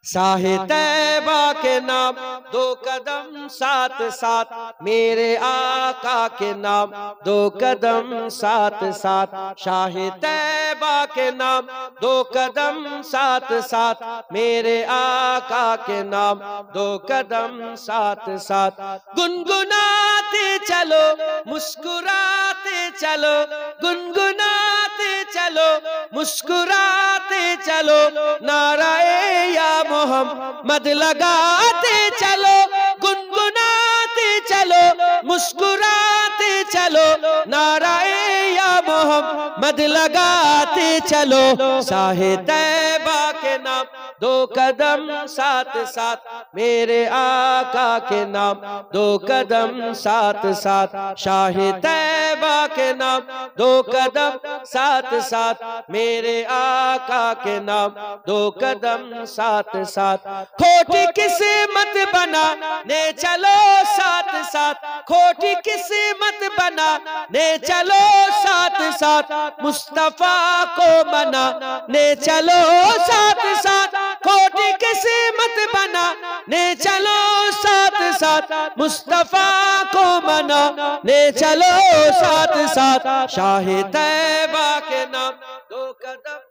शाहे तैबा के नाम, दो कदम साथ साथ मेरे आका के नाम, दो कदम साथ साथ शाहे तैबा के नाम, दो कदम साथ साथ मेरे आका के नाम, दो कदम साथ साथ। गुनगुनाते चलो मुस्कुराते चलो, गुनगुनाते चलो मुस्कुराते चलो, नाराए या मोहम्मद लगाते चलो, गुनगुनाते चलो मुस्कुराते चलो, नाराए या मोहम्मद लगाते चलो। शाहे तैबा के नाम, दो कदम साथ साथ मेरे आका के नाम, दो कदम साथ साथ शाहे तैबा के नाम, दो कदम साथ साथ मेरे आका के नाम, दो कदम साथ साथ। खोटी किस्मत बना ने चलो साथ साथ, खोटी किस्मत बना ने चलो साथ साथ, मुस्तफा को मना ने चलो साथ साथ, खोटी किस्मत बना ने चलो साथ साथ, मुस्तफा को मना ने चलो साथ साथ। शाहे तैबा के नाम, दो कदम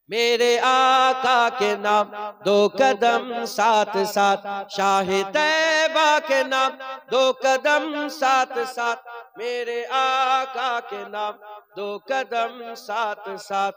मेरे आका के नाम, दो कदम साथ साथ शाहे तैबा के नाम, दो कदम साथ साथ मेरे आका के नाम, दो कदम साथ साथ।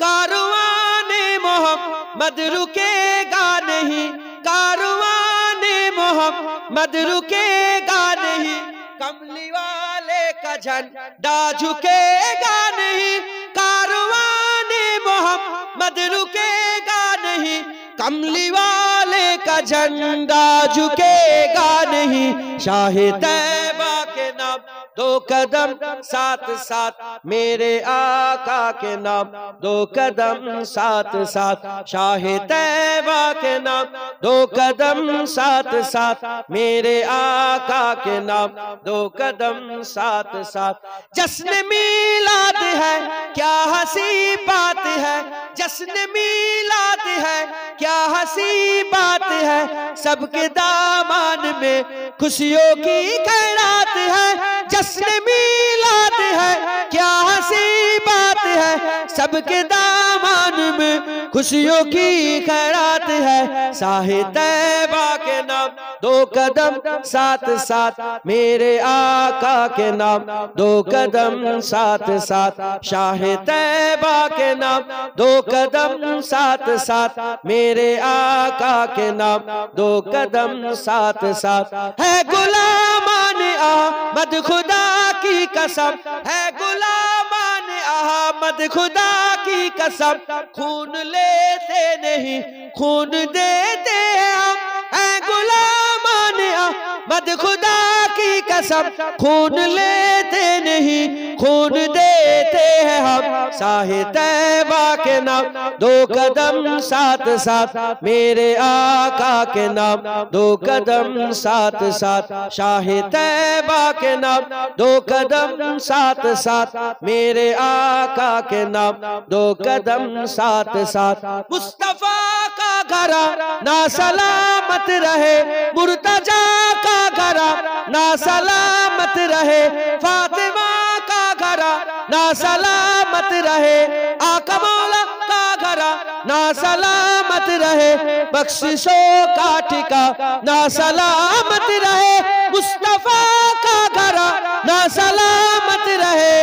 कारवाने मोहम्मद रुकेगा नहीं, कारवाने मोहम्मद रुकेगा नहीं, कमली वाले का झंडा झुकेगा नहीं, कारवाने मोहम्मद रुकेगा नहीं, कमली वाले का झंडा झुकेगा नहीं। शाहे तैबा के नाम, दो कदम साथ साथ मेरे आका के नाम, दो कदम साथ साथ शाहे तैबा के नाम, दो कदम साथ साथ मेरे आका के नाम, दो कदम साथ साथ। जश्न मीलाद है क्या हंसी बात है, जश्न मीलाद है क्या हंसी बात है, सबके दामन में खुशियों की खैरात है। जश्न मीलाद है क्या हंसी बात है, सबके दामन में खुशियों की खैरात है। शाहे तैबा के नाम, दो कदम साथ साथ मेरे आका के नाम, दो कदम साथ साथ शाहे तैबा के नाम, दो कदम साथ साथ मेरे आका के नाम, दो कदम साथ साथ। है गुलामान अहमद खुदा की कसम, है गुलामान अहमद खुदा की कसम, खून लेते नहीं खून देते हम, है गुलामान अहमद खुदा की कसम, खून लेते नहीं खून देते हैं हम। शाहे तैबा के नाम, दो कदम साथ साथ मेरे आका के नाम, दो कदम साथ साथ शाहे तैबा के नाम, दो कदम साथ साथ मेरे आका के नाम, दो कदम साथ साथ। मुस्तफा का घरा ना सलामत रहे, मुर्तजा का घरा ना सलामत रहे, फातिमा का घरा ना सलामत रहे, आका मौला का घरा ना सलामत रहे, बख्शिशों का ठिका ना सलामत रहे, मुस्तफा का घरा ना सलामत रहे,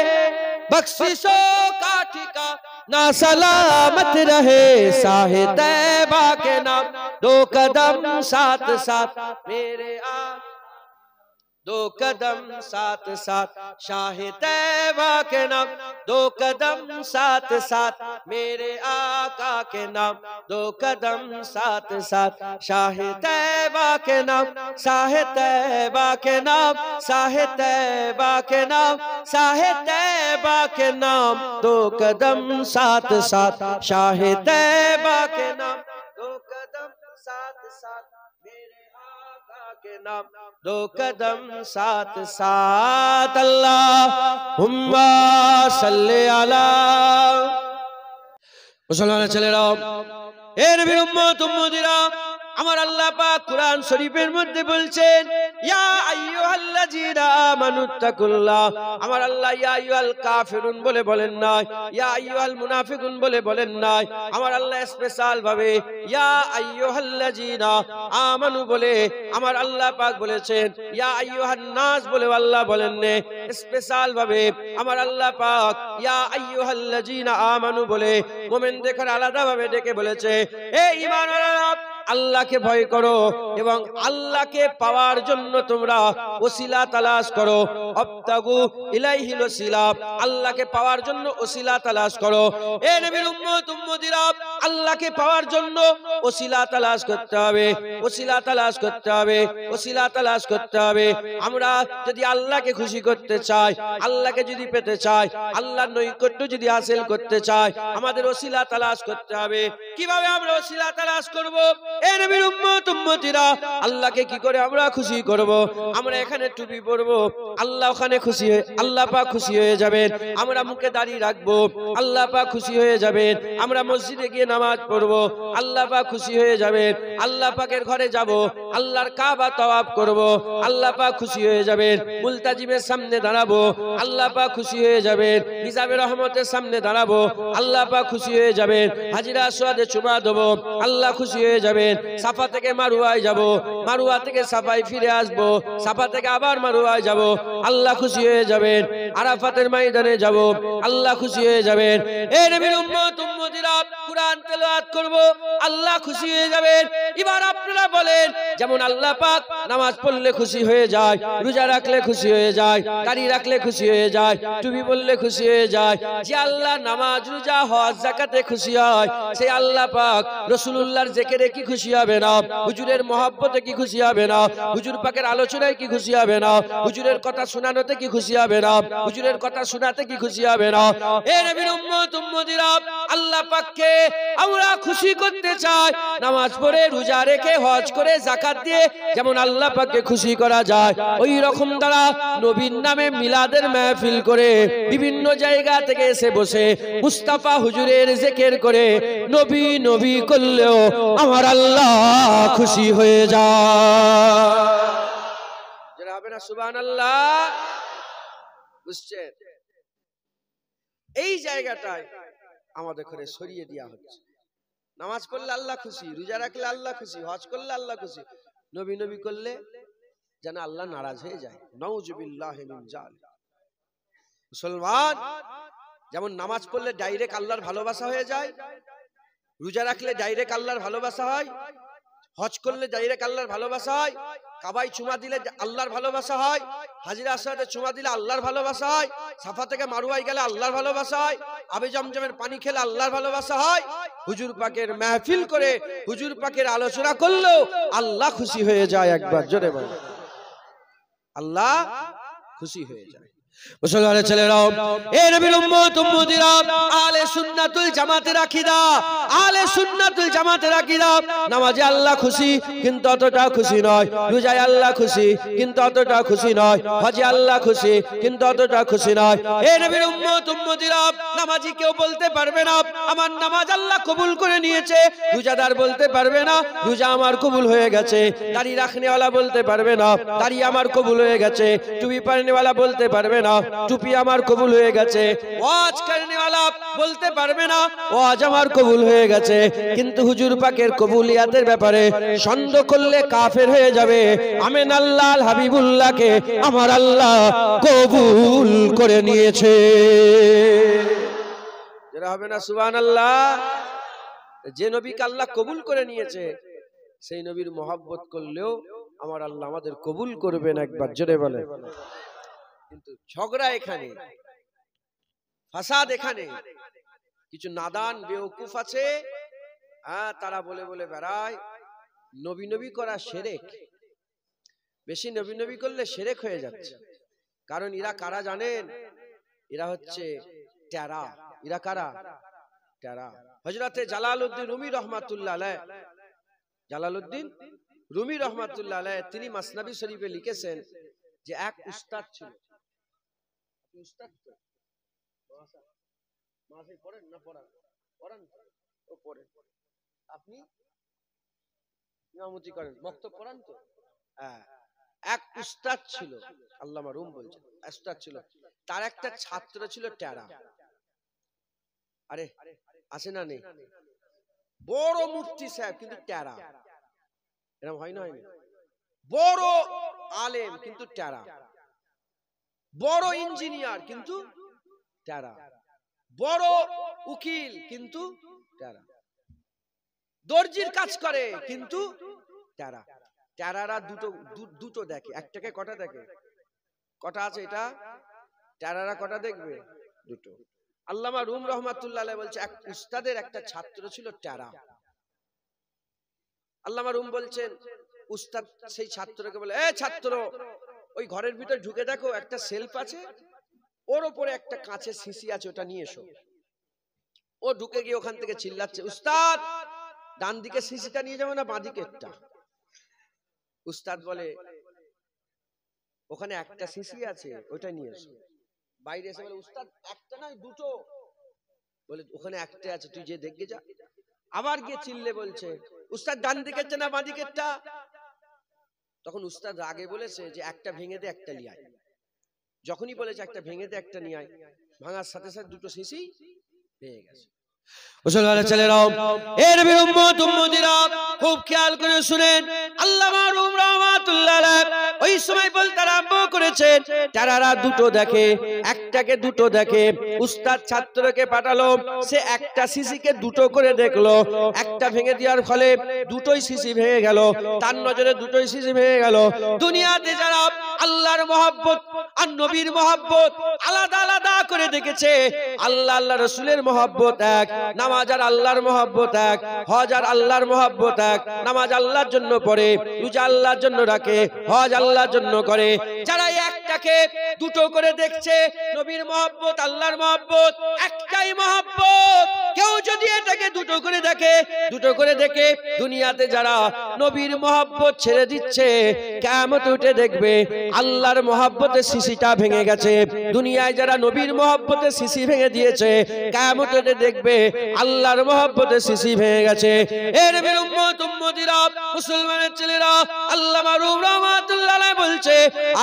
बख्शिशों का ठिका ना सलामत रहे। शाहे तैबा के नाम, दो कदम साथ साथ मेरे दो कदम साथ साथ शाहे तैबा के नाम, दो कदम साथ साथ मेरे आका के नाम, दो कदम साथ साथ शाहे तैबा के नाम, शाहे तैबा के नाम, शाहे तैबा के नाम, शाहे तैबा के नाम, दो कदम साथ साथ शाहे तैबा के नाम, दो कदम साथ साथ मेरे आका के नाम, दो कदम साथ साथ। अल्लाहुम्मा सल्ली अला मुसलमान चले रहो। এ নবীর উম্মত উম্মতিরা, আমার আল্লাহ পাক কুরআন শরীফের মধ্যে বলছেন, ইয়া আইয়ুহাল্লাযীনা আমানুত্তাকুল্লাহ। আমার আল্লাহ ইয়া আইয়ুহাল কাফিরুন বলে বলেন নাই, ইয়া আইয়ুহাল মুনাফিকুন বলে বলেন নাই। আমার আল্লাহ স্পেশাল ভাবে ইয়া আইয়ুহাল্লাযীনা আমানু বলে আমার আল্লাহ পাক বলেছেন, ইয়া আইয়ুহান নাস বলে আল্লাহ বলেন নে। স্পেশাল ভাবে আমার আল্লাহ পাক ইয়া আইয়ুহাল্লাযীনা আমানু বলে মুমিনদের আলাদা ভাবে ডেকে বলেছে, এ ঈমানওয়ালারা, আল্লাহকে ভয় করো এবং আল্লাহকে পাওয়ার জন্য তোমরা ওসিলা তালাশ করো। আবতাগু ইলাইহিল ওসিলা, আল্লাহকে পাওয়ার জন্য ওসিলা তালাশ করো। এ নবীর উম্মত উম্মতিরা, আল্লাহকে পাওয়ার জন্য ওসিলা তালাশ করতে হবে, ওসিলা তালাশ করতে হবে, ওসিলা তালাশ করতে হবে। আমরা যদি আল্লাহকে খুশি করতে চাই, আল্লাহকে যদি পেতে চাই, আল্লাহর নৈকট্য যদি হাসিল করতে চাই, আমাদের ওসিলা তালাশ করতে হবে। কিভাবে আমরা ওসিলা তালাশ করব? এ নবীর উম্মত উম্মতিরা, আল্লাহকে কি করে আমরা খুশি করব? আমরা এখানে টুপি পরব, আল্লাহ ওখানে খুশি হয়ে, আল্লাহ পাক খুশি হয়ে যাবেন। আমরা মুখে দাড়ি রাখবো, আল্লাহ পাক খুশি হয়ে যাবেন। আমরা মসজিদে গিয়ে নামাজ পড়ব, আল্লাহ পাক খুশি হয়ে যাবেন। আল্লাহ পাকের ঘরে যাব, আল্লাহর কাবা তাওয়াফ করব, আল্লাহ পাক খুশি হয়ে যাবেন। মুলতাজিমের সামনে দাঁড়াবো, আল্লাহ পাক খুশি হয়ে যাবেন। হিসাবে রহমতের সামনে দাঁড়াবো, আল্লাহ পাক খুশি হয়ে যাবেন। হাজিরা আসওয়াদে চুমা দেবো, আল্লাহ খুশি হয়ে যাবেন। সাফা থেকে মারওয়ায় যাব, মারওয়া থেকে সাফায় ফিরে আসবো, সাফা থেকে আবার মারওয়ায় যাব, আল্লাহ খুশি হয়ে যাবেন। আরাফাতের ময়দানে যাব, আল্লাহ খুশি হয়ে যাবেন। এ নবীর উম্মত উম্মতিরা, কুরআন তেলাওয়াত করব, আল্লাহ খুশি হয়ে যাবেন। এবার আপনারা বলেন, যেমন আল্লাহ পাক নামাজ পড়লে খুশি হয়ে যায়, রোজা রাখলে খুশি হয়ে যায়, দাড়ি রাখলে খুশি হয়ে যায়, টুপি পরলে খুশি হয়ে যায়, যে আল্লাহ নামাজ রোজা হজ যাকাতে খুশি হয়, সেই আল্লাহ পাক রাসূলুল্লাহর জিকিরে কি খুশি হবে না? হুজুরের মহব্বতে কি খুশি হবে না? হুজুর পাকের আলোচনায় কি খুশি হবে না? হুজুরের কথা শোনানোতে কি খুশি হবে না? হুজুরের কথা শোনাতে কি খুশি হবে না? এ নবীর উম্মত উম্মতিরা, আল্লাহ পাককে আমরা খুশি করতে চাই। নামাজ পড়ে, রোজা রেখে, হজ করে, যাকাত দিয়ে যেমন আল্লাহ পাককে খুশি করা যায়, ওই রকম দ্বারা নবীর নামে মিলাদের মাহফিল করে বিভিন্ন জায়গা থেকে এসে বসে মুস্তাফা হুজুরের জিকির করে নবী নবী করলেও আমার আল্লাহ খুশি হয়ে যায়। যারা হবে না সুবহানাল্লাহ, বুঝছেন? এই জায়গাটায় আমাদের ঘরে সরিয়ে দেওয়া হচ্ছে। নামাজ পড়লে আল্লাহ খুশি, রোজা রাখলে আল্লাহ খুশি, হজ করলে আল্লাহ খুশি, নবী নবী করলে যেন আল্লাহ নারাজ হয়ে যায়। নাউজুবিল্লাহি মিন যালিক। মুসলমান যেমন নামাজ পড়লে ডাইরেক্ট আল্লাহর ভালোবাসা হয়ে যায়, রোজা রাখলে ডাইরেক্ট আল্লাহর ভালোবাসা হয়, হজ করলে ডাইরেক্ট আল্লাহর ভালোবাসা হয়, কাবায় চুমা দিলে আল্লাহর ভালোবাসা হয়, হাজিরা আসওয়াদে চুমা দিলে আল্লাহর ভালোবাসা হয়, সাফা থেকে মারওয়ায় গেলে আল্লাহর ভালোবাসা হয়, আবে জমজমের পানি খেলে আল্লাহর ভালোবাসা হয়। হুজুর পাকের মাহফিল করে হুজুর পাকের আলোচনা করলেও আল্লাহ খুশি হয়ে যায়। একবার জোরে বল, আল্লাহ খুশি হয়ে যায়। মুসলমানের ছেলেরাও, এ নবীর উম্মত উম্মতিরা, আহলে সুন্নাতুল জামাতের আকীদা, আহলে সুন্নাতুল জামাতের আকীদা, নামাজে আল্লাহ খুশি কিন্তু অতটা খুশি নয়, রোজায় আল্লাহ খুশি কিন্তু অতটা খুশি নয়, হজে আল্লাহ খুশি কিন্তু অতটা খুশি নয়। এ নবীর উম্মত উম্মতিরা, নামাজি কেউ বলতে পারবে না আমার নামাজ আল্লাহ কবুল করে নিয়েছে, রোজাদার বলতে পারবে না রোজা আমার কবুল হয়ে গেছে, দাড়ি রাখনেওয়ালা বলতে পারবে না দাড়ি আমার কবুল হয়ে গেছে, টুপি পরনেওয়ালা বলতে পারবে না টুপি আমার কবুল হয়ে গেছে, ওয়াজ করনেওয়ালা বলতে পারবে না ওয়াজ আমার কবুল হয়ে গেছে। কিন্তু হুজুর পাকের কবুলিয়াতের ব্যাপারে সন্দেহ করলে কাফের হয়ে যাবে। আমেন আল্লাহ হাবিবুল্লাহকে আমার আল্লাহ কবুল করে নিয়েছে। যারা হবে না সুবহানাল্লাহ। যে নবীকে আল্লাহ কবুল করে নিয়েছে সেই নবীর মহব্বত করলেও আমার আল্লাহ আমাদের কবুল করবেন। একবার জোরে বলে। কিন্তু ঝগড়া এখানে, ফাসাদ এখানে। কিছু নাদান বেওকুফ আছে, তারা বলে বলে বেড়ায় নবী নবী করা শিরক। বেশি নবী নবী করলে শিরক হয়ে যাচ্ছে। কারণ এরা কারা জানেন? এরা হচ্ছে টেরা। এরা কারা? টেরা। হযরতে জালালউদ্দিন রুমি রহমাতুল্লাহ আলাইহ, জালালউদ্দিন রুমি রহমাতুল্লাহ আলাইহ তিনি মাসনাবি শরীফে লিখেছেন যে এক উস্তাদ ছিল। উস্তাদ তো মাসে পড়েন না পড়ান? পড়ান ও পড়ে। আপনি ইমামতি করেন, বক্তব্য পড়ান তো? হ্যাঁ। এক উস্তাদ ছিল, আল্লামা রুম বলছেন, উস্তাদ ছিল, তার একটা ছাত্র ছিল টেরা। আরে আছে না নেই? বড় মুফতি সাহেব কিন্তু টেরা। এরকম হয় না? হয়নি? বড় আলেম কিন্তু টেরা, বড় ইঞ্জিনিয়ার কিন্তু টেরা, বড় উকিল কিন্তু টেরা, দর্জির কাজ করে কিন্তু টেরা। টেরারা দুটো দেখে, একটাকে কটা দেখে? কটা আছে এটা? টেরারা কটা দেখবে? দুটো। আল্লামা রুম রহমাতুল্লাহ আলাইহি বলছে এক উস্তাদের একটা ছাত্র ছিল টেরা। আল্লামা রুম বলছেন, উস্তাদ সেই ছাত্রকে বলে, এ ছাত্র, ওই ঘরের ভিতর ঢুকে দেখো, একটা সেলফ আছে, ওর উপরে একটা কাঁচের শিশি আছে, ওটা নিয়ে এসো। ও ঢুকে গিয়ে ওখান থেকে চিল্লাচ্ছে, উস্তাদ ডান দিকে শিশিটা নিয়ে যাবো না বাঁ দিকেরটা? উস্তাদ বলে, ওখানে একটা শিশি আছে, ওটা নিয়ে এসো। বাইরে এসে বলে, উস্তাদ একটা নয় দুটো। বলে, ওখানে একটা আছে, তুই যে দেখে যা। আবার গিয়ে চিল্লে বলছে, উস্তাদ ডান দিকেরটা না বাঁ দিকেরটা? তখন উস্তাদ রাগে বলেছে যে একটা ভেঙে দে, একটা নিয়ে আয়। যখনই বলেছে একটা ভেঙে দে, একটা নিয়ে আয়, ভাঙার সাথে সাথে দুটো শিশি ভেঙে গেছে। মুসলমানের ছেলেরাও, এর নবী উম্মত উম্মতিরা খুব খেয়াল করে শুনেন। আল্লামা রুম রহমাতুল্লাহ আলাইহি ওই সময় বলতে আরম্ভ করেছেন, তারারা দুটো দেখে, একটাকে দুটো দেখে। উস্তাদ ছাত্রকে পাঠালো, সে একটা শিশিকে দুটো করে দেখলো। একটা ভেঙে দেওয়ার ফলে দুটোই শিশি ভেঙে গেল, তার নজরে দুটোই শিশি ভেঙে গেল। দুনিয়াতে যারা আল্লাহর মহব্বত আর নবীর মহব্বত আলাদা আলাদা করে দেখেছে, আল্লাহ আল্লাহ রাসূলের মহব্বত এক, নামাজ আর আল্লাহর মহব্বত এক, হজ আর আল্লাহর মহব্বত এক। নামাজ আল্লাহর জন্য পড়ে, রোজা আল্লাহর জন্য রাখে, হজ আল্লাহর জন্য করে। যারা একটাকে দুটো করে দেখছে, নবীর মহব্বত আল্লাহর মহব্বত একটাই মহব্বত। কেউ যদি এটাকে দুটো করে দেখে, দুটো করে দেখে, দুনিয়াতে যারা নবীর মহব্বত ছেড়ে দিচ্ছে, কিয়ামত উঠে দেখবে আল্লাহর মহব্বতের শিশিটা ভেঙে গেছে। দুনিয়ায় যারা নবীর মহব্বতের শিশি ভেঙে দিয়েছে, কিয়ামত উঠে দেখবে আল্লাহর মহব্বতের শিশি ভেঙে গেছে। এর নবীর উম্মত উম্মতিরা, মুসলমানের ছেলেরা, আল্লামা রুম রহমাতুল্লাহ আলাইহি বলছে,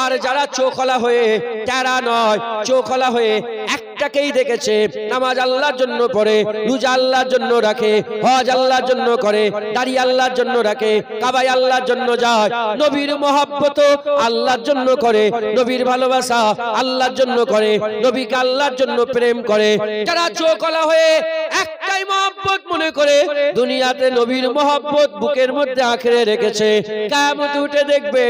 আর যারা চোখলা হয়ে, টেরা নয়, চোখলা হয়ে একটাকেই দেখেছে, নামাজ আল্লাহর জন্য পড়ে, রোজা আল্লাহর জন্য রাখে, হজ আল্লাহর জন্য করে, দাড়ি আল্লাহর জন্য রাখে, কাবায় আল্লাহর জন্য যায়, নবীর মহব্বত আল্লাহর জন্য করে, নবীর ভালোবাসা আল্লাহর জন্য করে, নবীকে আল্লাহর জন্য প্রেম করে। যারা চোখলা হয়ে একটাই মহব্বত মনে করে দুনিয়াতে নবীর মহব্বত বুকের মধ্যে আঁকড়ে রেখেছে, কিয়ামত উঠে দেখবে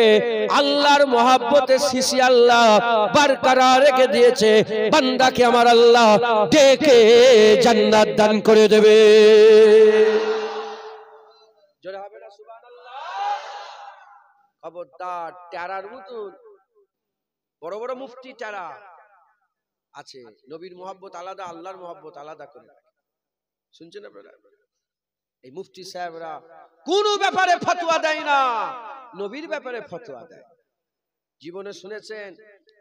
আল্লাহর মহব্বতের শিশি আল্লাহ বরকরার রেখে দিয়েছে। বান্দাকে আমার আল্লাহ ডেকে জান্নাত দান করে দেবে। জোরে হবে না সুবহানাল্লাহ? খবরদার, টেরার মতন বড় বড় মুফতি টেরা আছে, নবীর মহব্বত আলাদা, আল্লাহর মহব্বত আলাদা করে। শুনছেন আপনারা? এই মুফতি সাহেবরা কোন ব্যাপারে ফতোয়া দেয় না, নবীর ব্যাপারে ফতোয়া দেয়। জীবনে শুনেছেন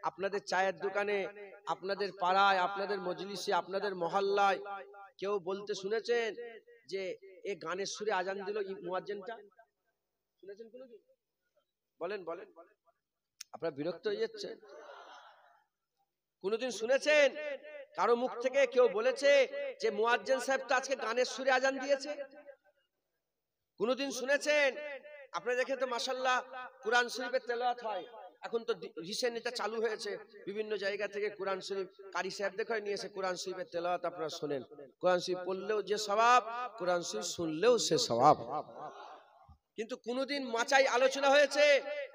আপনাদের চায়ের দোকানে, আপনাদের পাড়ায়, আপনাদের মজলিসে, আপনাদের মহল্লায় কেউ বলতে শুনেছেন যে এ গানের সুরে আজান দিল মুয়াজ্জিনটা? শুনেছেন কোনদিন? বলেন বলেন, আপনারা বিরক্ত হয়ে যাচ্ছেন? কোনদিন শুনেছেন কারো মুখ থেকে কেউ বলেছে যে মুয়াজ্জিন সাহেব তো আজকে গানের সুরে আজান দিয়েছে? কোনদিন শুনেছেন? আপনারা দেখেন তো মাশাআল্লাহ কুরআন শরীফের তেলাওয়াত হয়, এখন তো রিসেন্ট এটা চালু হয়েছে, বিভিন্ন জায়গা থেকে কুরআন শরীফ কারি সাহেব দেখায় নিয়ে এসে কুরআন শরীফের তেলাওয়াত আপনারা শুনেন। কুরআন শরীফ পড়লেও যে সওয়াব, কুরআন শরীফ শুনলেও সে সওয়াব। কিন্তু কোনদিন মাচাই আলোচনা হয়েছে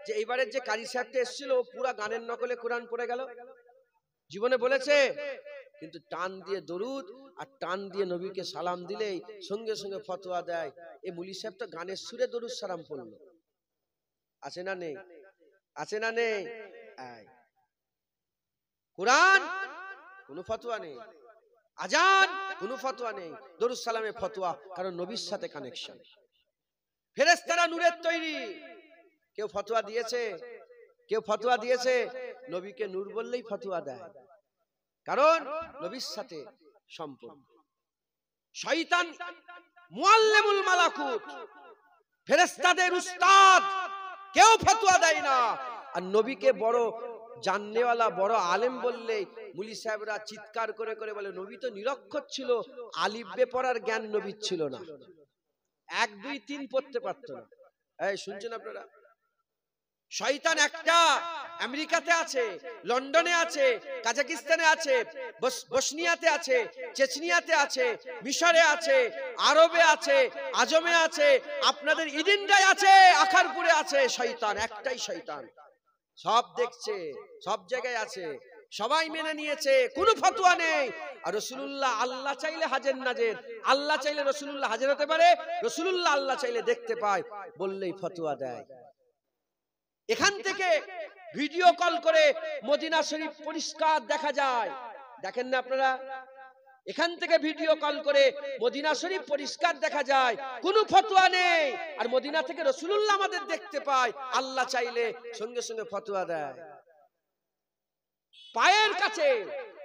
যে এইবারের যে কারি সাহেবটা এসেছিল পুরা গানের নকলে কুরআন পড়ে গেল? জীবনে বলেছে? কিন্তু টান দিয়ে দরুদ আর টান দিয়ে নবীকে সালাম দিলেই সঙ্গে সঙ্গে ফতোয়া দেয় এই মুলি সাহেব তো গানের সুরে দরুদ সালাম পড়লো। আছে না নেই? আছে না নেই? কুরআন কোনো ফতোয়া নেই, আজান কোনো ফতোয়া নেই, দরুদ সালামে ফতোয়া, কারণ নবীর সাথে কানেকশন। ফেরেশতারা নূরের তৈরি। কেউ ফতোয়া দিয়েছে? কেউ ফতোয়া দিয়েছে? নবীকে নূর বললেই ফতোয়া দেয়, কারণ নবীর সাথে সম্পর্ক। শয়তান মুআল্লিমুল মালাকুত, ফেরেশতাদের উস্তাদ, কেউ ফতোয়া দেয় না। আর নবীকে বড় জাননেওয়ালা, বড় আলেম বললে মুলি সাহেবরা চিৎকার করে করে বলে নবী তো নিরক্ষর ছিল, আলিফ বে পড়ার জ্ঞান নবীর ছিল না, 1 2 3 পড়তে পারত না। এই শুনছেন আপনারা? শয়তান একটা আমেরিকাতে আছে, লন্ডনে আছে, কাজাকিস্তানে আছে, বসনিয়াতে আছে, চেচনিয়াতে আছে, মিশরে আছে, আরবে আছে, আজমে আছে, আপনাদের ইদিনটায় আছে, আখারপুরে আছে। শয়তান একটাই শয়তান, সব দেখছে, সব জায়গায় আছে, সবাই মেনে নিয়েছে, কোনো ফতোয়া নেই। আর রাসূলুল্লাহ আল্লাহ চাইলে হাজির নাজির, আল্লাহ চাইলে রাসূলুল্লাহ হাজির হতে পারে, রাসূলুল্লাহ আল্লাহ চাইলে দেখতে পায়, বললেই ফতোয়া দেয়। এখান থেকে ভিডিও কল করে মদিনা শরীফ পরিষ্কার দেখা যায়, দেখেন না আপনারা? এখান থেকে ভিডিও কল করে মদিনা শরীফ পরিষ্কার দেখা যায়, কোনো ফতোয়া নেই। আর মদিনা থেকে রাসূলুল্লাহ আমাদের দেখতে পায়, আল্লাহ চাইলে সঙ্গে সঙ্গে ফতোয়া দেয়। পায়ের কাছে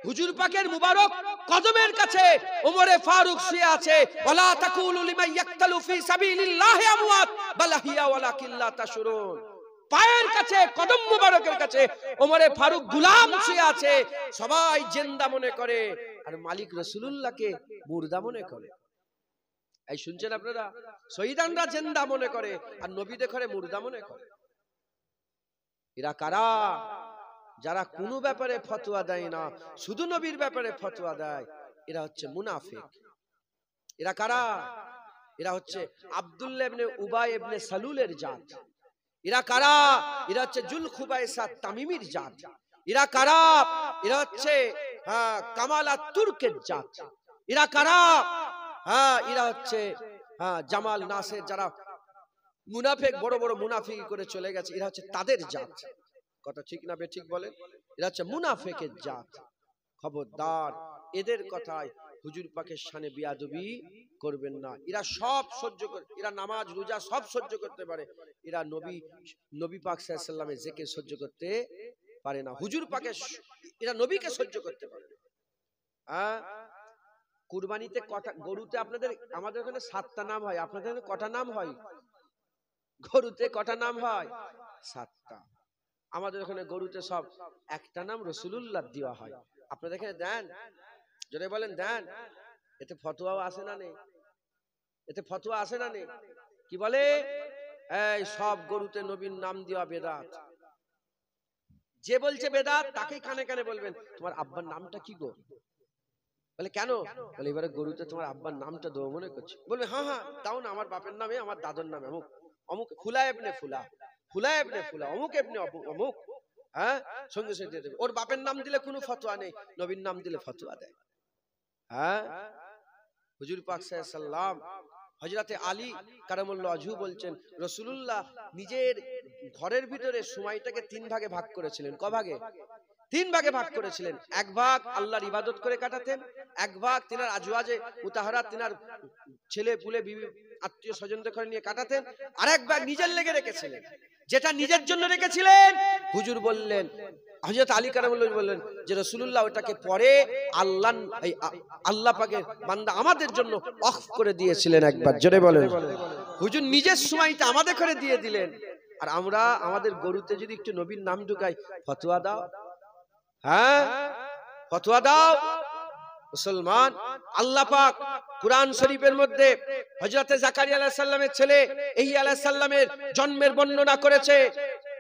হুজুর পাকের মুবারক কদমের কাছে ওমরে ফারুক শুয়ে আছে। ওয়ালা তাকুলু লিমান ইয়াকতালু ফি সাবিলিল্লাহি আমওয়াত বাল হিয়া ওয়ালাকিন লা তাশউরুন। পায়ের কাছে, কদম মুবারকের কাছে ওমরে ফারুক গোলাম শুয়ে আছে, সবাই জিন্দা মনে করে, আর মালিক রাসূলুল্লাহকে মুর্দা মনে করে। এই শুনছেন আপনারা? শহীদানরা জিন্দা মনে করে, আর নবী দেখে মুর্দা মনে করে। এরা কারা? যারা কোনো ব্যাপারে ফতোয়া দেয় না, শুধু নবীর ব্যাপারে ফতোয়া দেয়, এরা হচ্ছে মুনাফিক। এরা কারা? এরা হচ্ছে আব্দুল্লাহ ইবনে উবাই ইবনে সালুলের জাত। এরা কারা? এরা হচ্ছে জুলখুবাইসা তামিমির জাত। এরা কারা? এরা হচ্ছে কামালা তুর্কের জাত। এরা কারা? এরা হচ্ছে জামাল নাসের, যারা মুনাফিক, বড় বড় মুনাফিক করে চলে গেছে, এরা হচ্ছে তাদের জাত। কথা ঠিক না বেঠিক বলেন? এরা হচ্ছে মুনাফিকের জাত। খবরদার, এদের কথায় হুজুর পাকের শানে বিয়াদবি করবেন না। এরা সব সহ্য করে, এরা নামাজ রোজা সব সহ্য করতে পারে, এরা নবী পাক সাল্লাল্লাহু আলাইহি ওয়াসাল্লামের জিকির সহ্য করতে পারে না। হুজুর পাকে, এরা নবীকে সহ্য করতে পারে না। কুরবানিতে কটা গরুতে আপনাদের, আমাদের ওখানে 7টা নাম হয়, আপনাদের ওখানে কটা নাম হয়? গরুতে কটা নাম হয়? 7টা। আমাদের ওখানে গরুতে সব একটা নাম রাসূলুল্লাহ দেওয়া হয়। আপনাদের এখানে দেন? যদি বলেন দেন। এতে ফতোয়াও আসে না নেই? এতে ফতোয়া আসে না নেই? কি বলে? এই সব গরুতে নবীর নাম দেওয়া বেদাত। যে বলছে বেদাত তাকেই কানে কানে বলবেন, তোমার আব্বার নামটা কি গো? বলে কেন? বলে এবারে গরুতে তোমার আব্বার নামটা দেবো মনে করছি। বলবে হ্যাঁ হ্যাঁ দাও না, আমার বাপের নামে, আমার দাদুর নামে অমুক, অমুক ফুলা এবনে ফুলা, ফুলা এবনে ফুলা, অমুক এবনে অমুক। সঙ্গে সঙ্গে দেবে। ওর বাপের নাম দিলে কোনো ফতোয়া নেই, নবীর নাম দিলে ফতোয়া দেয়। হুজুর পাক সাল্লাল্লাহু আলাইহি ওয়াসাল্লাম, হযরতে আলী কারামাল্লাহু ওয়াজহু বলছেন, রাসূলুল্লাহ নিজের ঘরের ভিতরে সময়টাকে 3 ভাগে ভাগ করেছিলেন। ক ভাগে? 3 ভাগে ভাগ করেছিলেন। 1 ভাগ আল্লাহর ইবাদত করে কাটাতেন, 1 ভাগ তিনার আজওয়াজে মুতাহারাত, তিনার ছেলে পুলে বিবি আত্মীয় স্বজনদের ঘরে নিয়ে কাটাতেন, আর 1 ভাগ নিজের লেগে রেখেছিলেন। যেটা নিজের জন্য রেখেছিলেন, হুজুর বললেন, হযরত আলী কারামাল্লাহু বললেন যে রাসূলুল্লাহ ওটাকে পরে আল্লাহ পাকের বান্দা আমাদের জন্য অফ করে দিয়েছিলেন একবার। জোরে বলেন। হুজুর নিজের সময়টা আমাদের করে দিয়ে দিলেন। আর আমরা আমাদের গরুতে যদি একটু নবীর নাম ঢুকাই, ফতোয়া দাও। ফতোয়া দাও। মুসলমান, আল্লাহ পাক কুরআন শরীফের মধ্যে হযরতে জাকারিয়া আলাইহিস সালামের ছেলে ইহইয়া আলাইহিস সালামের জন্মের বর্ণনা করেছে।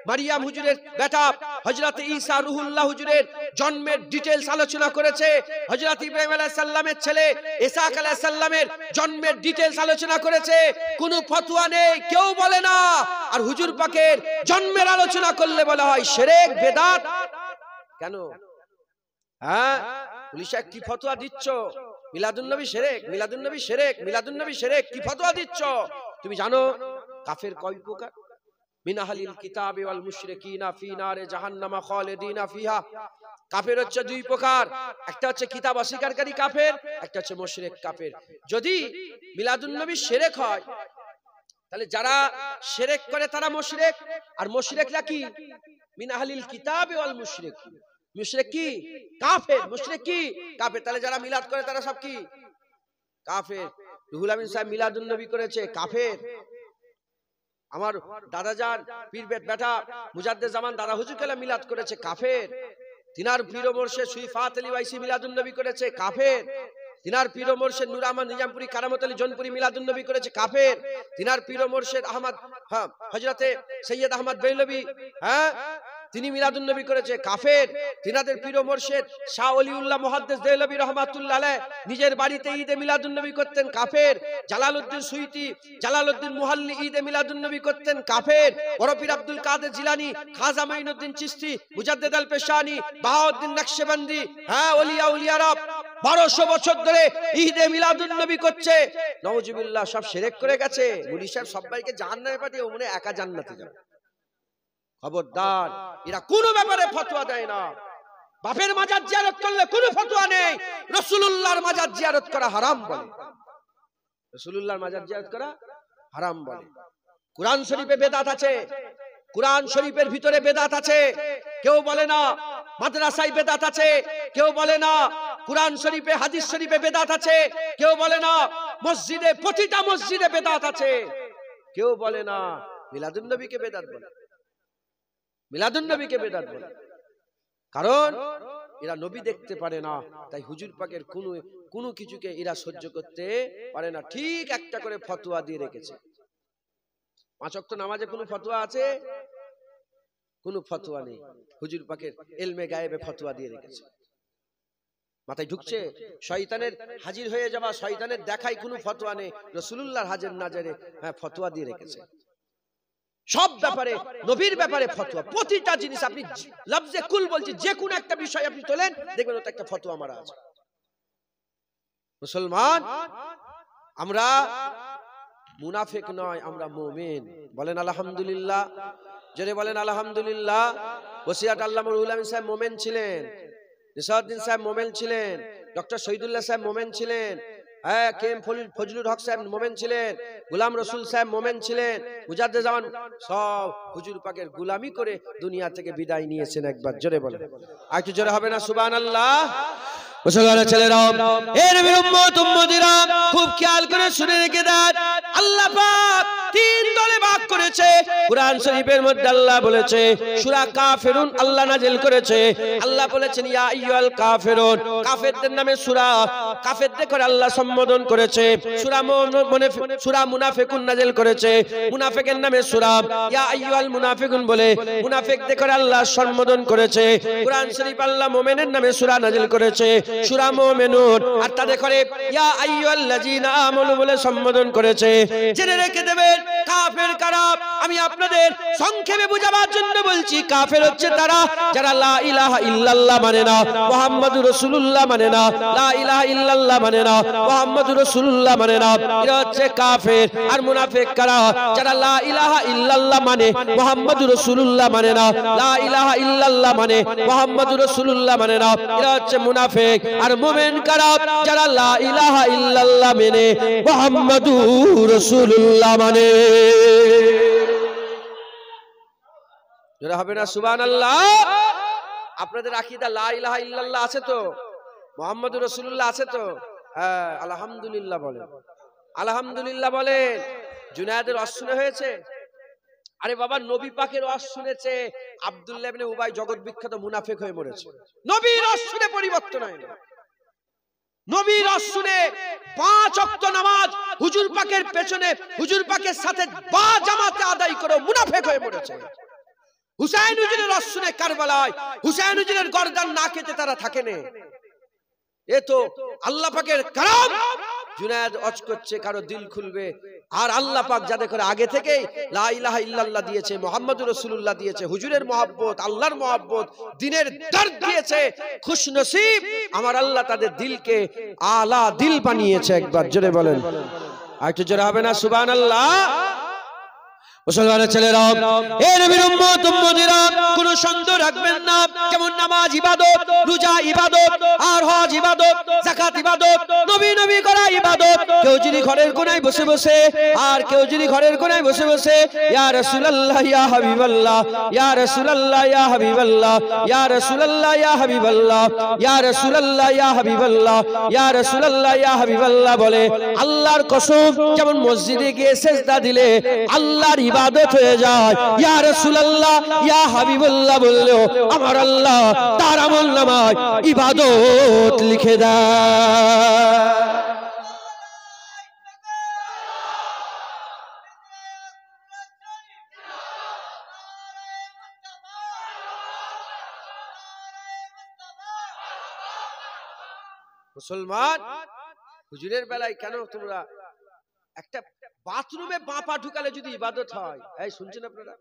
মারিয়াম হুজুরের বেটা হযরত ঈসা রুহুল্লাহ হুজুরের জন্মের ডিটেইলস আলোচনা করেছে। হযরত ইব্রাহিম আলাইহিস সালামের ছেলে ইসহাক আলাইহিস সালামের জন্মের ডিটেইলস আলোচনা করেছে। কোনো ফতোয়া নেই, কেউ বলে না। আর হুজুর পাকের জন্মের আলোচনা করলে বলা হয় শিরক বেদাত। কেন? পুলিশ কি ফতোয়া দিচ্ছ? মিলাদুন নবী শিরক, মিলাদুন নবী শিরক, মিলাদুন নবী শিরক, কি ফতোয়া দিচ্ছ? তুমি জানো কাফের কয় প্রকার? মিন আহলিল কিতাবি ওয়াল মুশরিকিনা ফি নারে জাহান্নামা খালিদিনা ফিহা। কাফের হচ্ছে 2 প্রকার, একটা হচ্ছে কিতাব অস্বীকারী কাফের, একটা হচ্ছে মুশরিক কাফের। যদি মিলাদুন নবী শিরক হয়, তাহলে যারা শিরক করে তারা মুশরিক, আর মুশরিকরা কি? মিন আহলিল কিতাবি ওয়াল মুশরিকিন। মুশরিক কি? কাফের। মুশরিক কি? কাফের। তাহলে যারা মিলাদ করে তারা সব কি? কাফের। রুহুল আমিন সাহেব মিলাদুন নবী করেছে, কাফের। আমার দাদাজান পীর বেটা মুজাদ্দেদ জামান দাদা হুজুর কেলা মিলাদ করেছে, কাফের। তিনার পীর মুর্শিদ সুইফাত আলী ওয়াইসি মিলাদুন নবী করেছে, কাফের। তিনার পীর মুর্শিদ নূর আহমদ নিজামপুরি কারামত আলী জনপুরি মিলাদুন নবী করেছে, কাফের। তিনার পীর মুর্শিদ আহমদ হযরতে সৈয়দ আহমদ বেলবি তিনি মিলাদুন নবী করেছে, কাফের। তিনাদের পীর মুর্শিদ শাহ ওলিউল্লাহ মুহাদ্দিস দেহলভী রাহমাতুল্লাহ আলাইহ নিজের বাড়িতে ঈদে মিলাদুন নবী করতেন, কাফের। জালালউদ্দিন সুইতি জালালউদ্দিন মুহাল্লি ঈদে মিলাদুন নবী করতেন, কাফের। বড় পীর আব্দুল কাদের জিলানী, খাজা মাইনুদ্দিন চিশতি, মুজাদ্দিদ আল পেশানি, বাহাউদ্দিন নকশবন্দি, ওলিয়া উলিয়ারা 1200 বছর ধরে ঈদে মিলাদুন নবী করছে। নাউজুবিল্লাহ, সব শিরক করে গেছে। মুলি সাহেব সবাইকে জাহান্নামে পাঠিয়ে মনে একা জান্নাতে যাবে। খবরদার, এরা কোনো ব্যাপারে ফতোয়া দেয় না। বাপের মাজার জিয়ারত করলে কোনো ফতোয়া নেই। রাসূলুল্লাহর মাজার জিয়ারত করা হারাম বলে, রাসূলুল্লাহর মাজার জিয়ারত করা হারাম বলে। কুরআন শরীফে বেদাত আছে, কুরআন শরীফের ভিতরে বেদাত আছে। কেউ বলে না মাদ্রাসায় বেদাত আছে, কেউ বলে না কুরআন শরীফে হাদিস শরীফে বেদাত আছে, কেউ বলে না মসজিদে প্রতিটা মসজিদে বেদাত আছে, কেউ বলে না মিলাদুন নবীকে বেদাত বলে, মিলাদুন নবীকে বেদাত বলে। কারণ এরা নবী দেখতে পারে না, তাই হুজুর পাকের কোনো কিছুকে এরা সহ্য করতে পারে না। ঠিক একটা করে ফতোয়া দিয়ে রেখেছে। 5 ওয়াক্ত নামাজে কোনো ফতোয়া আছে? কোনো ফতোয়া নেই। হুজুর পাকের ইলমে গায়েবে ফতোয়া দিয়ে রেখেছে। মাথায় ঢুকছে? শয়তানের হাজির হয়ে যাওয়া, শয়তানের দেখাই কোনো ফতোয়া নেই। রাসূলুল্লাহর হাজির নাজারে ফতোয়া দিয়ে রেখেছে। সব ব্যাপারে নবীর ব্যাপারে ফতোয়া, প্রতিটা জিনিস আপনি লফজে কুল বলছি, যে কোন একটা বিষয় আপনি তোলেন দেখবেন ওটা একটা ফতোয়া মারা আছে। মুসলমান আমরা মুনাফিক নয়, আমরা মুমিন। বলেন আলহামদুলিল্লাহ, জোরে বলেন আলহামদুলিল্লাহ। বসিরাট আল্লামা রুহুল আমিন সাহেব মুমিন ছিলেন, নিসাউদ্দিন সাহেব মুমিন ছিলেন, ডক্টর শহীদুল্লাহ সাহেব মুমিন ছিলেন, কেএম ফজলুল হক সাহেব মোমেন ছিলেন, গোলাম রসুল সাহেব মোমেন ছিলেন, মুজাদ্দেদ জামান সব হুজুর পাকের গোলামি করে দুনিয়া থেকে বিদায় নিয়েছেন। একবার জোরে বলেন, আর একটু জোরে হবে না সুবহানাল্লাহ? মুসলমানের ছেলেরা, এ নবীর উম্মত উম্মতিরা, খুব খেয়াল করে শুনে রেখে দেন। আল্লাহ পাক 3 দলে ভাগ করেছে। কুরআন শরীফের মধ্যে আল্লাহ বলেছে সূরা কাফিরুন আল্লাহ নাযিল করেছে। আল্লাহ বলেছেন ইয়া আইয়ুহাল কাফিরুন, কাফেরদের নামে সূরা, কাফেরদের করে আল্লাহ সম্বোধন করেছে। সূরা মুনাফিকুন নাযিল করেছে, মুনাফিকের নামে সূরা ইয়া আইয়ুহাল মুনাফিকুন বলে মুনাফিকদের করে আল্লাহ সম্বোধন করেছে। কুরআন শরীফ আল্লাহ মুমিনের নামে সূরা নাযিল করেছে, সূরা মুমিনুন, আর তাদের করে ইয়া আইয়ুহাল্লাযীনা আমানু বলে সম্বোধন করেছে। জেনে রেখে দেবেন কাফের কারা। আমি আপনাদের সংক্ষেপে বোঝাবার জন্য বলছি, কাফের হচ্ছে তারা যারা লা ইলাহা ইল্লাল্লাহ মানে না, মুহাম্মাদুর রাসূলুল্লাহ মানে না, লা ইলাহা ইল্লাল্লাহ মানে না, মুহাম্মাদুর রাসূলুল্লাহ মানে না, এরা হচ্ছে কাফের। আর মুনাফিক কারা? যারা লা ইলাহা ইল্লাল্লাহ মানে, মুহাম্মাদুর রাসূলুল্লাহ মানে না, লা ইলাহা ইল্লাল্লাহ মানে, মুহাম্মাদুর রাসূলুল্লাহ মানে না, এরা হচ্ছে মুনাফিক। আর মুমিন কারা? যারা লা ইলাহা ইল্লাল্লাহ মানে, মুহাম্মাদুর রাসূলুল্লাহ মানে। যারা হবে না সুবহানাল্লাহ? আপনাদের আকীদা লা ইলাহা ইল্লাল্লাহ আছে তো? মুহাম্মাদুর রাসূলুল্লাহ আছে তো? হ্যাঁ, আলহামদুলিল্লাহ বলেন, আলহামদুলিল্লাহ বলেন। জুনায়েদের ওয়াজ শুনে হয়েছে? আরে বাবা, নবী পাকের ওয়াজ শুনেছে। আব্দুল্লাহ ইবনে উবাই জগৎ বিখ্যাত মুনাফিক হয়ে মরেছে। নবীর ওয়াজ শুনে পরিবর্তন হয় না। নবীর ওয়াজ শুনে 5 ওয়াক্ত নামাজ হুজুর পাকের পেছনে, হুজুর পাকের সাথে বা জামাতে আদায় করে মুনাফিক হয়ে মরেছে। হুসাইন হুজুরের ওয়াজ শুনে কারবালায় হুসাইন হুজুরের গর্দান না কেটে তারা থাকেনে। এ তো আল্লাহ পাকের কারাম। জুনায়েদ ওয়াজ করছে, কারো দিল খুলবে। আর আল্লাহ পাক যাদের করে আগে থেকেই লা ইলাহা ইল্লাল্লাহ দিয়েছে, মুহাম্মাদুর রাসূলুল্লাহ দিয়েছে, হুজুরের মহব্বত, আল্লাহর মহব্বত, দ্বীনের দর্দ দিয়েছে, খুশনসিব আমার আল্লাহ তাদের দিলকে আলা দিল বানিয়েছে। একবার জোরে বলেন, আর একটু জোরে হবে না সুবহানাল্লাহ? মুসলমানের ছেলেরা, এ নবীর উম্মত উম্মতিরা, কোনো সন্দেহ রাখবেন না, যেমন নামাজ ইবাদত, রোজা ইবাদত, আর হজ ইবাদত, যাকাত ইবাদত, নবী নবী করা ইবাদত। কেউ যদি ঘরের কোণায় বসে বসে, আর কেউ যদি ঘরের কোণায় বসে বসে ইয়া রাসূলুল্লাহ ইয়া হাবিবাল্লাহ, ইয়া রাসূলুল্লাহ ইয়া হাবিবাল্লাহ, ইয়া রাসূলুল্লাহ ইয়া হাবিবাল্লাহ, ইয়া রাসূলুল্লাহ ইয়া হাবিবাল্লাহ, ইয়া রাসূলুল্লাহ ইয়া হাবিবাল্লাহ বলে, আল্লাহর কসম, যেমন মসজিদে গিয়ে সিজদা দিলে আল্লাহর ইবাদত হয়ে যায়, ইয়া রাসূলুল্লাহ ইয়া হাবিবাল্লাহ বললেও আমার আল্লাহ তার আমলনামায় ইবাদত লিখে দেয়। মুসলমান, হুজুরের বেলায় কেন তোমরা একটা বাথরুমে বাঁ পা ঢুকালে যদি ইবাদত হয়, এই শুনছেন আপনারা,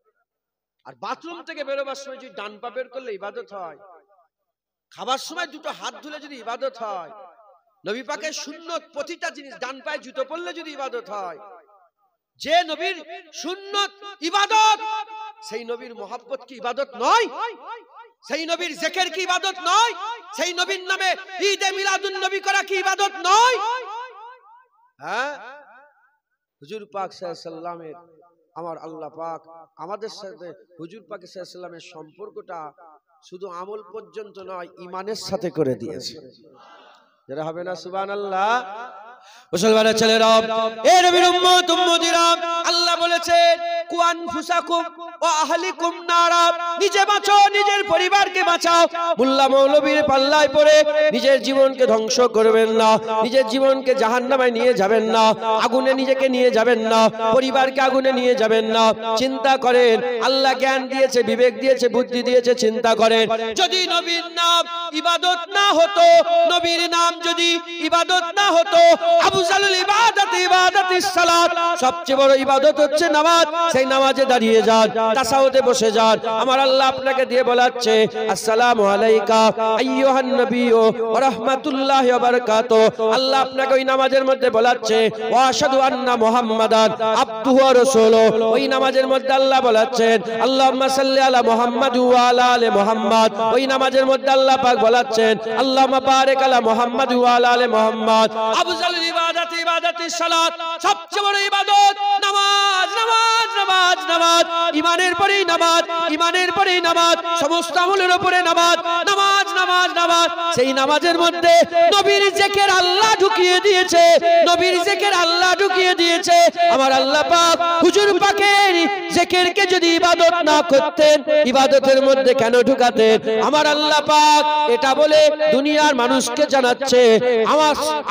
আর বাথরুম থেকে বেরোবার সময় যদি ডান পা বের করলে ইবাদত হয়, খাবার সময় দুটো হাত ধুলে যদি ইবাদত হয়, নবী পাকের সুন্নত প্রতিটা জিনিস, ডান পায়ে জুতো পরলে যদি ইবাদত হয়, যে নবীর সুন্নত ইবাদত, সেই নবীর মহব্বত কি ইবাদত নয়? সেই নবীর জিকির কি ইবাদত নয়? সেই নবীর নামে ঈদে মিলাদুন নবী করা কি ইবাদত নয়? হ্যাঁ, হুজুর পাক সাল্লাল্লাহু আলাইহি ওয়াসাল্লামের, আমার আল্লাহ পাক আমাদের সাথে হুজুর পাক সাল্লাল্লাহু আলাইহি ওয়াসাল্লামের সম্পর্কটা শুধু আমল পর্যন্ত নয়, ঈমানের সাথে করে দিয়েছে। যারা হবে না সুবহানাল্লাহ। মুসলমানের ছেলেরা, এ নবীর উম্মত উম্মতিরা, আল্লাহ বলেছেন কু আনফুসাকুম ওয়া আহলিকুম নারা, নিজে বাঁচো, নিজের পরিবারকে বাঁচাও। মোল্লা মৌলবীর পাল্লায় পড়ে নিজের জীবনকে ধ্বংস করবেন না, নিজের জীবনকে জাহান্নামে নিয়ে যাবেন না, আগুনে নিজেকে নিয়ে যাবেন না, পরিবারকে আগুনে নিয়ে যাবেন না। চিন্তা করেন, আল্লাহ জ্ঞান দিয়েছে, বিবেক দিয়েছে, বুদ্ধি দিয়েছে, চিন্তা করেন, যদি নবীর নাম ইবাদত না হতো, নবীর নাম যদি ইবাদত না হতো, আফজালুল ইবাদাত ইবাদাতিস সালাত, সবচেয়ে বড় ইবাদত হচ্ছে নামাজ। সেই নামাজে দাঁড়িয়ে যান, তাসাউদে বসে যান। আমার আল্লাহ আপনাকে দিয়ে বলাচ্ছে, আসসালামু আলাইকা আইয়ুহান নবী ওয়া রাহমাতুল্লাহি ওয়া বারাকাতুহু। আল্লাহ আপনাকে ওই নামাজের মধ্যে বলাচ্ছে, ওয়া আশহাদু আন্না মুহাম্মাদান আবদুহু ওয়া রাসূলুহু। ওই নামাজের মধ্যে আল্লাহ বলাচ্ছেন, আল্লাহুম্মা সাল্লি আলা মুহাম্মাদ ওয়া আলা আলি মুহাম্মাদ। ওই নামাজের মধ্যে আল্লাহ পাক বলাচ্ছেন, আল্লাহুম্মা বারিক আলা মুহাম্মাদ ওয়া আলা আলি মুহাম্মাদ। আফজালুল ইবাদাত ইবাদাতিস সালাত, সবচেয়ে বড় ইবাদত নামাজ, নামাজ, নামাজ, নামাজ। ঈমানের পরেই নামাজ, ঈমানের পরেই নামাজ, সমস্ত আমলের উপরে নামাজ, নামাজ, নামাজ, নামাজ। সেই নামাজের মধ্যে নবীর জিকির আল্লাহ ঢুকিয়ে দিয়েছে, নবীর জিকির আল্লাহ ঢুকিয়ে দিয়েছে। আমার আল্লাহ পাক হুজুর পাকের জিকিরকে যদি ইবাদত না করতেন, ইবাদতের মধ্যে কেন ঢুকাতেন? আমার আল্লাহ পাক এটা বলে দুনিয়ার মানুষকে জানাচ্ছে,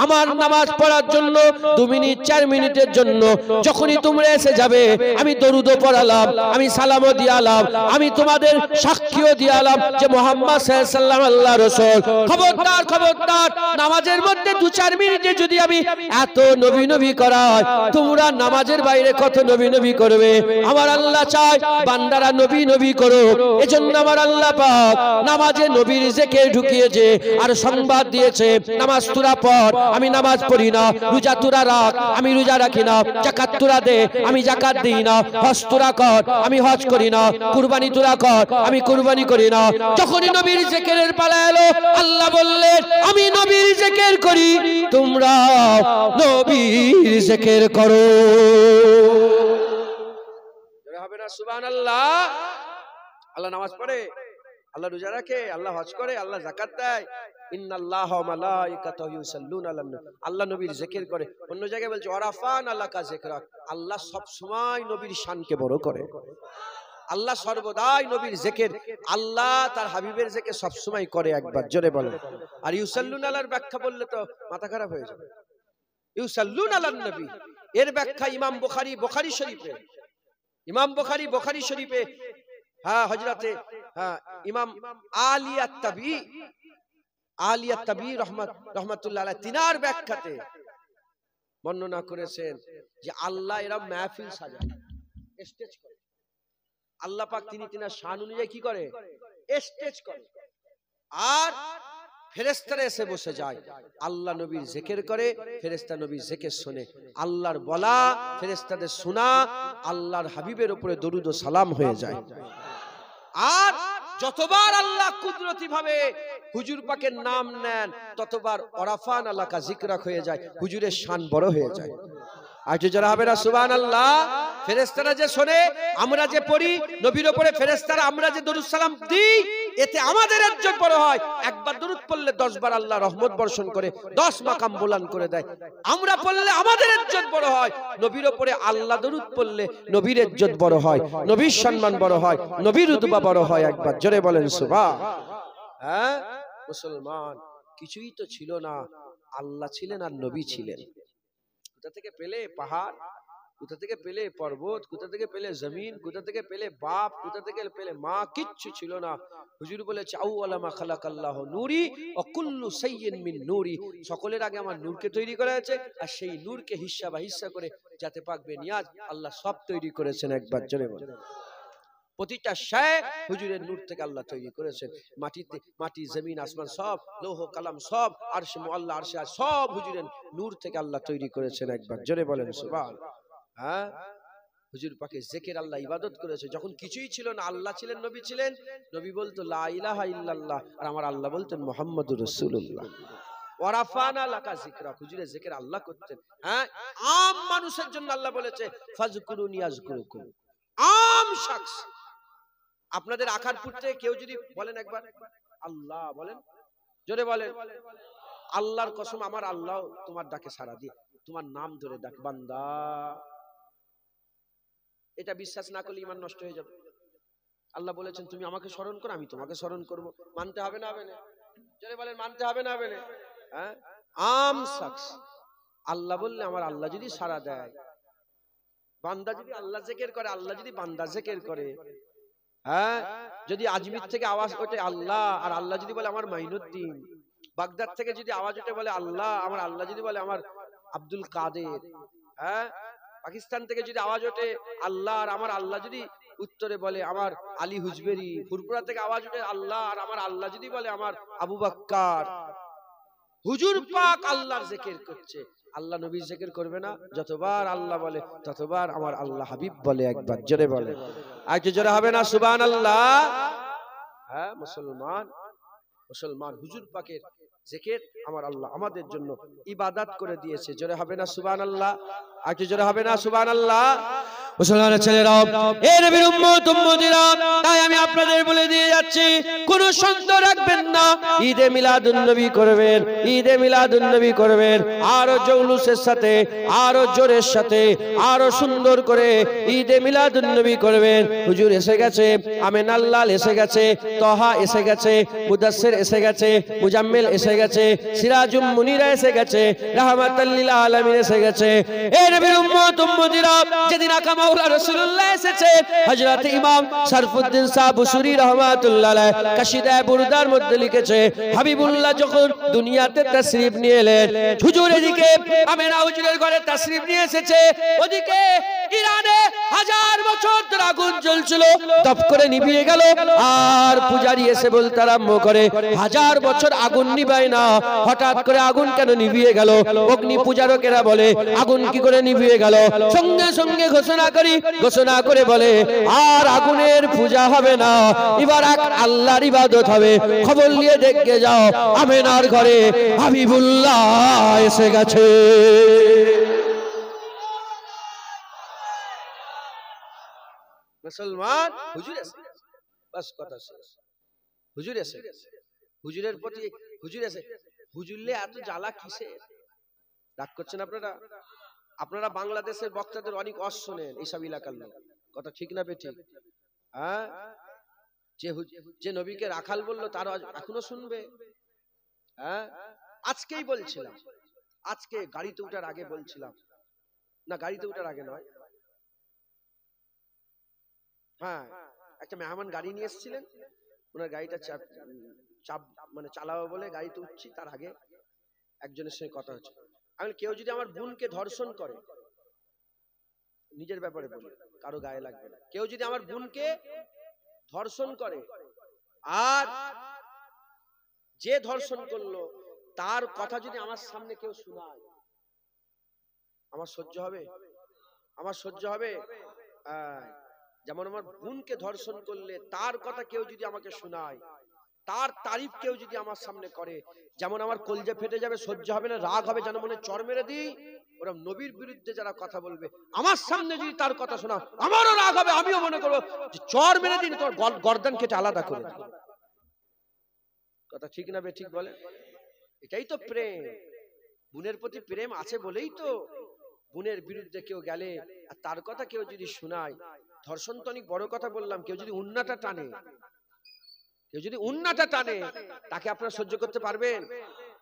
আমার নামাজ পড়ার জন্য 2 মিনিট 4 মিনিটের জন্য যখনই তোমরা এসে যাবে, আমি দরুদও পড়ালাম, আমি সালামও দিয়ালাম, আমি তোমাদের সাক্ষীও দিয়ালাম যে মুহাম্মদ সাল্লাল্লাহু আলাইহি ওয়াসাল্লাম আল্লাহর রাসূল। খবরদার, খবরদার, নামাজের মধ্যে 2-4 মিনিটে যদি আমি এত নবী নবী করাই, তোমরা নামাজের বাইরে কত নবী নবী করবে? আমার আল্লাহ চায় বান্দারা নবী নবী করো। এজন্য আমার আল্লাহ পাক নামাজে নবীর জিকির ঢুকিয়েছে, আর সংবাদ দিয়েছে, নামাজ তোরা পড়, আমি নামাজ পড়ি না। রোজা তোরা রাখ, আমি রোজা রাখি না। যাকাত তোরা দে, আমি যাকাত দিই না। হজ তোরা কর, আমি হজ করি না। কুরবানি তোরা কর, আমি কুরবানি করি না। যখনই নবীর জিকিরের পালা এলো, আল্লাহ বললেন, আমি নবীর জিকির করি, তোমরা নবীর জিকির করো। হবে না সুবহানাল্লাহ। আল্লাহ নামাজ পড়ে, আল্লাহ রোজা রাখে, আল্লাহ হজ করে, আল্লাহ যাকাত দেয়। ইন্নাল্লাহা ওয়া মালাইকাতাহু ইউসাল্লুনা আলান নবী, আল্লাহ নবীর জিকির করে। অন্য জায়গায় বলছে ওয়ারাফানা লাকা যিকরাক, আল্লাহ সব সময় নবীর শানকে বড় করে। আল্লাহ সর্বদাই নবীর জিকির, আল্লাহ তার হাবিবের জিকির সব সময় করে। একবার জোরে বলেন। আর ইউসাল্লুনা আলার ব্যাখ্যা বললে তো মাথা খারাপ হয়ে যাবে। ইউসাল্লুনা আলান নবী এর ব্যাখ্যা ইমাম বুখারী শরীফে, ইমাম বুখারী শরীফে, হ্যাঁ, হযরতে ইমাম আলিয়াত তাবি রহমাতুল্লাহ আলাইহি তিনার ব্যাখ্যাতে বর্ণনা করেছেন যে আল্লাহ এরা মাহফিল সাজায়, স্টেজ করে। আল্লাহ পাক তিনি তিনার শান অনুযায়ী কি করে? স্টেজ করে। আর ফেরেশতারা এসে বসে যায়, আল্লাহ নবীর জিকির করে, ফেরেশতা নবীর জিকির শুনে, আল্লাহর বলা ফেরেশতাদের শোনা, আল্লাহর হাবিবের উপরে দরুদ ও সালাম হয়ে যায়। আর যতবার আল্লাহ কুদরতি ভাবে হুজুর পাকের নাম নেন, ততবার ওরাফান আলাকা জিকরা হয়ে যায়, হুজুরের শান বড় হয়ে যায়। আর যারা হবে না সুবহানাল্লাহ, ফেরেশতারা যে শোনে, আমরা যে পড়ি নবীর উপরে, ফেরেশতারা আমরা যে দরুদ সালাম দিই, এতে আমাদের ইজ্জত বড় হয়। একবার দরুদ পড়লে 10 বার আল্লাহ রহমত বর্ষণ করে, 10 মাকাম বুলান করে দেয়। আমরা পড়লে আমাদের ইজ্জত বড় হয়, নবীর উপরে আল্লাহ দরুদ পড়লে নবীর ইজ্জত বড় হয়, নবীর সম্মান বড় হয়, নবীর রুতবা বড় হয়। একবার জোরে বলেন সুবহান। হ্যাঁ মুসলমান, কিছুই তো ছিল না, আল্লাহ ছিলেন আর নবী ছিলেন। কোথা থেকে পেলে পাহাড়, কোথা থেকে পেলে পর্বত, কোথা থেকে পেলে জমিন, কোথা থেকে পেলে বাপ, কোথা থেকে পেলে মা? কিচ্ছু ছিল না। হুজুর বলেছে আউয়ালা মা খালাকাল্লাহু নূরি ওয়া কুল্লু সাইয়্যিন মিন নূরি, সকলের আগে আমার নূরকে তৈরি করা হয়েছে, আর সেই নূরকে হিস্সা বা হিস্সা করে যাতে পাকবে নিয়াজ, আল্লাহ সব তৈরি করেছেন। একবার জোরে বলেন, প্রতিটা শায় হুজুরের নূর থেকে আল্লাহ তৈরি করেছেন। মাটিতে, মাটি, জমিন, আসমান সব, লৌহ কালাম সব, আরশে মুআল্লা, আরশে সব হুজুরের নূর থেকে আল্লাহ তৈরি করেছেন। একবার জোরে বলেন সুবহান। হ্যাঁ, হুজুর পাকে জিকির আল্লাহ ইবাদত করেছে। যখন কিছুই ছিল না, আল্লাহ ছিলেন, নবী ছিলেন। নবী বলতো লা ইলাহা ইল্লাল্লাহ, আর আমার আল্লাহ বলতেন মুহাম্মাদুর রাসূলুল্লাহ। ওয়ারাফানা লাকা যিকরা, হুজুরে জিকির আল্লাহ করতেন। হ্যাঁ, আম মানুষের জন্য আল্লাহ বলেছে ফাজকুরুনি আযকুরুকুম। আম শখস, আপনাদের আখারপুর থেকে কেউ যদি বলেন একবার আল্লাহ বলেন, জোরে বলেন, আল্লাহর কসম আমার আল্লাহ তোমার ডাকে সাড়া দিয়ে তোমার নাম ধরে ডাক, বান্দা। এটা বিশ্বাস না করলে ঈমান নষ্ট হয়ে যাবে। আল্লাহ বলেছেন তুমি আমাকে স্মরণ করো, আমি তোমাকে স্মরণ করব। মানতে হবে না হবে না? জোরে বলেন, মানতে হবে না হবে না? হ্যাঁ, আম শখস, আল্লাহ বললে আমার আল্লাহ যদি সাড়া দেয়, বান্দা যদি আল্লাহ জিকির করে, আল্লাহ যদি বান্দা জিকির করে, হ্যাঁ, যদি আজমির থেকে আওয়াজ ওঠে আল্লাহ, আর আল্লাহ যদি বলে আমার মাইনুদ্দিন, বাগদাদ থেকে যদি আওয়াজ ওঠে বলে আল্লাহ, আমার আল্লাহ যদি বলে আমার আব্দুল কাদের, হ্যাঁ, পাকিস্তান থেকে যদি আওয়াজ ওঠে আল্লাহ, আর আমার আল্লাহ যদি উত্তরে বলে আমার আলী হুজবেরি, ফুরপুরা থেকে আওয়াজ ওঠে আল্লাহ, আর আমার আল্লাহ যদি বলে আমার আবু বকর, হুজুর পাক আল্লাহর জিকির করছে, আল্লাহ নবীর জিকির করবে না? যতবার আল্লাহ বলে ততবার আমার আল্লাহ হাবিব বলে। একবার জোরে বলে, আর কি জোরে হবে না সুবহানাল্লাহ? হ্যাঁ মুসলমান, মুসলমান হুজুর পাকের জিকির আমার আল্লাহ আমাদের জন্য ইবাদত করে দিয়েছে। জোরে হবে না সুবহানাল্লাহ? আর কি জোরে হবে না সুবহানাল্লাহ? মুসলমানের ছেলেরা, এ নবীর উম্মত উম্মতিরা, তাই আমি আপনাদের বলে দিয়ে যাচ্ছি, কোনো সন্দেহ রাখবেন না, ঈদে মিলাদুন নবী করবেন, ঈদে মিলাদুন নবী করবেন, আরো জৌলুসের সাথে, আরো জোরের সাথে, আরো সুন্দর করে ঈদে মিলাদুন নবী করবেন। হুজুর এসে গেছে, আমিনাল লাল এসে গেছে, তহা এসে গেছে, মুদাসসির এসে গেছে, মুজাম্মিল এসে গেছে, সিরাজুম মুনিরা এসে গেছে, রাহমাতাল লিল আলামিন এসে গেছে। এ নবীর উম্মত উম্মতিরা, যেদিন আকা মাওলা রাসূলুল্লাহ এসেছে, হযরত ইমাম শরফুদ্দিন সাহেব বুসুরি রাহমাতুল্লাহ আলাইহি কাশিদায়ে বুরদার মধ্যে লিখেছে, হাবিবুল্লাহ যখন দুনিয়াতে তাশরীফ নিয়ে এলেন, হুজুর এদিকে আমেনা হুজুরের ঘরে তাশরীফ নিয়ে এসেছে, ওদিকে ইরানে 1000 বছর ধরে আগুন জ্বলছিল, দপ করে নিভিয়ে গেল, আর পূজারী এসে বলতে আরম্ভ করে 1000 বছর আগুন নিভায় না, হঠাৎ করে আগুন কেন নিভিয়ে গেল? অগ্নি পূজারকেরা বলে আগুন কি করে নিভিয়ে গেল? সঙ্গে সঙ্গে ঘোষণা করে বলে আর আগুনের পূজা হবে না, এবার আল্লাহর ইবাদত হবে। খবর নিয়ে দেখে যাও, আমেনার ঘরে হাবিবুল্লাহ এসে গেছে। মুসলমান, হুজুর এসে গেছে, বাস কথা শেষ। হুজুর এসে গেছে, হুজুরের প্রতি হুজুর এসে, হুজুরলে এত জ্বালা কিসে? রাগ করছেন আপনারা? আপনারা বাংলাদেশের বক্তাদের অনেক অস শোনেন, এইসব এলাকার লোক, কথা ঠিক না বেঠিক? হ্যাঁ, যে নবীকে রাখাল বললো তারা এখনো শুনবে? হ্যাঁ, আজকেই বলছিলাম, আজকে গাড়িতে উঠার আগে বলছিলাম, না গাড়িতে উঠার আগে নয়, হ্যাঁ, একটা মেহমান গাড়ি নিয়ে এসেছিলেন, ওনার গাড়িটা চাপ মানে চালাবো বলে গাড়িতে উঠছি, তার আগে একজনের সঙ্গে কথা হচ্ছে। আমি কেউ যদি আমার বোনকে ধর্ষণ করে, নিজের ব্যাপারে বলি, কারো গায়ে লাগবে না, কেউ যদি আমার বোনকে ধর্ষণ করে আর যে ধর্ষণ করলো তার কথা যদি আমার সামনে কেউ শোনায়, আমার সহ্য হবে? আমার সহ্য হবে? যেমন আমার বোনকে ধর্ষণ করলে তার কথা কেউ যদি আমাকে শোনায়, তার তারিফ কেউ যদি আমার সামনে করে, যেমন আমার কলজে ফেটে যাবে, সহ্য হবে না, রাগ হবে, যেন মনে চর মেরে দিই। ওরা নবীর বিরুদ্ধে যারা কথা বলবে আমার সামনে যদি তার কথা শোনা, আমারও রাগ হবে, আমিও মনে করবো যে চর মেরে দিন, তোর গর্দান কেটে আলাদা করে। কথা ঠিক না ঠিক বলে? এটাই তো প্রেম। বোনের প্রতি প্রেম আছে বলেই তো বোনের বিরুদ্ধে কেউ গেলে আর তার কথা কেউ যদি শোনায়, ধর্ষণ তো অনেক বড় কথা বললাম, কেউ যদি উন্নাটা টানে, কেউ যদি উন্নাটা টানে, তাকে আপনারা সহ্য করতে পারবেন?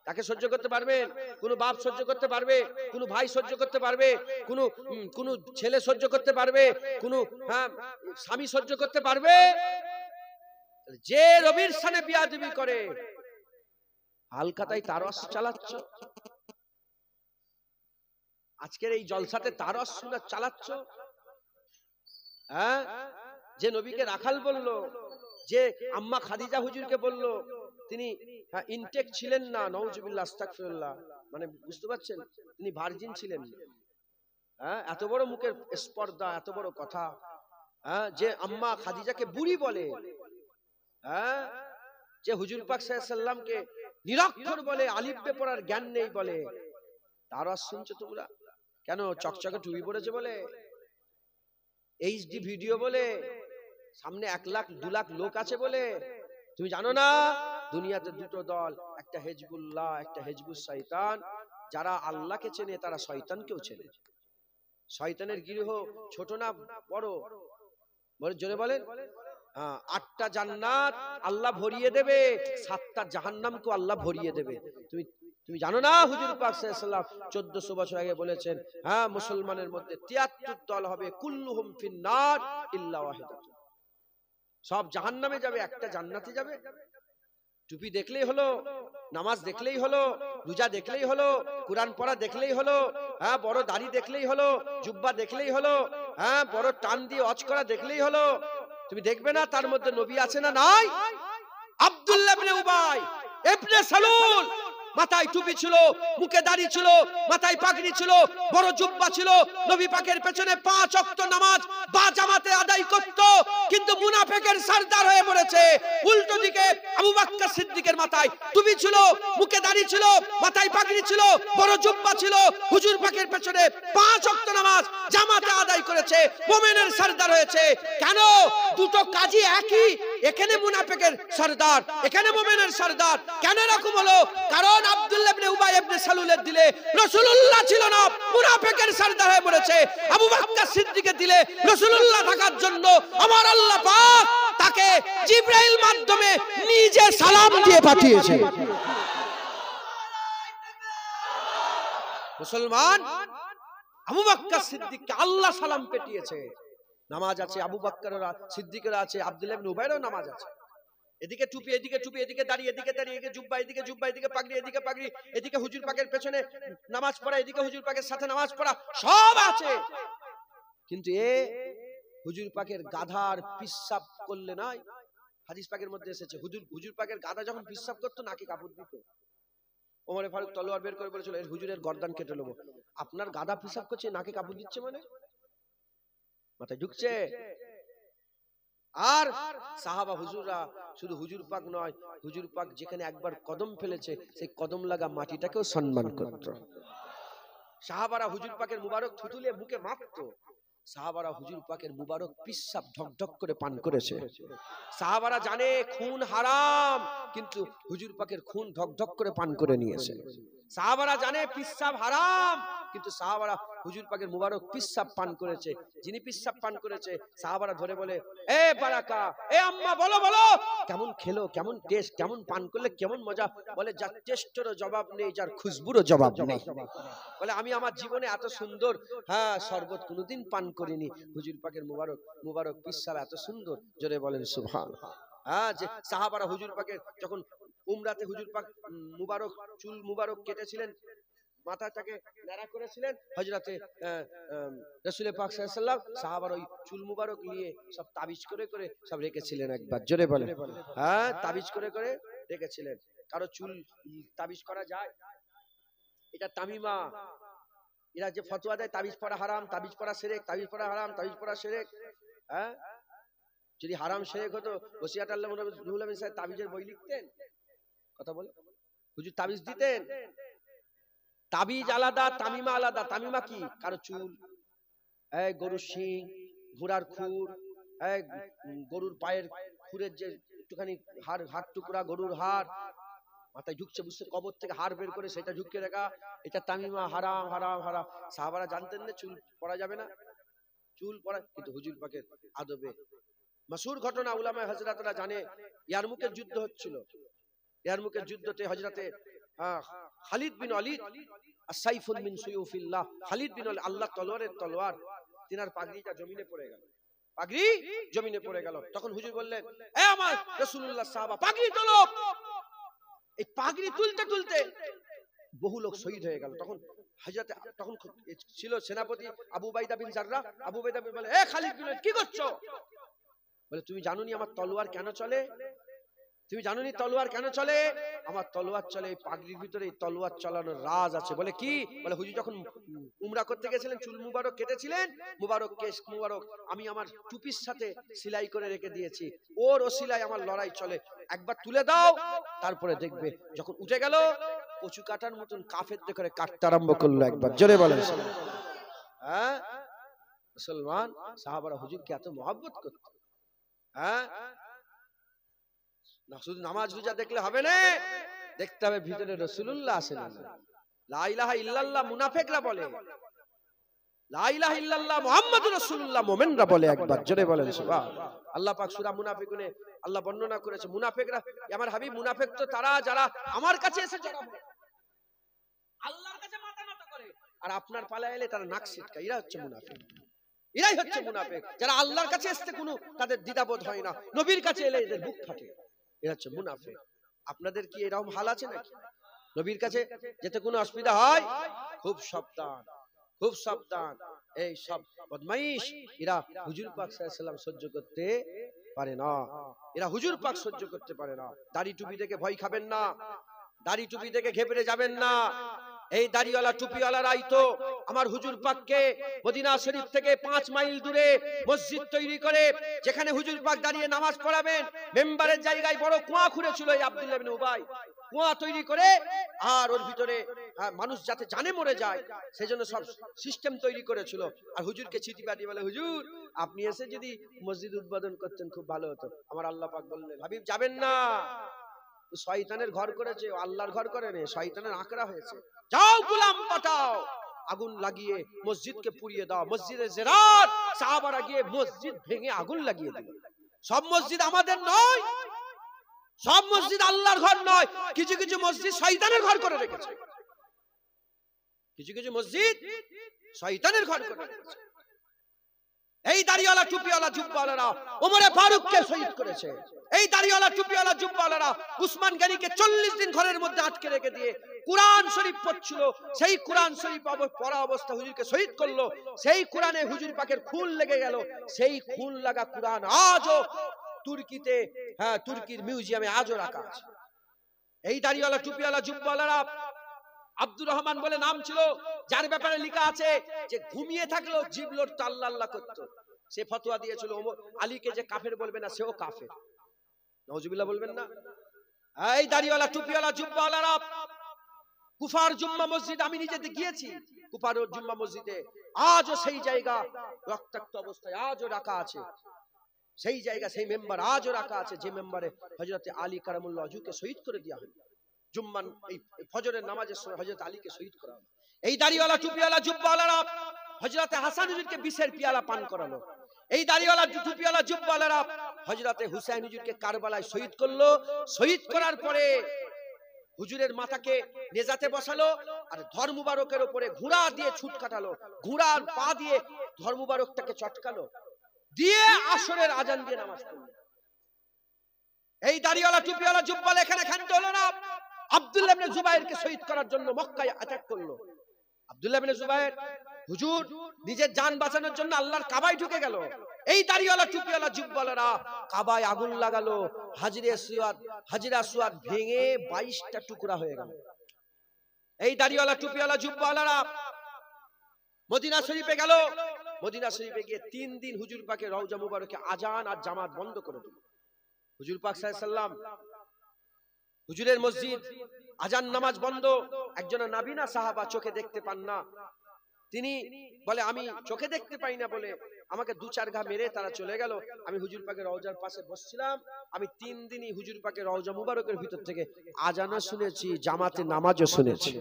তাকে সহ্য করতে পারবেন? কোন বাপ সহ্য করতে পারবে? কোন ভাই সহ্য করতে পারবে? কোন ছেলে সহ্য করতে পারবে? কোন স্বামী সহ্য করতে পারবে? যে রবির সানে বিয়াদবি করে, হালকাতাই তারস চালাচ্ছ, আজকের এই জলসাতে তারস চালাচ্ছ। হ্যাঁ, যে নবীকে রাখাল বললো, যে আম্মা খাদিজা হুজুরকে বললো তিনি ইনটেক ছিলেন না, নাউজুবিল্লাহ আস্তাগফিরুল্লাহ, মানে বুঝতে পারছেন, তিনি ভার্জিন ছিলেন। হ্যাঁ, এত বড় মুখের স্পর্ধা, এত বড় কথা। হ্যাঁ, যে আম্মা খাদিজাকে বুড়ি বলে, হ্যাঁ, যে হুজুর পাক সাল্লাল্লাহু আলাইহি সাল্লামকে নিরক্ষর বলে, আলিফ বে পড়ার জ্ঞান নেই বলে, তারস শুনছো তোমরা কেন? চকচকে টুপি পড়েছে বলে, এইচডি ভিডিও বলে, সামনে 1 লাখ 2 লাখ লোক আছে বলে। তুমি জানো না দুনিয়াতে দুটো দল, একটা হিজবুল্লাহ, একটা হিজবুস শয়তান। যারা আল্লাহকে চেনে তারা শয়তানকেও চেনে। শয়তানের গৃহ ছোট না বড়? জোরে বলেন। 8টা জান্নাত আল্লাহ ভরিয়ে দেবে, 7টা জাহান্নামকে আল্লাহ ভরিয়ে দেবে। তুমি জানো না হুজুর পাক সাল্লাল্লাহু আলাইহি ওয়াসাল্লাম 1400 বছর আগে বলেছেন, হ্যাঁ, মুসলমানের মধ্যে 73 দল হবে, কুল্লুহুম ফিন্নার ইল্লা ওয়াহিদাতুন, সব জাহান্নামে যাবে, একটা জান্নাতে যাবে। টুপি দেখলেই হলো, নামাজ দেখলেই হলো, রোজা দেখলেই হলো, কুরআন পড়া দেখলেই হলো, হ্যাঁ, বড় দাড়ি দেখলেই হলো, জুব্বা দেখলেই হলো, হ্যাঁ, বড় টান দিয়ে অজ করা দেখলেই হলো। তুমি দেখবে না তার মধ্যে নবী আছে না নাই? আব্দুল্লাহ ইবনে উবাই ইবনে সালুল মাথায় টুপি ছিল, মুখে দাড়ি ছিল, মাথায় পাগড়ি ছিল, বড় জুব্বা ছিল, নবী পাকের পেছনে 5 ওয়াক্ত নামাজ বা জামাতে আদায় করত, কিন্তু মুনাফিকের সরদার হয়ে মরেছে। উল্টো দিকে আবু বকর সিদ্দিকের মাথায় টুপি ছিল, মুখে দাড়ি ছিল, মাথায় পাগড়ি ছিল, বড় জুব্বা ছিল, হুজুর পাকের পেছনে 5 ওয়াক্ত নামাজ জামাতে আদায় করেছে, মুমিনের সরদার হয়েছে। কেন? দুটো কাজই একই। এখানে মুনাফিকের সরদার, এখানে মুমিনের সরদার। কেন এরকম হলো? কারণ আব্দুল্লাহ ইবনে উবাই ইবনে সালুলের দিলে রাসূলুল্লাহ ছিল না, মুনাফিকের সরদার হয়ে পড়েছে। আবু বকর সিদ্দিকের দিলে রাসূলুল্লাহ থাকার জন্য আমার আল্লাহ পাক তাকে জিবরাইল মাধ্যমে নিজে সালাম দিয়ে পাঠিয়েছে। মুসলমান, আবু বকর সিদ্দিককে আল্লাহ সালাম পাঠিয়েছে। নামাজ আছে, আবু বকরের সিদ্দিকের আছে, আব্দুল্লাহ ইবনে উবাইরও নামাজ আছে। এদিকে টুপি, এদিকে টুপি, এদিকে দাড়ি, এদিকে দাড়ি, এদিকে জুব্বা, এদিকে জুব্বা, এদিকে পাগড়ি, এদিকে পাগড়ি, এদিকে হুজুর পাকের পেছনে নামাজ পড়া, এদিকে হুজুর পাকের সাথে নামাজ পড়া, সব আছে। কিন্তু হুজুর পাকের গাধার পিশাব করলে নাই। হাদিস পাকের মধ্যে এসেছে, হুজুর পাকের গাধা যখন পিশাব করতো নাকে কাপড় দিত। ওমর ফারুক তলোয়ার বের করে বলেছিল, এর হুজুরের গর্দান কেটে নেবো। আপনার গাধা পিশাব করছে, নাকে কাপড় দিচ্ছে, মানে মাথায় ঢুকছে? আর সাহাবা হুজুররা শুধু হুজুর পাক নয়, হুজুর পাক যেখানে একবার কদম ফেলেছে সেই কদম লাগা মাটিটাকেও সম্মান করত। সাহাবারা হুজুর পাকের মুবারক থুতুলে মুখে মাখতো। সাহাবারা হুজুর পাকের মুবারক পিশাব ঢকঢক করে পান করেছে। সাহাবারা জানে খুন হারাম, কিন্তু হুজুর পাকের খুন ঢকঢক করে পান করে নিয়েছে। সাহাবারা জানে পিশাব হারাম, কিন্তু সাহাবারা হুজুর পাকের মুবারক পিশাব পান করেছে। যিনি পিশাব পান করেছে সাহাবারা ধরে বলে, এ বারাকা, এ আম্মা, বলো বলো কেমন খেলো, কেমন টেস্ট, কেমন পান করলে কেমন মজা? বলে যার টেস্টেরও জবাব নেই, যার খুশবুরও জবাব নেই। বলে আমি আমার জীবনে এত সুন্দর শরবত কোনোদিন পান করিনি। হুজুর পাকের মুবারক পিশাব এত সুন্দর। জোরে বলেন সুবহানাল্লাহ। যে সাহাবারা হুজুর পাকের যখন উমরাতে হুজুর পাক মুবারক চুল মুবারক কেটেছিলেন, মাথাটাকে ন্যাড়া করেছিলেন, হযরতে রাসূল পাক সাল্লাল্লাহু আলাইহি ওয়াসাল্লাম সাহাবার ওই চুল মুবারক নিয়ে সব তাবিজ করে করে সব রেখেছিলেন। একবার জোরে বলেন, তাবিজ করে করে রেখেছিলেন। কারো চুল তাবিজ করা যায়? এটা তামিমা। এরা যে ফতোয়া দেয় তাবিজ পড়া হারাম, তাবিজ পড়া শিরক, তাবিজ পড়া হারাম, তাবিজ পড়া শিরক। হ্যাঁ, যদি হারাম শিরক হতো ওসিয়াত আল্লাহ রুহুল আমিন সাহেব তাবিজের বই লিখতেন? কথা বলে হুজুর তাবিজ দিতেন? তাবিজ আলাদা, তামিমা আলাদা। তামিমা কি? কারো চুল, এই গরুর শিং, ঘোড়ার খুর, এই গরুর পায়ের খুরের যে একটুখানি হাড় টুকরা, গরুর হাড় মাথায় ঢুকছে, বুঝছে, কবর থেকে হাড় বের করে সেটা ঢুকে রাখা, এটা তামিমা, হারাম হারাম হারাম। সাহাবারা জানতেন না চুল পড়া যাবে না? চুল পড়া, কিন্তু হুজুর পাকের আদবে মাসহুর ঘটনা উলামায়ে হযরতরা জানে। ইয়ারমুকের যুদ্ধ হচ্ছিল। ইয়ারমুকের যুদ্ধতে হযরতে খালিদ বিন ওয়ালিদ, আস-সাইফুন মিন সুয়ুফিল্লাহ, খালিদ বিন ওয়ালিদ, আল্লাহর তলোয়ারের তলোয়ার, তিনার পাগড়িটা জমিনে পড়ে গেল। পাগড়ি জমিনে পড়ে গেল। তখন হুজুর বললেন, এ আমার রাসূলুল্লাহ সাহাবা, পাগড়ি তোলো। এই পাগড়ি তুলতে তুলতে বহু লোক শহীদ হয়ে গেল। তখন হযরতে, তখন ছিল সেনাপতি আবু উবাইদা বিন জাররাহ। আবু উবাইদা বলে, এ খালিদ বিন ওয়ালিদ, কি করছো? বলে, তুমি জানোনি আমার তলোয়ার কেন চলে? তুমি জানোনি তলোয়ার কেন চলে? আমার তলোয়ার চলে, এই পাগড়ির ভিতরে এই তলোয়ার চালানোর রাজ আছে। বলে কি? বলে হুজুর যখন উমরা করতে গেছিলেন, চুল মুবারক কেটেছিলেন, মুবারক কেশ মুবারক আমি আমার টুপির সাথে সেলাই করে রেখে দিয়েছি, ওর ওসিলায় আমার লড়াই চলে। একবার তুলে দাও, তারপরে দেখবে। যখন উঠে গেল, কচু কাটার মতন কাফেরদের করে কাটতে আরম্ভ করলো। একবার জোরে বলেন। হ্যাঁ, মুসলমান সাহাবারা হুজুরকে এত মহব্বত করত। হ্যাঁ, না শুধু নামাজ রোজা দেখলে হবে না, দেখতে হবে ভিতরে রাসূলুল্লাহ আছেন। লা ইলাহা ইল্লাল্লাহ মুনাফিকরা বলে, লা ইলাহা ইল্লাল্লাহ মুহাম্মাদুর রাসূলুল্লাহ মুমিনরা বলে। একবার জোরে বলেন সুবহানাল্লাহ। আল্লাহ পাক সূরা মুনাফিকুনে আল্লাহ বর্ণনা করেছে, মুনাফিকরা, আমার হাবিব, মুনাফিক তো তারা যারা আমার কাছে এসে জড়াবে, আল্লাহর কাছে মাথা নত করে, আর আপনার পালায় এলে তারা নাক ছিটকায়। এরা হচ্ছে মুনাফিক। এরাই হচ্ছে মুনাফিক, যারা আল্লাহর কাছে আসতে কোনো তাদের দ্বিধাবোধ হয় না, নবীর কাছে এলে এদের বুক ফাটে। এরা হচ্ছে মুনাফিক। আপনাদের কি এরকম হাল আছে নাকি? নবীর কাছে যেতে কোনো অসুবিধা হয়? খুব সাবধান, খুব সাবধান। এই সব বদমাইশ এরা হুজুর পাক সাল্লাল্লাহু আলাইহি ওয়াসাল্লাম সহ্য করতে পারে না। এরা হুজুর পাক সহ্য করতে পারে না। দাড়ি টুপি দেখে ভয় খাবেন না, দাড়ি টুপি দেখে ঘেবড়ে যাবেন না। এই দাড়িওয়ালা টুপিওয়ালারাই তো আমার হুজুর পাককে মদিনা শরীফ থেকে 5 মাইল দূরে মসজিদ তৈরি করে, যেখানে হুজুর পাক দাঁড়িয়ে নামাজ পড়াবেন, মেম্বারের জায়গায় বড় কুয়া খুঁড়েছিল এই আব্দুল্লাহ ইবনে উবাই। কুয়া তৈরি করে, আর ওর ভিতরে মানুষ যাতে জানে মরে যায় সেজন্য সব সিস্টেম তৈরি করেছিল। আর হুজুরকে চিঠি পাঠিয়ে বলে, হুজুর আপনি এসে যদি মসজিদ উদ্বোধন করতেন খুব ভালো হতো। আমার আল্লাহ পাক বললেন, হাবিব যাবেন না, শয়তানের ঘর করেছে, আল্লাহর ঘর করে না, শয়তানের আঁকড়া হয়েছে। যাও গোলাম পাঠাও, আগুন লাগিয়ে মসজিদকে পুড়িয়ে দাও। মসজিদে জিরাত সাহাবারা গিয়ে মসজিদ ভেঙে আগুন লাগিয়ে দিল। সব মসজিদ আমাদের নয়, সব মসজিদ আল্লাহর ঘর নয়। কিছু কিছু মসজিদ শয়তানের ঘর করে রেখেছে, কিছু কিছু মসজিদ শয়তানের ঘর করে রেখেছে। এই দাড়িওয়ালা টুপিওয়ালা জুব্বাওয়ালারা ওমরে ফারুককে শহীদ করেছে। এই দাড়িওয়ালা টুপিওয়ালা জুব্বাওয়ালারা উসমান গনিকে 40 দিন ঘরের মধ্যে আটকে রেখে দিয়ে কুরআন শরীফ পড়ছিল। সেই কুরআন শরীফ পড়া অবস্থা হুজুরকে শহীদ করলো। সেই কুরআনে হুজুর পাকের খুন লেগে গেল। সেই খুন লাগা কুরআন আজও তুর্কিতে, হ্যাঁ, তুর্কির মিউজিয়ামে আজও রাখা আছে। এই দাড়িওয়ালা টুপিওয়ালা জুব্বাওয়ালারা, আব্দুর রহমান বলে নাম ছিল, যার ব্যাপারে লেখা আছে যে ঘুমিয়ে থাকলেও জিভ লড়তো, আল্লাহ আল্লাহ করতো। সে ফতোয়া দিয়েছিল আলীকে যে কাফের বলবে না, সেও কাফের। নাউজুবিল্লাহ বলবেন না। এই দাড়িওয়ালা টুপিওয়ালা জুব্বাওয়ালারা কুফার জুম্মা মসজিদ, আমি নিজে গিয়েছি কুফার জুম্মা মসজিদে, আজও সেই জায়গা রক্তাক্ত অবস্থায় আজও রাখা আছে। সেই জায়গা, সেই মেম্বার আজও রাখা আছে, যে মেম্বারে হযরতে আলী কারামুল্লাহ ওয়াজহুকে শহীদ করে দেওয়া হয়। জুম্মান এই ফজরের নামাজের সময় হযরত আলীকে শহীদ করা হলো। এই দাড়িওয়ালা টুপিওয়ালা জুব্বাওয়ালারা হযরতে হাসান হুজুরকে বিষের পিয়ালা পান করালো। এই দাড়িওয়ালা টুপিওয়ালা জুব্বাওয়ালারা হযরতে হুসাইন হুজুরকে কারবালায় শহীদ করলো। শহীদ করার পরে হুজুরের মাথাকে নেজাতে বসালো, আর ধর মুবারকের উপরে ঘোড়া দিয়ে ছুট কাটালো, ঘোড়ার পা দিয়ে ধর মুবারকটাকে চটকালো, দিয়ে আসরের আজান দিয়ে নামাজ পড়লো। এই দাড়িওয়ালা টুপিওয়ালা জুব্বাওয়ালা এখানে ক্ষান্ত হলো না, আব্দুল্লাহ ইবনে জুবাইরকে শহীদ করার জন্য মক্কায় অ্যাটাক করলো। আব্দুল্লাহ ইবনে জুবাইর হুজুর নিজের জান বাঁচানোর জন্য আল্লাহর কাবায় ঢুকে গেল। এই দাড়িওয়ালা টুপিওয়ালা জুব্বাওয়ালারা কাবায় আগুন লাগালো, হাজরে আসওয়াদ ভেঙে 22টা টুকরা হয়ে গেল। এই দাড়িওয়ালা টুপিওয়ালা জুব্বাওয়ালারা মদিনা শরীফে গেল। মদিনা শরীফে গিয়ে 3 দিন হুজুর পাকের রওজা মুবারকে আজান আর জামাত বন্ধ করে দিল। হুজুর পাক সাল্লাল্লাহু আলাইহি সাল্লাম হুজুরের মসজিদ, আজান নামাজ বন্ধ। একজন নাবিনা সাহাবা চোখে দেখতে পান না, তিনি বলে আমি চোখে দেখতে পাই না বলে আমাকে 2-4 ঘা মেরে তারা চলে গেল। আমি হুজুর পাকের রওজার পাশে বসছিলাম। আমি 3 দিনই হুজুর পাকের রওজা মুবারকের ভিতর থেকে আজানও শুনেছি, জামাতে নামাজও শুনেছি।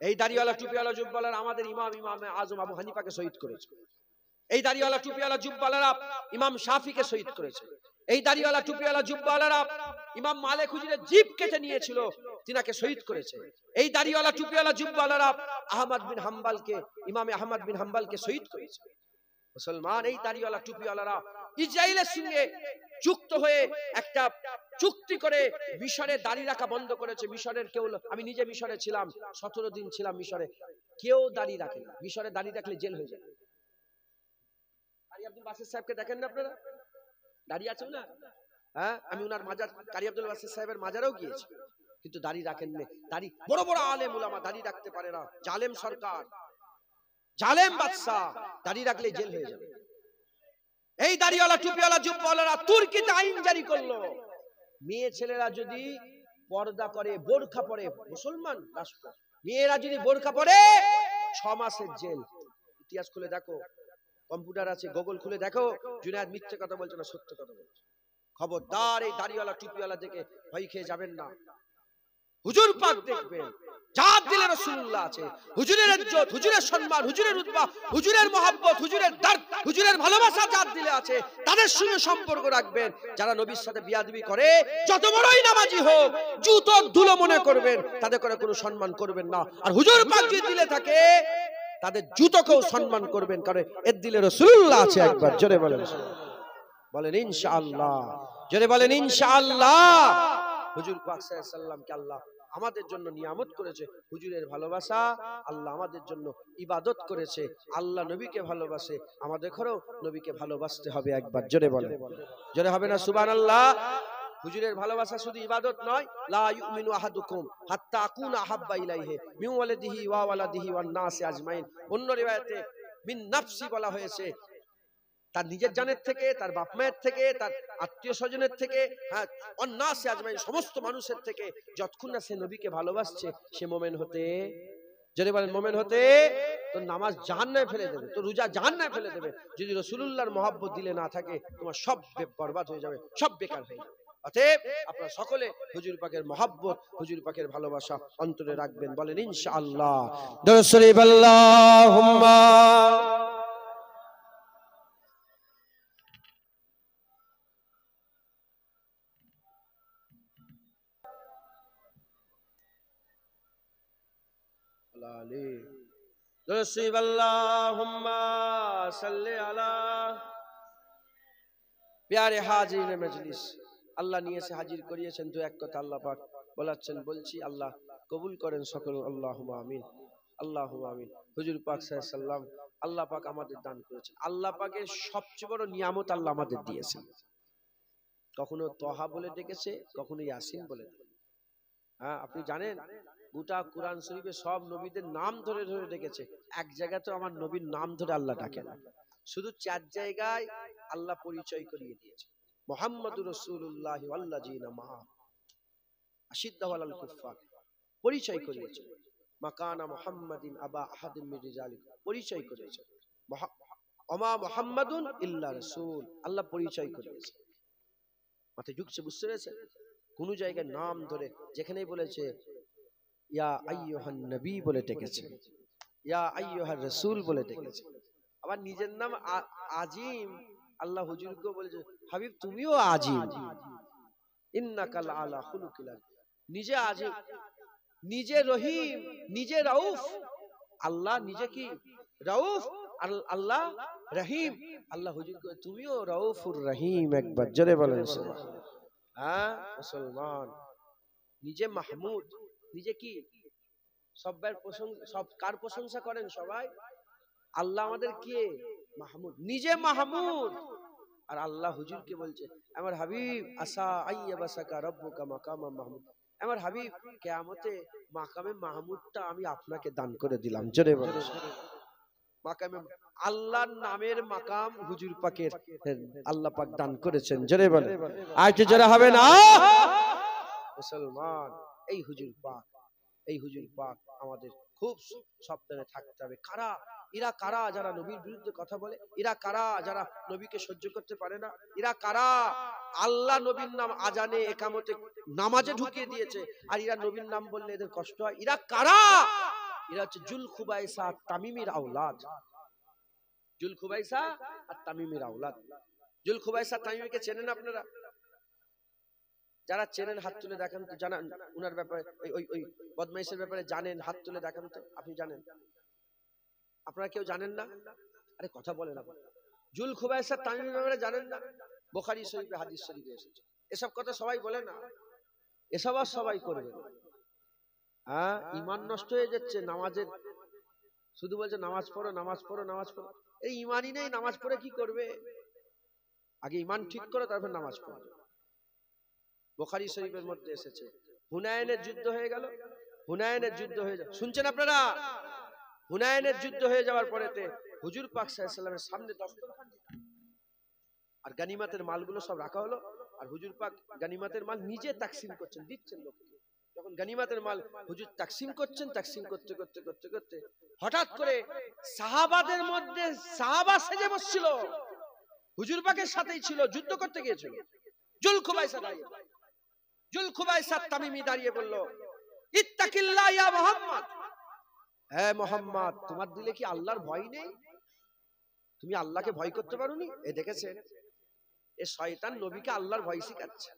এই দাড়িওয়ালা টুপিওয়ালা জুব্বাওয়ালারা আমাদের ইমামে আজম আবু হানিফাকে শহীদ করেছে। এই দাড়িওয়ালা টুপিওয়ালা জুব্বাওয়ালারা ইমাম শাফিকে শহীদ করেছে। এই দাড়িওয়ালা টুপিওয়ালা জুব্বাওয়ালারা ইমাম মালিক হুজুরের জিভ কেটে নিয়েছিল, তিনাকে শহীদ করেছে। এই দাড়িওয়ালা টুপিওয়ালা জুব্বাওয়ালারা ইমাম আহমদ বিন হাম্বলকে শহীদ করেছে। মুসলমান, এই দাড়িওয়ালা টুপিওয়ালারা ইসরায়েলের সঙ্গে যুক্ত হয়ে একটা চুক্তি করে মিশরে দাড়ি রাখা বন্ধ করেছে। মিশরের কেউ, আমি নিজে মিশরে ছিলাম, 17 দিন ছিলাম মিশরে, কেউ দাড়ি রাখে না। মিশরে দাড়ি রাখলে জেল হয়ে যায়। কারি আব্দুল বাসির সাহেবকে দেখেন না আপনারা, দাড়ি আছে না? হ্যাঁ, আমি উনার মাজার, কারি আব্দুল বাসির সাহেবের মাজারেও গিয়েছি, কিন্তু দাড়ি রাখেন না। দাড়ি বড় বড় আলেম উলামা দাড়ি রাখতে পারে না। জালেম সরকার, জালেম বাদশা, দাড়ি রাখলে জেল হয়ে যাবে। এই দাড়িওয়ালা টুপিওয়ালা জুব্বাওয়ালারা তুর্কিতে আইন জারি করলো, মেয়ে ছেলেরা যদি পর্দা করে, বোরখা পরে, মুসলমান রাষ্ট্র, মেয়েরা যদি বোরখা পরে 6 মাসের জেল। ইতিহাস খুলে দেখো, কম্পিউটার আছে, গুগল খুলে দেখো, জুনায়েদ মিথ্যে কথা বলছে না সত্য কথা বলছে। খবরদার এই দাড়িওয়ালা টুপিওয়ালা দেখে ভয় খেয়ে যাবেন না। হুজুর পাক দেখবেন, জাত দিলে রাসূলুল্লাহ আছে, হুজুরের ইজ্জত, হুজুরের সম্মান, হুজুরের রুতবা, হুজুরের মহব্বত, হুজুরের দর্দ, হুজুরের ভালোবাসা জাত দিলে আছে, তাদের সঙ্গে সম্পর্ক রাখবেন। যারা নবীর সাথে বিয়াদবি করে, যত বড়ই নামাজি হোক, জুতোর ধুলো মনে করবেন, তাদের করে কোনো সম্মান করবেন না। আর হুজুর পাক যদি দিলে থাকে, তাদের জুতোকেও সম্মান করবেন, কারণ এর দিলে রাসূলুল্লাহ আছে। একবার জোরে বলেন ইনশাআল্লাহ, জোরে বলেন ইনশাআল্লাহ। হুজুর পাক সাল্লাল্লাহু আলাইহি সাল্লামকে আল্লাহ আমাদের জন্য নিয়ামত করেছে, হুজুরের ভালোবাসা, আল্লাহ আমাদের জন্য ইবাদত করেছে। আল্লাহ নবীকে ভালোবাসে, আমাদেরও নবীকে ভালোবাসতে হবে। একবার জোরে বলেন, জোরে হবে না সুবহানাল্লাহ। হুজুরের ভালোবাসা শুধু ইবাদত নয়, লা ইউমিনু আহাদুকুম হাত্তা আকুনা আহাব্বা ইলাইহি মিন ওয়ালিদিহি ওয়া ওয়ালাদিহি ওয়ান নাসি আজমাইন। অন্য রিওয়ায়াতে মিন নাফসি বলা হয়েছে, তার নিজের জানের থেকে, তার বাপ মায়ের থেকে, তার আত্মীয় স্বজনের থেকে, হ্যাঁ, অন্নাসে আজমাইন, সমস্ত মানুষের থেকে। যতক্ষণ না সে নবীকে ভালোবাসছে, সে মোমেন হতে, যদি বলেন মোমেন হতে, তো নামাজ জাহান্নামে ফেলে দেবে, তো রোজা জাহান্নামে ফেলে দেবে। যদি রাসূলুল্লাহর মহব্বত দিলে না থাকে, তোমার সব বরবাদ হয়ে যাবে, সব বেকার হয়ে যাবে। অতএব আপনারা সকলে হুজুর পাকের মহব্বত, হুজুর পাকের ভালোবাসা অন্তরে রাখবেন। বলেন ইনশাআল্লাহ। দরুদ শরীফ আল্লাহুম্মা প্যারে হাজির মজলিস, আল্লাহ নিয়ে এসে হাজির করিয়েছেন। দু এক কথা আল্লাহ পাক বলাচ্ছেন, বলছি আল্লাহ কবুল করেন সকল। আল্লাহুম্মা আমিন, আল্লাহুম্মা আমিন। হুজুর পাক সাল্লাল্লাহু আলাইহি সাল্লাম আল্লাহ পাক আমাদের দান করেছেন। আল্লাহ পাকের সবচেয়ে বড় নিয়ামত আল্লাহ আমাদের দিয়েছেন। কখনো তহা বলে ডেকেছে, কখনো ইয়াসিন বলে ডেকেছে। হ্যাঁ, আপনি জানেন গোটা কুরআন শরীফে সব নবীদের নাম ধরে ধরে ডেকেছে। এক জায়গায় তো আমার নবীর নাম ধরে আল্লাহ ডাকে না, শুধু 4 জায়গায় আল্লাহ পরিচয় করিয়ে দিয়েছে। মুহাম্মাদুর রাসূলুল্লাহ ওয়াল্লাযিনা মাআ আশিদ্দাউ আলাল কুফফার, পরিচয় করিয়েছে। মাকানা মুহাম্মাদিন আবা আহাদিম মির রিজালিকুম, পরিচয় করিয়েছে। ওমা মুহাম্মাদুন ইল্লা রাসূল, আল্লাহ পরিচয় করিয়েছে। মাথায় ঢুকছে, বুঝতে পেরেছেন? কোন জায়গায় নাম ধরে, যেখানেই বলেছে ইয়া আইয়ুহান নবী বলে ডেকেছে, ইয়া আইয়ুহার রাসূল বলে ডেকেছে। আবার নিজের নাম আজিম, আল্লাহ হুজুরকে বলেছে হাবিব তুমিও আজিম, ইন্নাকা আলা খুলুকিল আযীম। নিজে আজিম, নিজে রহিম, নিজে রাউফ। আল্লাহ নিজে কি রাউফ, আল্লাহ রহিম। আল্লাহ হুজুরকে তুমিও রাউফুর রহিম। একবার জোরে বলেন সুবহানাল্লাহ। হ্যাঁ মুসলমান, নিজে মাহমুদ, নিজে কি সবার প্রশংসা, সব কার প্রশংসা করেন সবাই? আল্লাহ আমাদের কে মাহমুদ, নিজে মাহমুদ। আর আল্লাহ হুজুরকে বলছে, আমার হাবিব আসা আইয়াবাসাকা রব্বুকা মাকামা মাহমুদ, আমার হাবিব কিয়ামতে মাকামে মাহমুদটা আমি আপনাকে দান করে দিলাম। জোরে বলো মাকামে, আল্লাহর নামের মাকাম হুজুর পাকের আল্লাহ পাক দান করেছেন। জোরে বলো আর কি জোরে হবে না? মুসলমান, এই হুজুর পাক, এই হুজুর পাক আমাদের খুব সাবধানে থাকতে হবে। কারা এরা, কারা যারা নবীর বিরুদ্ধে কথা বলে, এরা কারা যারা নবীকে সহ্য করতে পারে না, এরা কারা আল্লাহ নবীর নাম আজানে একামতে নামাজে ঢুকিয়ে দিয়েছে, আর এরা নবীর নাম বললে এদের কষ্ট হয়, এরা কারা? এরা হচ্ছে জুল খুবাইসা তামিমের আওলাদ। জুল খুবাইসা আর তামিমের আওলাদ। জুল খুবাইসা তামিমকে চেনেন আপনারা? যারা চেনেন হাত তুলে দেখান তো, জানান উনার ব্যাপারে, ওই বদমাইশের ব্যাপারে জানেন, হাত তুলে দেখান তো। আপনি জানেন? আপনারা কেউ জানেন না? আরে কথা বলেন না। জুল খুবাইসা তামিমের ব্যাপারে জানেন না? বুখারী শরীফে হাদিস শরীফে এসেছে। এসব কথা সবাই বলে না, এসব আর সবাই করবে। হ্যাঁ, ঈমান নষ্ট হয়ে যাচ্ছে নামাজের, শুধু বলছে নামাজ পড়ো নামাজ পড়ো নামাজ পড়ো। এই ঈমানই নেই, নামাজ পড়ে কি করবে? আগে ঈমান ঠিক করো, তারপর নামাজ পড়ো। বুখারী শরীফের মধ্যে এসেছে, হুনাইনের যুদ্ধ হয়ে গেল, হুনাইনের যুদ্ধ হয়ে যায়, শুনছেন আপনারা? হুনাইনের যুদ্ধ হয়ে যাওয়ার পরেতে হুজুর পাক সাল্লাল্লাহু আলাইহি ওয়াসাল্লামের সামনে দস্তরখান আর গানিমাতের মালগুলো সব রাখা হলো, আর হুজুর পাক গানিমাতের মাল নিজে তাকসিম করছেন, দিচ্ছেন লোককে। যখন গানিমাতের মাল হুজুর তাকসিম করছেন, তাকসিম করতে করতে করতে করতে হঠাৎ করে সাহাবাদের মধ্যে সাহাবা সেজে বসছিল, হুজুর পাকের সাথেই ছিল, যুদ্ধ করতে গিয়েছিল। জুল খুবাইসা দাঁড়িয়ে, জুল খুবাইসা তামিমি দাঁড়িয়ে বলল, ইত্তাকিল্লাহ ইয়া মুহাম্মদ, হে মুহাম্মদ, তোমার দিলে কি আল্লাহর ভয় নেই? তুমি আল্লাহকে ভয় করতে পারোনি? এ দেখেছেন, এ শয়তান নবীকে আল্লাহর ভয় শিখাচ্ছে।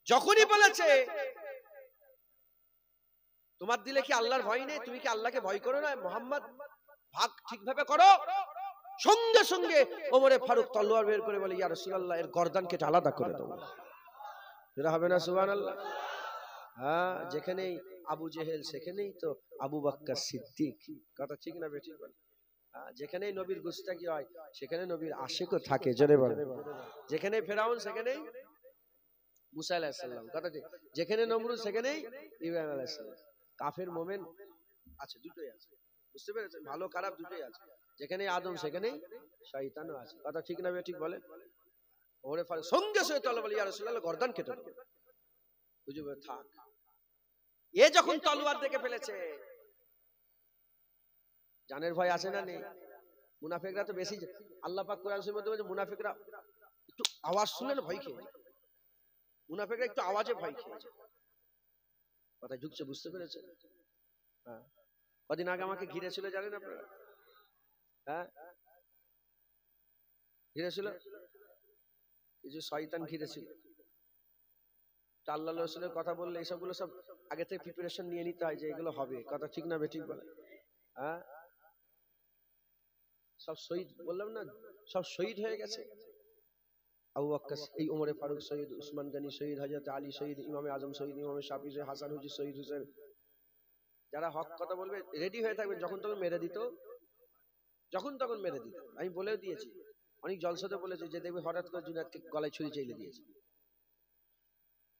যখনই বলেছে তোমার দিলে কি আল্লাহর ভয় নেই, তুমি কি আল্লাহকে ভয় করো না, মুহাম্মদ ভাগ ঠিকভাবে করো, সঙ্গে সঙ্গে ওমরে ফারুক তলোয়ার বের করে বলে, ইয়া রাসূলুল্লাহ, এর গর্দান কেটে আলাদা করে দাও। এরা হবে না সুবহানাল্লাহ? হ্যাঁ, যেখানেই আবু জেহেল সেখানেই তো আবু বকর সিদ্দিক। কথা ঠিক না বেঠিক বল? যেখানেই নবীর গুস্তাখি হয় সেখানে নবীর আশিকও থাকে। জোরে বল। যেখানে ফেরাউন সেখানেই মুসা আলাইহিস সালাম। কথা ঠিক। যেখানে নমরুদ সেখানেই ইব্রাহিম আলাইহিস সালাম। কাফের মুমিন আছে, দুটোই আছে। বুঝতে পেরেছেন? ভালো খারাপ দুটোই আছে। যেখানেই আদম সেখানেই শয়তানও আছে। কথা ঠিক না বেঠিক বলে? ওরে ফারুক সঙ্গে সঙ্গে তলোয়ার বলে, ইয়া রাসূলুল্লাহ, গর্দান কেটে দাও। হুজুর থাক। এ যখন তলোয়ার দেখে ফেলেছে, জানের ভয় আছে না নেই? মুনাফিকরা তো বেশি, আল্লাহ পাক কোরআন শরীফের মধ্যে বলেছে মুনাফিকরা একটু আওয়াজ শুনলে না ভয় খেয়ে যায়। মুনাফিকরা একটু আওয়াজে ভয় খেয়ে যায়। কথা ঢুকছে, বুঝতে পেরেছেন? হ্যাঁ, কদিন আগে আমাকে ঘিরেছিল জানেন আপনারা? হ্যাঁ, ঘিরেছিল, কিছু শয়তান ঘিরেছিল। আল্লাহ রাসূলের কথা বললে এইসবগুলো সব আগে থেকে প্রিপারেশন নিয়ে নিতে হয় যে এগুলো হবে। কথা ঠিক না বেঠিক বলে? হ্যাঁ, সব শহীদ বললাম না, সব শহীদ হয়ে গেছে। আবু বকর, এই ওমরে ফারুক শহীদ, উসমান গনি শহীদ, হযরত আলী শহীদ, ইমামে আজম শহীদ, ইমামে শাফি শহীদ, হাসান হুজুর শহীদ, হুসেন। যারা হক কথা বলবে রেডি হয়ে থাকবেন, যখন তখন মেরে দিত, যখন তখন মেরে দিত। আমি বলেও দিয়েছি, অনেক জলসাতে বলেছি যে দেখবে হঠাৎ করে জুনায়েদকে গলায় ছুরি চাইলে দিয়েছে।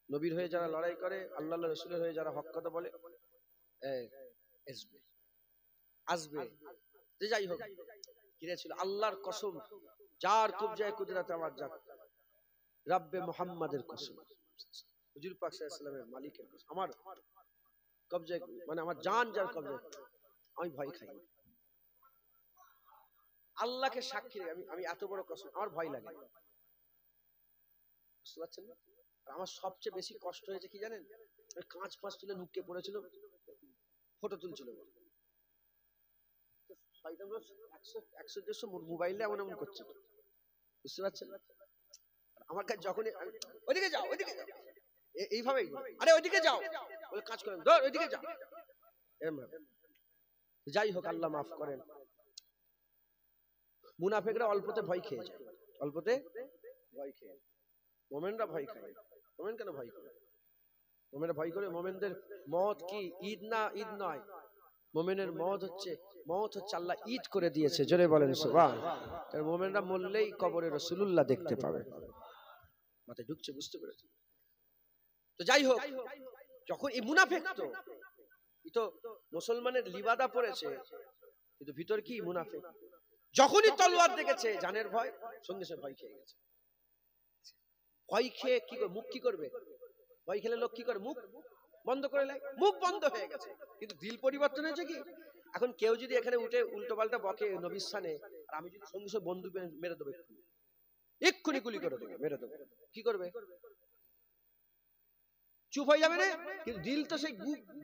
নবীর হয়ে যারা লড়াই করে, আল্লাহ রাসূলের হয়ে যারা হক কথা বলে, আসবে আসবে। যাই হোক, ঘিরেছিল। আল্লাহর কসম, যার কবজায়ে কুদরত আমার জাত, রব্বে মুহাম্মাদের কসম, হুজুর পাক সাল্লাল্লাহু আলাইহি ওয়াসাল্লামের মালিকের কসম, আমার কবজায়ে, মানে আমার জান যার কবজায়, আমি ভয় খাই না। আল্লাহকে সাক্ষী রেখে আমি এত বড় কসম, আমার ভয় লাগে। বুঝতে পারছেন না? আমার সবচেয়ে বেশি কষ্ট হয়েছে কি জানেন? কাঁচ ফাঁচ তুলে নুকে পড়েছিল, ফটো তুলছিল। মোবাইলে এমন এমন করছে, বুঝতে পারছেন? আমার কাছে যখনই ওইদিকে যাও, ওইদিকে যাও, এইভাবেই, আরে ওইদিকে যাও বলে কাজ করেন, ধর ওইদিকে যাও, এরকম ভাবে। যাই হোক, আল্লাহ মাফ করেন। মুনাফিকরা অল্পতে ভয় খেয়ে যায়, অল্পতে ভয় খেয়ে। মোমেনরা ভয় খায়। মোমেন কেন ভয় করে? মোমেনরা ভয় করে, মোমেনদের মত কি ঈদ না, ঈদ নয়, মুমিনের মওত হচ্ছে আল্লাহ ঈদ করে দিয়েছে, জোরে বলেন সুবহানাল্লাহ। কারণ মুমিনরা মরলেই কবরে রাসূলুল্লাহ দেখতে পাবে। মাথায় ঢুকছে, বুঝতে পেরেছেন? তো যাই হোক, যখন এই মুনাফিক তো মুসলমানের লিবাদা পড়েছে, কিন্তু ভিতর কি মুনাফিক। যখনই তলোয়ার দেখেছে জানের ভয়, সঙ্গে সঙ্গে ভয় খেয়ে গেছে। ভয় খেয়ে কি করে, মুখ কি করবে? ভয় খেলে লোক কি করে? মুখ বন্ধ করে নেয়, মুখ বন্ধ হয়ে গেছে। কিন্তু দিল পরিবর্তন হয়েছে কি? এখন কেউ যদি এখানে উঠে উল্টো পাল্টা বকে নবীর স্থানে, আর আমি যদি সঙ্গে সঙ্গে বন্দুক মেরে দেবো, এক্ষুনি গুলি করে দেবো, মেরে দেবো, কি করবে? চুপ হয়ে যাবে না? কিন্তু দিল তো সেই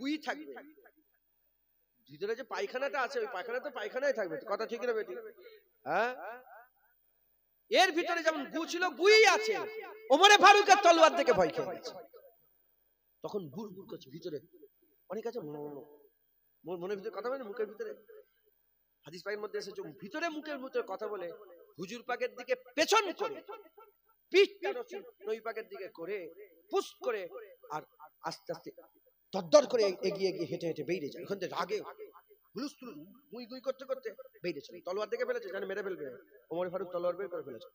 গুই থাকবে। ভিতরে যে পায়খানাটা আছে, ওই পায়খানা তো পায়খানায় থাকবে। কথা ঠিক না বেটি? হ্যাঁ, এর ভিতরে যেমন গু ছিল, গুই আছে। ওমরে ফারুকের তলোয়ার দেখে ভয় খেয়ে গেছে। তখন বুড় বুড় করছে ভিতরে, অনেক আছে মনের ভিতরে কথা বলে, মুখের ভিতরে। হাদিস পাকের মধ্যে এসেছে ভিতরে মুখের ভিতরে কথা বলে হুজুর পাকের দিকে পেছন করে, পিঠটা নবী পাকের দিকে করে, পুশ করে, আর আস্তে আস্তে দরদর করে এগিয়ে এগিয়ে হেঁটে হেঁটে বেরিয়ে যায়। ওখান থেকে রাগে হুলুস্থুল গুই গুই করতে করতে বেরিয়ে চলে। তলোয়ার দেখে ফেলেছে, জানে মেরে ফেলবে। ওমরে ফারুক তলোয়ার বের করে ফেলেছে।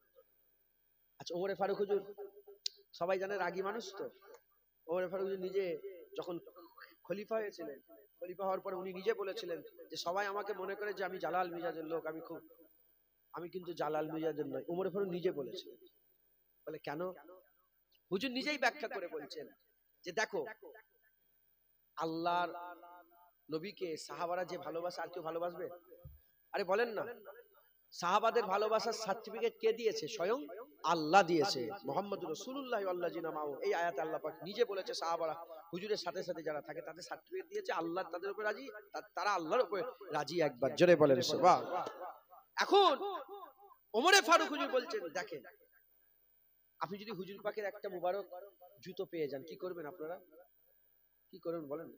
আচ্ছা, ওমরে ফারুক হুজুর সবাই জানে রাগী মানুষ তো। ওমরে ফারুক হুজুর নিজে যখন খলিফা হয়েছিলেন, খলিফা হওয়ার পরে উনি নিজে বলেছিলেন যে সবাই আমাকে মনে করে যে আমি জালাল মিজাজের লোক, আমি কিন্তু জালাল মিজাজের নয়। ওমরে ফারুক নিজে বলেছিলেন। বলে কেন? হুজুর নিজেই ব্যাখ্যা করে বলছেন যে দেখো, আল্লাহর নবীকে সাহাবারা যে ভালোবাসে, আর কেউ ভালোবাসবে? আরে বলেন না, সাহাবাদের ভালোবাসার সার্টিফিকেট কে দিয়েছে? স্বয়ং আল্লাহ দিয়েছে। মুহাম্মদুর রাসূলুল্লাহ ওয়াল্লাযিনা মাআহু, এই আয়াতে আল্লাহ পাক নিজে বলেছে সাহাবারা হুজুরের সাথে সাথে যারা থাকে তাদের সার্টিফিকেট দিয়েছে, আল্লাহ তাদের উপর রাজি, তারা আল্লাহর উপর রাজি। একবার জোরে বলেন সুবহানাল্লাহ। এখন ওমরে ফারুক হুজুর বলছেন দেখেন, আপনি যদি হুজুর পাকের একটা মুবারক জুতো পেয়ে যান, কি করবেন আপনারা? কি করবেন বলেন?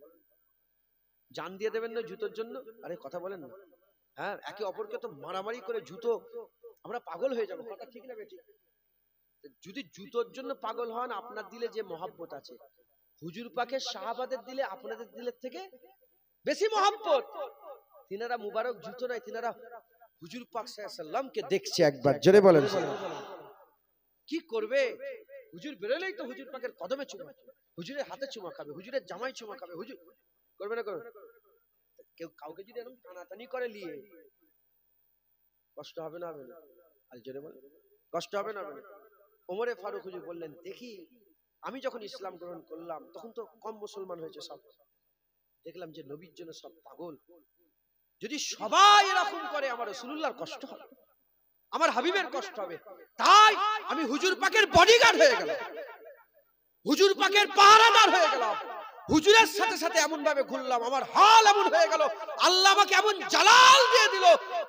জান দিয়ে দেবেন না জুতোর জন্য? আরে কথা বলেন না। হ্যাঁ, একে অপরকে তো মারামারি করে জুতো, আমরা পাগল হয়ে যাবো। কথা ঠিক না বেটি? যদি জুতোর জন্য পাগল হন, আপনার দিলে যে মহব্বত আছে হুজুর পাকের সাহাবাদের দিলে আপনাদের দিলের থেকে বেশি মহব্বত। তিনারা মুবারক জুতো নয়, তিনারা হুজুর পাক সাল্লাল্লাহু আলাইহি ওয়াসাল্লামকে দেখছে। একবার জোরে বলেন। কি করবে? হুজুর বেরোলেই তো হুজুর পাকের কদমে চুমা, হুজুরের হাতে চুমা খাবে, হুজুরের জামাই চুমা খাবে। হুজুর করবে না? করবে? কেউ কাউকে যদি এরকম টানাটানি করে নিয়ে, কষ্ট হবে না? হবে না? আর জোরে বলেন, কষ্ট হবে না? হবে না? ওমরে ফারুক হুজুর বললেন দেখি, আমি যখন ইসলাম গ্রহণ করলাম তখন তো কম মুসলমান হয়েছে সব, দেখলাম যে নবীর জন্য সব পাগল। যদি সবাই এরকম করে আমার রাসূলুল্লাহর কষ্ট হবে, আমার হাবিবের কষ্ট হবে। তাই আমি হুজুর পাকের বডিগার্ড হয়ে গেলাম, হুজুর পাকের পাহারাদার হয়ে গেলাম, হুজুরের সাথে সাথে এমন ভাবে ঘুরলাম, আমার হাল এমন হয়ে গেল, আল্লাহ আমাকে এমন জালাল দিয়ে দিল।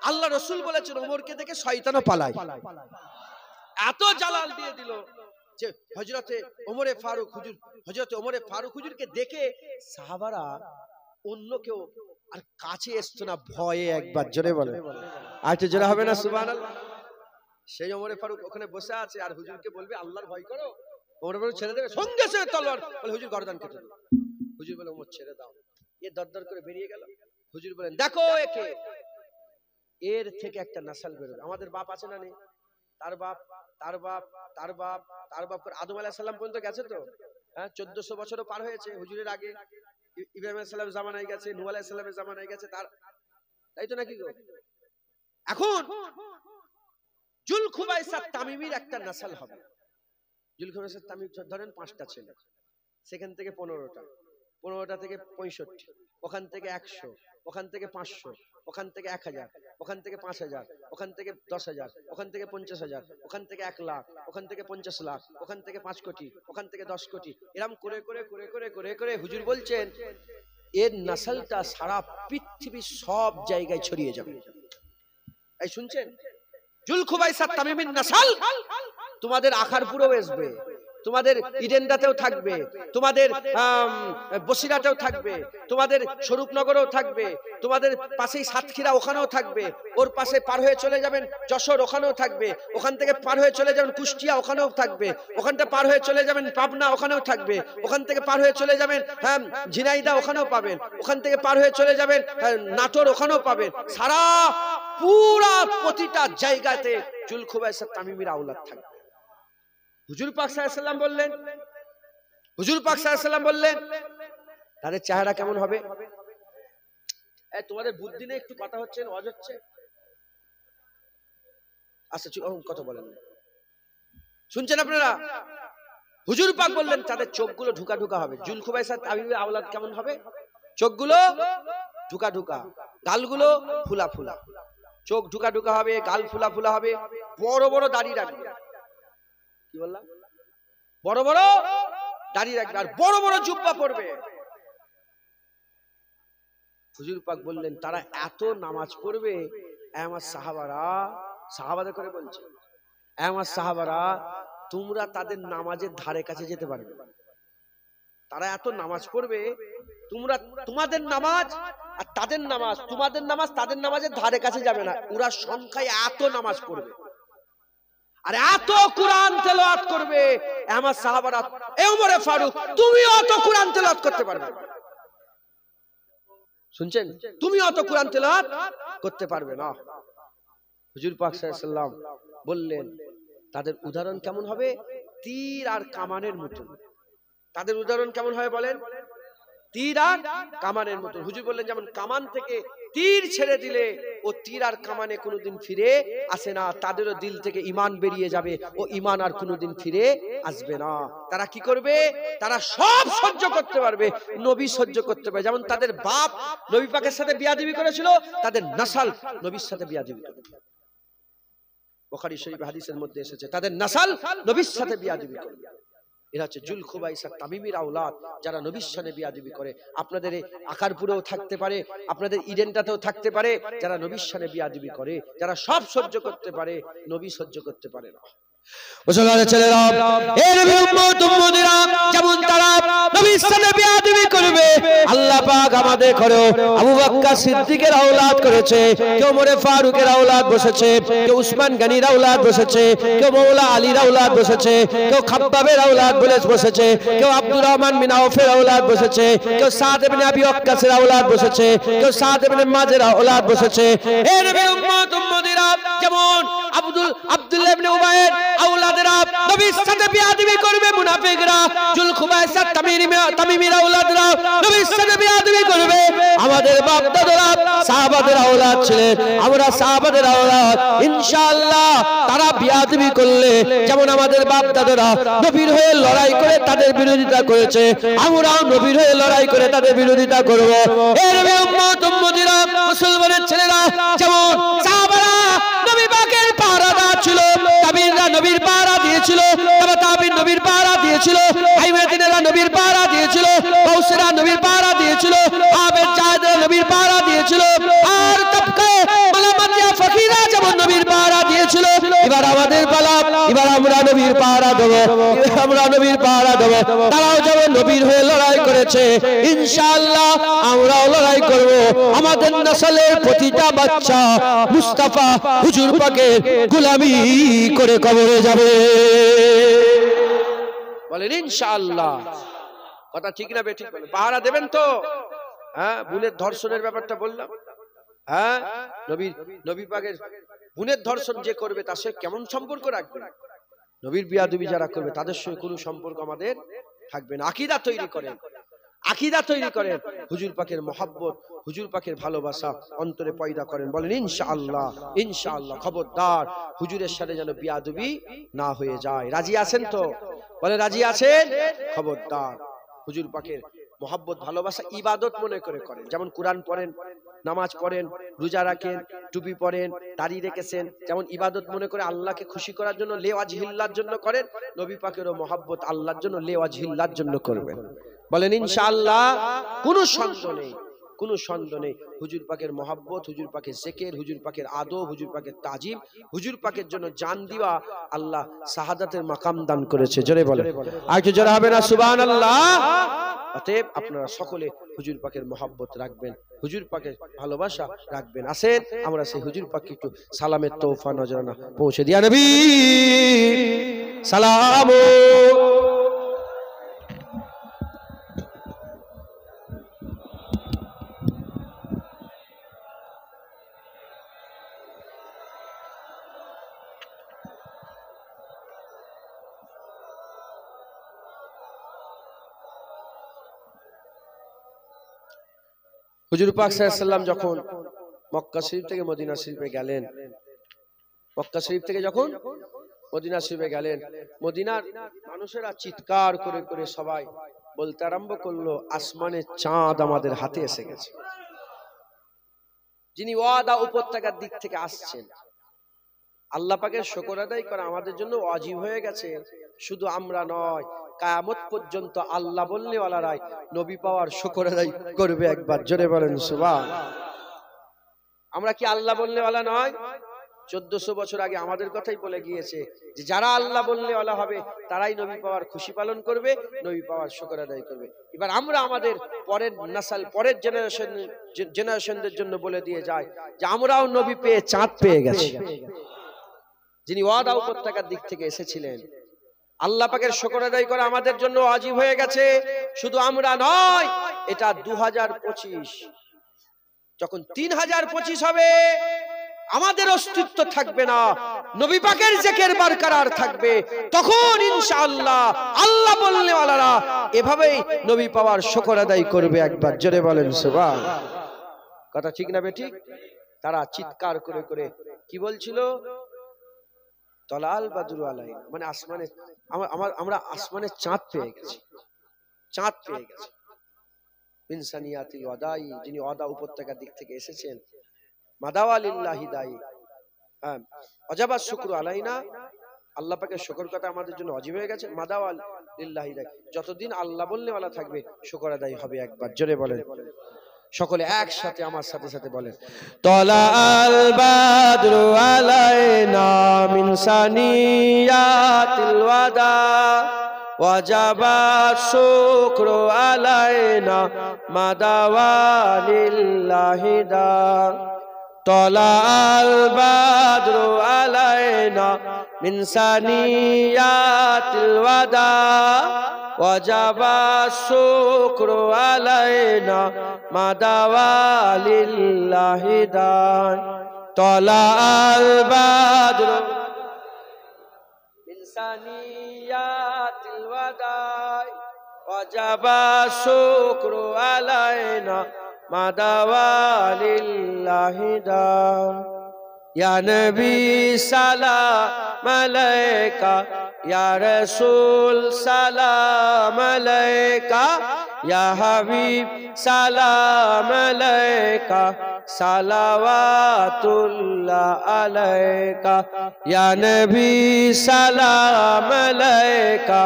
আল্লাহ রাসূল বলেছেন ওমরকে দেখে শয়তানও পালায়। এত জালাল দিয়ে দিল যে হযরতে ওমরে ফারুক হুজুরকে দেখে সাহাবারা অন্য কেউ আর কাছে আসতো না ভয়ে। একবার জোরে বলে, আর একটু জোরে হবে না সুবহানাল্লাহ? সেই ওমরে ফারুক ওখানে বসে আছে আর হুজুরকে বলবে আল্লাহর ভয় করো, ওমরে ফারুক ছেড়ে দেবে, সঙ্গে সঙ্গে তলোয়ার বলে হুজুর গর্দান কেটে দাও। হুজুর বলে ওমর ছেড়ে দাও। এ দরদর করে বেরিয়ে গেল। হুজুর বলেন দেখো একে, এর থেকে একটা নাসাল বেরোবে। আমাদের বাপ আছে না নেই? তার বাপ, তার বাপ, তার বাপ, তার বাপ করে আদম আলাইহিস সালাম পর্যন্ত গেছে তো। হ্যাঁ, 1400 বছরও পার হয়েছে হুজুরের আগে। ইব্রাহিম আলাইহিস সালামের জামানায় গেছে, নূহ আলাইহিস সালামের জামানায় গেছে, তাই তো নাকি গো? এখন জুলখুবাইসাত তামিমির একটা নাসাল হবে। জুলখুবাইসাত তামিম ধরেন 5টা ছেলে, সেখান থেকে 15টা, 15টা থেকে 65, ওখান থেকে 100, ওখান থেকে 500, ওখান থেকে 1000, ওখান থেকে 5000, ওখান থেকে 10000, ওখান থেকে 50000, ওখান থেকে 1 লাখ, ওখান থেকে 50 লাখ, ওখান থেকে 5 কোটি, ওখান থেকে 10 কোটি, এরকম করে করে করে করে করে করে হুজুর বলছেন এর নাসলটা সারা পৃথিবীর সব জায়গায় ছড়িয়ে যাবে। এই শুনছেন? জুলখুবাইসাত তামিমির নাসল তোমাদের আখারপুরেও আসবে, তোমাদের ইডেন্দাতেও থাকবে, তোমাদের বসিরাতেও থাকবে, তোমাদের স্বরূপনগরেও থাকবে, তোমাদের পাশেই সাতক্ষীরা ওখানেও থাকবে, ওর পাশে পার হয়ে চলে যাবেন যশোর ওখানেও থাকবে, ওখান থেকে পার হয়ে চলে যাবেন কুষ্টিয়া ওখানেও থাকবে, ওখানটা পার হয়ে চলে যাবেন পাবনা ওখানেও থাকবে, ওখান থেকে পার হয়ে চলে যাবেন ঝিনাইদহ ওখানেও পাবেন, ওখান থেকে পার হয়ে চলে যাবেন নাটোর ওখানেও পাবেন। সারা পুরা প্রতিটা জায়গাতে জুলখুবাইসা তামিমির আওলাদ থাকবে। হুজুর পাক সাল্লাল্লাহু আলাইহি ওয়াসাল্লাম বললেন, হুজুর পাক সাল্লাল্লাহু আলাইহি ওয়াসাল্লাম বললেন তাদের চেহারা কেমন হবে? তোমাদের বুদ্ধি নেই, একটু কথা হচ্ছে, ওয়াজ হচ্ছে, আচ্ছা কথা বলেন না, শুনছেন আপনারা? হুজুর পাক বললেন তাদের চোখগুলো ঢুকা ঢুকা হবে। জুলখুবাইসা তামিমির আওলাদ কেমন হবে? চোখগুলো ঢুকা ঢুকা, গালগুলো ফুলা ফুলা, চোখ ঢুকা ঢুকা হবে, গাল ফুলা ফুলা হবে, বড় বড় দাড়ি রাখবে। কি বললাম? বড় বড় দাড়ি রাখবে আর বড় বড় জুব্বা পরবে। হুজুর পাক বললেন তারা এত নামাজ পড়বে, আমার সাহাবারা, সাহাবাদের করে বলছে, আমার সাহাবারা তোমরা তাদের নামাজের ধারে কাছে যেতে পারবে। তারা এত নামাজ পড়বে, তোমরা তোমাদের নামাজ আর তাদের নামাজ, তোমাদের নামাজ তাদের নামাজের ধারে কাছে যাবে না। ওরা সংখ্যায় এত নামাজ পড়বে আর এত কোরআন তেলাওয়াত করবে, আমার সাহাবারা, এ ওমর ফারুক তুমি অত কোরআন তেলাওয়াত করতে পারবে না। শুনছেন? তুমি অত কোরআন তেলাওয়াত করতে পারবে না। হুজুর পাক সাল্লাল্লাহু আলাইহি ওয়াসাল্লাম বললেন তাদের উদাহরণ কেমন হবে? তীর আর কামানের মতো। তাদের উদাহরণ কেমন হবে বলেন? তীর আর কামানের মতো। হুজুর বললেন যেমন কামান থেকে তীর ছেড়ে দিলে ও তীর আর কামানে কোনোদিন ফিরে আসে না, তাদেরও দিল থেকে ঈমান বেরিয়ে যাবে, ও ঈমান আর কোনোদিন ফিরে আসবে না। তারা কি করবে? তারা সব সহ্য করতে পারবে, নবী সহ্য করতে পারবে। যেমন তাদের বাপ নবী পাকের সাথে বিয়াদবি করেছিল, তাদের নাসাল নবীর সাথে বিয়াদবি করবে। বুখারী শরীফ হাদিসের মধ্যে এসেছে তাদের নাসাল নবীর সাথে বিয়াদবি করবে। এরা হচ্ছে জুলখুবাইসা তামিমির আওলাদ, যারা নবীর সাথে বিয়াদবি করে। আপনাদের এই আকারপুরেও থাকতে পারে, আপনাদের ইডেনটাতেও থাকতে পারে যারা নবীর সাথে বিয়াদবি করে, যারা সব সহ্য করতে পারে, নবী সহ্য করতে পারে না। মুসলমানের ছেলেরা, এই নবী উম্মত উম্মতিরা যেমন তারা নবীর সাথে বিয়াদবি করবে, আল্লাহ পাক আমাদের ঘরেও আবু বকর সিদ্দিকের আওলাদ করেছে, কেউ ওমর ফারুকের আওলাদ বসেছে, কেউ উসমান গনির আওলাদ বসেছে, কেউ মাওলা আলীর আওলাদ বসেছে, কেউ খাব্বাবের আওলাদ বসেছে, কেউ আব্দুর রহমান বিন আউফের আওলাদ বসেছে, কেউ সাদ ইবনে আবি ওয়াক্কাসের আওলাদ বসেছে, কেউ সাদ ইবনে মাযের আওলাদ বসেছে। এই নবী উম্মত উম্মতিরা যেমন আব্দুল্লাহ ইবনে উবাইর আওলাদেরা নবীর সাথে বিয়াদবি করবে, মুনাফিকরা জুলখুবাইসা তামিমির আওলাদরা নবীর সাথে বিয়াদবি করবে। আমাদের বাপ দাদারা সাহাবাদের আওলাদ ছিলেন, আমরা সাহাবাদের আওলাদ, ইনশাআল্লাহ তারা বিয়াদবি করলে যেমন আমাদের বাপ দাদারা নবীর হয়ে লড়াই করে তাদের বিরোধিতা করেছে, আমরাও নবীর হয়ে লড়াই করে তাদের বিরোধিতা করব। এই নবী উম্মত উম্মতিরা, মুসলমানের ছেলেরা যেমন সাহাবারা নবী পাকের পাহারাদার ছিল, তাবিঈনরা নবীর পাহারা দিয়েছিল, তাবিঈন নবীর পাহারা দিয়েছিল, আইমাদিনেরা নবীর পাহারা দিয়েছিল, গাউসেরা নবীর পাহারা দিয়েছিল, আবেদ জাহেদরা নবীর পাহারা দিয়েছিল, আর তবকা মালামাতিয়া ফকিরা যেমন নবীর পাহারা দিয়েছিল। এবার আমাদের পালা, এবার আমরা নবীর পাহারা দেব, আমরা নবীর পাহারা দেব। তারাও যেমন নবীর হয়ে লড়াই করেছে, ইনশাআল্লাহ আমরাও লড়াই করব। আমাদের নসলের প্রতিটা বাচ্চা মুস্তাফা হুজুর পাকের গোলামি করে কবরে যাবে, বলেন ইনশাআল্লাহ। কথা ঠিক না বেঠিক? পাহারা দেবেন তো? হ্যাঁ, বুনের ধর্ষণের ব্যাপারটা বললাম। হ্যাঁ, নবী পাকের বুনের ধর্ষণ যে করবে তার সঙ্গে কেমন সম্পর্ক রাখবে? নবীর বিয়াদবি যারা করবে তাদের সঙ্গে কোনো সম্পর্ক আমাদের থাকবে না। আকীদা তৈরি করেন, আকীদা তৈরি করেন, হুজুর পাকের মহব্বত, হুজুর পাকের ভালোবাসা অন্তরে পয়দা করেন, বলেন ইনশাআল্লাহ। ইনশাআল্লাহ খবরদার হুজুরের সাথে যেন বিয়াদবি না হয়ে যায়। রাজি আছেন তো? বলে রাজি আছেন? খবরদার হুজুর পাকের মহব্বত ভালোবাসা ইবাদত মনে করে করেন। যেমন কোরআন পড়েন, নামাজ পড়েন, রোজা রাখেন, টুপি পরেন, দাড়ি রেখেছেন, যেমন ইবাদত মনে করে আল্লাহকে খুশি করার জন্য, লেওয়াজ হিল্লার জন্য করেন, নবী পাকেরও মহব্বত আল্লাহর জন্য লেওয়াজ হিল্লার জন্য করবেন, বলেন ইনশাআল্লাহ। কোনো সন্দেহ নেই কোনো সন্দেহ নেই। হুজুর পাকের মহব্বত, হুজুর পাকের জিকির, হুজুর পাকের আদব, হুজুর পাকের তাজিম, হুজুর পাকের জন্য জান দিবা, আল্লাহ শাহাদাতের মাকাম দান করেছে। জোরে বলে, আর একটু জোরে হবে না সুবহানাল্লাহ। অতএব আপনারা সকলে হুজুর পাকের মহব্বত রাখবেন, হুজুর পাকের ভালোবাসা রাখবেন। আসেন আমরা সেই হুজুর পাককে একটু সালামের তোহফা নজরানা পৌঁছে দিয়া নবী সালাম। হুজুর পাক সাল্লাল্লাহু আলাইহি ওয়াসাল্লাম যখন মক্কা শরীফ থেকে মদিনা শরীফে গেলেন, মক্কা শরীফ থেকে যখন মদিনা শরীফে গেলেন, মদিনার মানুষেরা চিৎকার করে করে সবাই বলতে আরম্ভ করলো, আসমানের চাঁদ আমাদের হাতে এসে গেছে। যিনি ওয়াদা উপত্যকার দিক থেকে আসছেন, আল্লাহ পাকের শুকর আদায় করা আমাদের জন্য ওয়াজিব হয়ে গেছে। শুধু আমরা নয়, কিয়ামত পর্যন্ত আল্লাহ বললে ওয়ালারাই নবী পাওয়ার শুকর আদায় করবে। একবার জোরে বলেন সুবহানাল্লাহ। আমরা কি আল্লাহ বললে ওয়ালা নয়? 1400 বছর আগে আমাদের কথাই বলে গিয়েছে যে যারা আল্লাহ বললে ওয়ালা হবে তারাই নবী পাওয়ার খুশি পালন করবে, নবী পাওয়ার শুকর আদায় করবে। এবার আমরা আমাদের পরের নাসাল, পরের জেনারেশনদের জন্য বলে দিয়ে যাই যে আমরাও নবী পেয়ে চাঁদ পেয়ে গেছি। যিনি ওয়াদা উপত্যকার দিক থেকে এসেছিলেন, আল্লাহ পাকের শুকর আদায় করা আমাদের জন্য ওয়াজিব হয়ে গেছে। শুধু আমরা নয়, এটা 2025, যখন 3025 হবে আমাদের অস্তিত্ব থাকবে না, নবী পাকের জিকির বরকরার থাকবে, তখন ইনশাআল্লাহ আল্লাহ বললে ওয়ালারা এভাবেই নবী পাওয়ার শুকর আদায় করবে। একবার জোরে বলেন সুবহানাল্লাহ। কথা ঠিক না বেঠিক? তারা চিৎকার করে করে কি বলছিল? তলাল বাদরু আলাইনা, মানে আসমানে আমরা আসমানে চাঁদ পেয়ে গেছি, চাঁদ পেয়ে গেছি। ইনসানিয়াতিল ওয়াদাই, যিনি ওয়াদা উপত্যকার দিক থেকে এসেছেন, মাদাওয়া লিল্লাহি দাই, হ্যাঁ, ওয়াজাবা শুকরু আলাইনা, আল্লাহ পাকের শুকর কথা আমাদের জন্য ওয়াজিব হয়ে গেছে। মাদাওয়া লিল্লাহি দাই, যতদিন আল্লাহ বললে ওয়ালা থাকবে শুকর আদায় হবে। একবার জোরে বলেন, সকলে একসাথে আমার সাথে সাথে বলেন, তলা আল বাদরু আলাইনা মিন সানিয়াতিল ওয়াদা ওয়াজাবা শুকরু আলাইনা মাদাওয়া লিল্লাহি দা। তলা আল বাদরু আলাইনা মিন সানিয়াতিল ওয়াদা ওয়াজাবা শুকরু আলাইনা মাদাওয়া লিল্লাহি দা। তলা আল বাদরু মিন সানিয়াতিল ওয়াদা ওয়াজাবা শুকরু আলাইনা মাদাওয়া লিল্লাহি দা। ইয়া নবী সালাম আলাইকা, ইয়া রাসূল সালাম আলাইকা, ইয়া হাবিব সালাম আলাইকা, সালাওয়াতুল্লাহ আলাইকা। ইয়া নবী সালাম আলাইকা,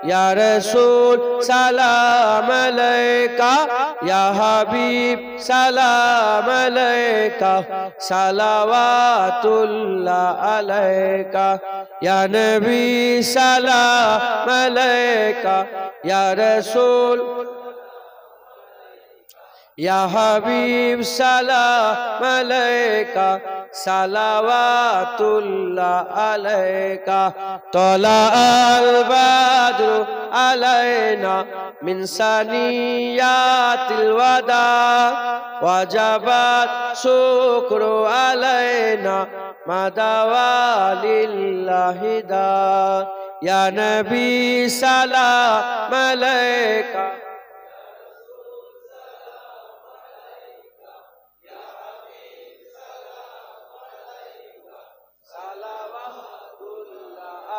ইয়া রাসূল সালাম আলাইকা, ইয়া হাবিব সালাম আলাইকা, সালাওয়াতুল্লাহ আলাইকা। ইয়া নবী সালাম আলাইকা, ইয়া রাসূল, ইয়া হাবিব সালাম আলাইকা, সালাওয়াতুল্লাহ আলাইকা। তলা আল বাদরু আলাইনা মিন সানিয়াতিল ওয়াদা ওয়াজাবাত শুকরু আলাইনা মাদাওয়া লিল্লাহি দা। ইয়া নবী সালাম আলাইকা,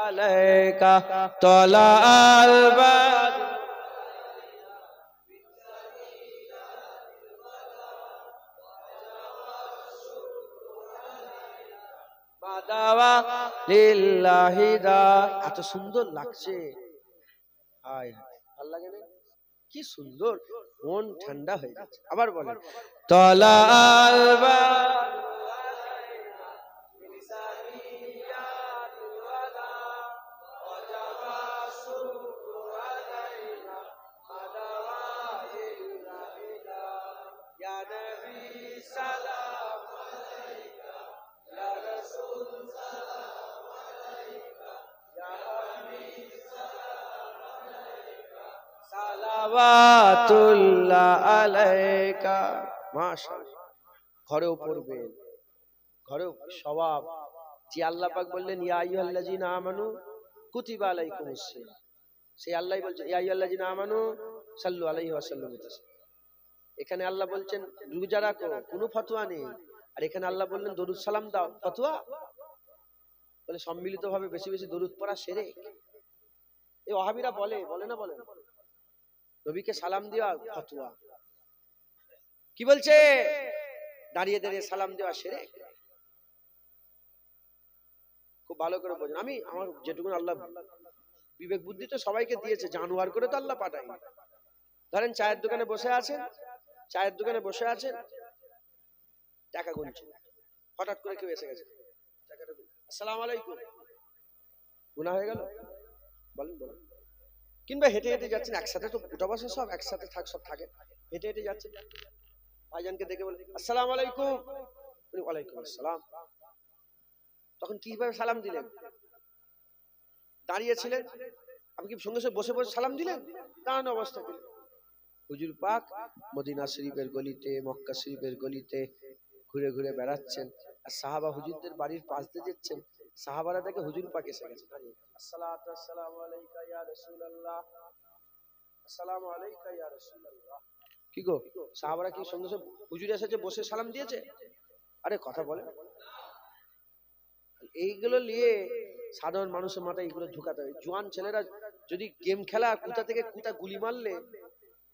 আলাইকা। তলা আল বাদরু মাদাওয়া লিল্লাহি দা। এত সুন্দর লাগছে, হায় হায়, ভালো লাগে না? কি সুন্দর, মন ঠান্ডা হয়ে যাচ্ছে। আবার বলেন তলাল সালাওয়াতুল্লাহ আলাইকা। মাশাআল্লাহ। ঘরেও পড়বেন, ঘরেও সওয়াব। যে আল্লাহ পাক বললেন ইয়া আইয়ুহাল্লাযিনা আমানু কুতিবা আলাইকুমুস সিয়াম, সেই আল্লাহই বলছেন ইয়া আইয়ুহাল্লাযিনা আমানু সাল্লু আলাইহি ওয়া সাল্লামু তাসলিমা। এখানে আল্লাহ বলছেন রোজা রাখো, কোনো ফতোয়া নেই। আর এখানে আল্লাহ বললেন দরুদ সালাম দাও, ফতোয়া? বলে সম্মিলিতভাবে বেশি বেশি দরুদ পড়া শিরক। এই ওয়াহাবিরা বলে না, বলে নবীকে সালাম দেওয়া ফতোয়া। কি বলছে? দাঁড়িয়ে দাঁড়িয়ে সালাম দেওয়া শিরক। খুব ভালো করে বোঝেন। আমি আমার যেটুকু আল্লাহ বিবেক বুদ্ধি তো সবাইকে দিয়েছে, জানোয়ার করে তো আল্লাহ পাঠায়নি। ধরেন চায়ের দোকানে বসে আছেন, টাকা গুনছেন, হঠাৎ করে কেউ এসে গেছে, আসসালামু আলাইকুম, গুনাহ হয়ে গেল? বলেন। কিংবা হেঁটে হেঁটে যাচ্ছেন, একসাথে তো উঠা বসা সব একসাথে সব থাকে, হেঁটে হেঁটে যাচ্ছেন, ভাইজানকে দেখে বলে আসসালামু আলাইকুম, ওয়ালাইকুম আসসালাম। তখন কিভাবে সালাম দিলেন? দাঁড়িয়েছিলেন, আপনি কি সঙ্গে সঙ্গে বসে বসে সালাম দিলেন? দাঁড়ানো অবস্থা দিলেন। হুজুর পাক মদিনা শরীফের গলিতে, মক্কা শরীফের গলিতে ঘুরে ঘুরে বেড়াচ্ছেন, আর সাহাবা হুজুরদের বাড়ির পাশ দিয়ে যাচ্ছেন। সাহাবারা দেখে হুজুর পাক এসে গেছে, আসসালাতু ওয়াসসালামু আলাইকা ইয়া রাসূলুল্লাহ, আসসালামু আলাইকা ইয়া রাসূলুল্লাহ। কি গো, সাহাবারা কি সঙ্গে সঙ্গে হুজুর এসেছে বসে সালাম দিয়েছে? আরে কথা বলে। এইগুলো নিয়ে সাধারণ মানুষের মাথায় এগুলো ঢুকাতে হবে। জোয়ান ছেলেরা যদি গেম খেলা, কোথা থেকে কোথা গুলি মারলে,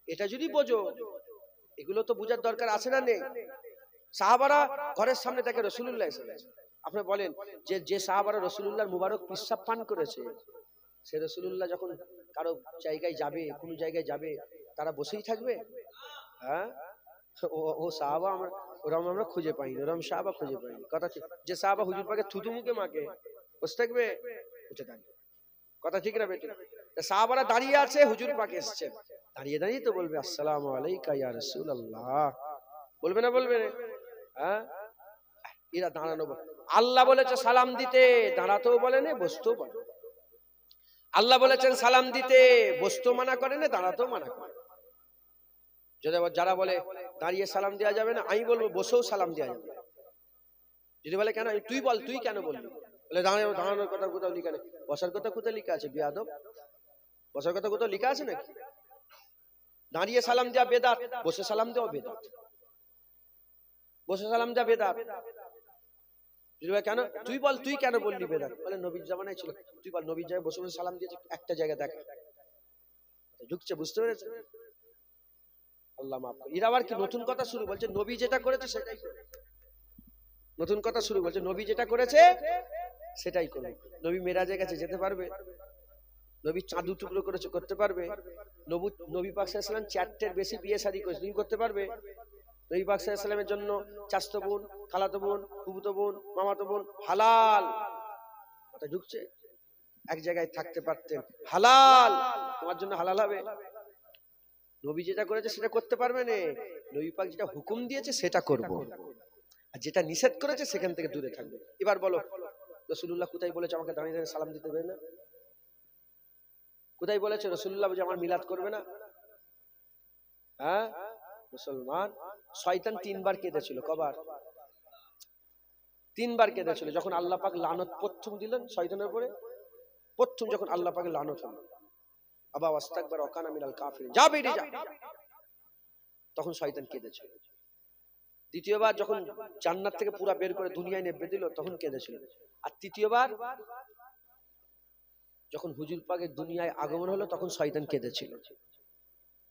এটা যদি বোঝো, এগুলো তো বোঝার দরকার আছে না নেই? সাহাবারা ঘরের সামনে দেখে রাসূলুল্লাহ এসে গেছে। আপনি বলেন যে সাহাবারা রাসূলুল্লাহর মুবারক পিশাব পান করেছে, সে রাসূলুল্লাহ যখন কারো জায়গায় যাবে, কোনো জায়গায় যাবে, তারা বসেই থাকবে? হ্যাঁ, ও সাহাবা আমরা খুঁজে পাইনি, ওরম সাহাবা খুঁজে পাইনি। কথা ঠিক। যে সাহাবা হুজুর পাকে থুতু মুখে মাকে, বসে থাকবে? উঠে দাঁড়িয়ে। কথা ঠিক না বেটি? সাহাবারা দাঁড়িয়ে আছে, হুজুর পাক এসেছেন, দাঁড়িয়ে দাঁড়িয়ে তো বলবে আসসালামু আলাইকা ইয়া রাসূলুল্লাহ, বলবে না? বলবে না? হ্যাঁ, এরা দাঁড়ানো। আল্লাহ বলেছে সালাম দিতে, দাঁড়াতেও বলে না, বসতেও বলে। আল্লাহ বলেছেন সালাম দিতে, বসতেও মানা করে না, দাঁড়াতেও মানা করে। যদি যারা বলে দাঁড়িয়ে সালাম দেওয়া যাবে না, আমি বলবো বসেও সালাম দেওয়া যাবে। যদি বলে কেন, তুই বল, তুই কেন বললি? বলে দাঁড়ানোর কথা কোথাও লিখা নেই। বসার কথা কোথায় লিখা আছে? বেয়াদব, বসার কথা কোথাও লিখা আছে নাকি? দাঁড়িয়ে সালাম দেওয়া বেদাত, বসে সালাম দেওয়া বেদাত। বসে সালাম দেওয়া বেদাত। যদি বলে কেন, তুই বল, তুই কেন বললি বেদাত? বলে নবীর জামানায় ছিল। তুই বল, নবীর জায়গায় বসে বসে সালাম দিয়েছে একটা জায়গায় দেখ, ঢুকছে, বুঝতে পেরেছে? আল্লাহ মাফ করে। এরা আবার কি নতুন কথা শুরু বলছে, নবী যেটা করেছে সেটাই করবে। নতুন কথা শুরু বলছে, নবী যেটা করেছে সেটাই করবে। নবী মেরাজে গেছে, যেতে পারবে? নবী চাঁদ টুকরো করেছে, করতে পারবে? নবী পাক সাল্লাল্লাহু আলাইহি ওয়াসাল্লাম 4টের বেশি বিয়ে শাদী করেছে, তুমি করতে পারবে? নবী পাক সাল্লাল্লাহু আলাইহি ওয়াসাল্লামের জন্য চাচতো বোন, খালাতো বোন, ফুফুতো বোন, মামাতো বোন হালাল। কথা ঢুকছে? এক জায়গায় থাকতে পারতেন, হালাল, তোমার জন্য হালাল হবে? নবী যেটা করেছে সেটা করতে পারবে না। নবী পাক যেটা হুকুম দিয়েছে সেটা করব, আর যেটা নিষেধ করেছে সেখান থেকে দূরে থাকবে। এবার বলো, রাসূলুল্লাহ কোথায় বলেছে আমাকে দাঁড়িয়ে দাঁড়িয়ে সালাম দিতে হবে না? কোথায় বলেছে রাসূলুল্লাহ যে আমার মিলাদ করবে না? হ্যাঁ, মুসলমান শয়তান 3বার কেঁদেছিল। কবার? 3বার কেঁদেছিল। যখন আল্লাহ পাক লানত প্রথম দিলেন শয়তানের উপরে, প্রথম যখন আল্লাহ পাকের লানত হলো, আবা ওয়াস্তাকবার ওয়া কানা মিনাল কাফিরিন, যা বেরিয়ে যা, তখন শয়তান কেঁদেছিল। দ্বিতীয়বার যখন জান্নাত থেকে পুরা বের করে দুনিয়ায় নেবে দিল, তখন কেঁদেছিল। আর তৃতীয়বার যখন হুজুর পাকের দুনিয়ায় আগমন হলো, তখন শয়তান কেঁদেছিল।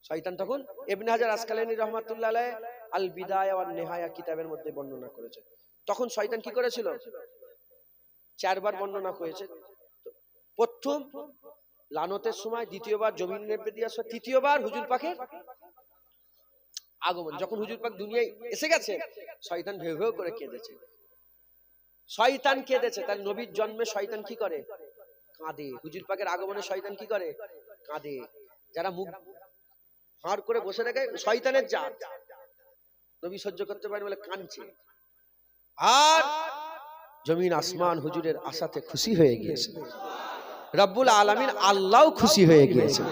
শয়তান তখন ইবনে হাজার আসকালানী রাহমাতুল্লাহ আলাইহি আল বিদায়া ওয়ান নিহায়া কিতাবের মধ্যে বর্ণনা করেছে। তখন শয়তান কি করেছিল? 4বার বর্ণনা করেছে। প্রথম লানতের সময় দ্বিতীয়বার জমিন নেবে দিয়ে আসবে, তৃতীয়বার হুজুর পাকের আগমন। যখন হুজুর পাক দুনিয়ায় এসে গেছে, শয়তান ভেউ ভেউ করে কেঁদেছে, শয়তান কেঁদেছে। তার নবীর জন্মে শয়তান কি করে? কাঁদে। হুজুর পাকের আগমনে শয়তান কি করে? কাঁদে। যারা মুখ ভাঁড় করে বসে থাকে শয়তানের জাত, নবী সহ্য করতে পারেন বলে কাঁদছে। আর জমিন আসমান হুজুরের আশাতে খুশি হয়ে গিয়েছে, রব্বুল আলামিন আল্লাহও খুশি হয়ে গিয়েছে,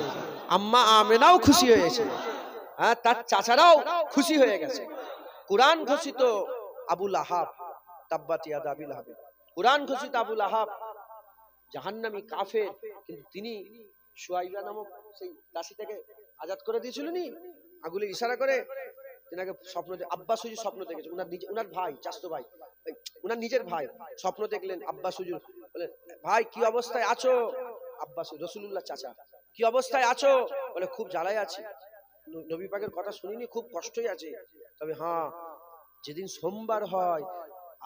আম্মা আমেনাও খুশি হয়েছে, হ্যাঁ তার চাচারাও খুশি হয়ে গেছে। কুরআন ঘোষিত আবু লাহাব, তাব্বাত ইয়াদা আবি লাহাব, কুরআন ঘোষিত আবু লাহাব জাহান্নামী কাফের, কিন্তু তিনি সুয়াইবা নামক সেই দাসীটাকে আজাদ করে দিয়েছিল নি, আগুলে ইশারা করে তিনাকে স্বপ্ন, আব্বাস হুজুর স্বপ্ন দেখেছে, উনার ভাই, চাচতো ভাই, উনার নিজের ভাই স্বপ্ন দেখলেন। আব্বাস হুজুর বলে, ভাই কি অবস্থায় আছো? আব্বাস রাসূলুল্লাহ চাচা, কি অবস্থায় আছো? বলে, খুব জ্বালায় আছি, নবী পাকের কথা শুনিনি, খুব কষ্টই আছে, তবে হ্যাঁ যেদিন সোমবার হয়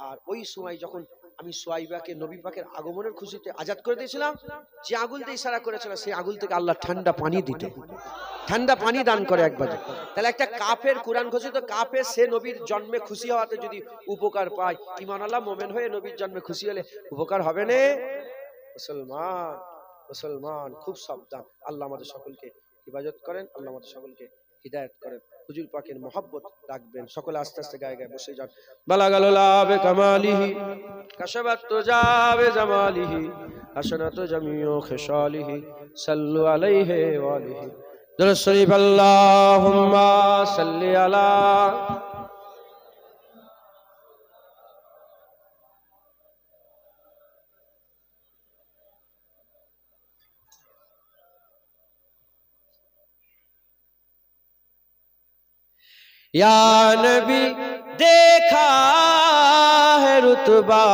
আর ওই সময় যখন আমি সুয়াইবাকে নবী পাকের আগমনের খুশিতে আজাদ করে দিয়েছিলাম, যে আগুলতে ইশারা করেছিল সেই আগুল থেকে আল্লাহ ঠান্ডা পানি দিতে, ঠান্ডা পানি দান করে একবার। তাহলে একটা কাফের, কুরআন ঘোষিত কাফের, সে নবীর জন্মে খুশি হওয়াতে যদি উপকার পায়, ঈমানওয়ালা মুমিন হয়ে নবীর জন্মে খুশি হলে উপকার হবে না? মুসলমান, মুসলমান খুব সাবধান। আল্লাহ আমাদের সকলকে হিফাজত করেন, আল্লাহ আমাদের সকলকে হিদায়াত করেন, হুজুর পাকের মহব্বত রাখবেন। সকলে আস্তে আস্তে গায়ে গায়ে বসে যান। বালাগাল লাবে কামালিহি কাশাবাত তুজাবে জামালিহি হাসানাতু জামিউ খিসালিহি সাল্লু আলাইহি ওয়া আলিহি দুরূদ শরীফ। আল্লাহুম্মা সাল্লি আলা या नबी देखा है रुतबा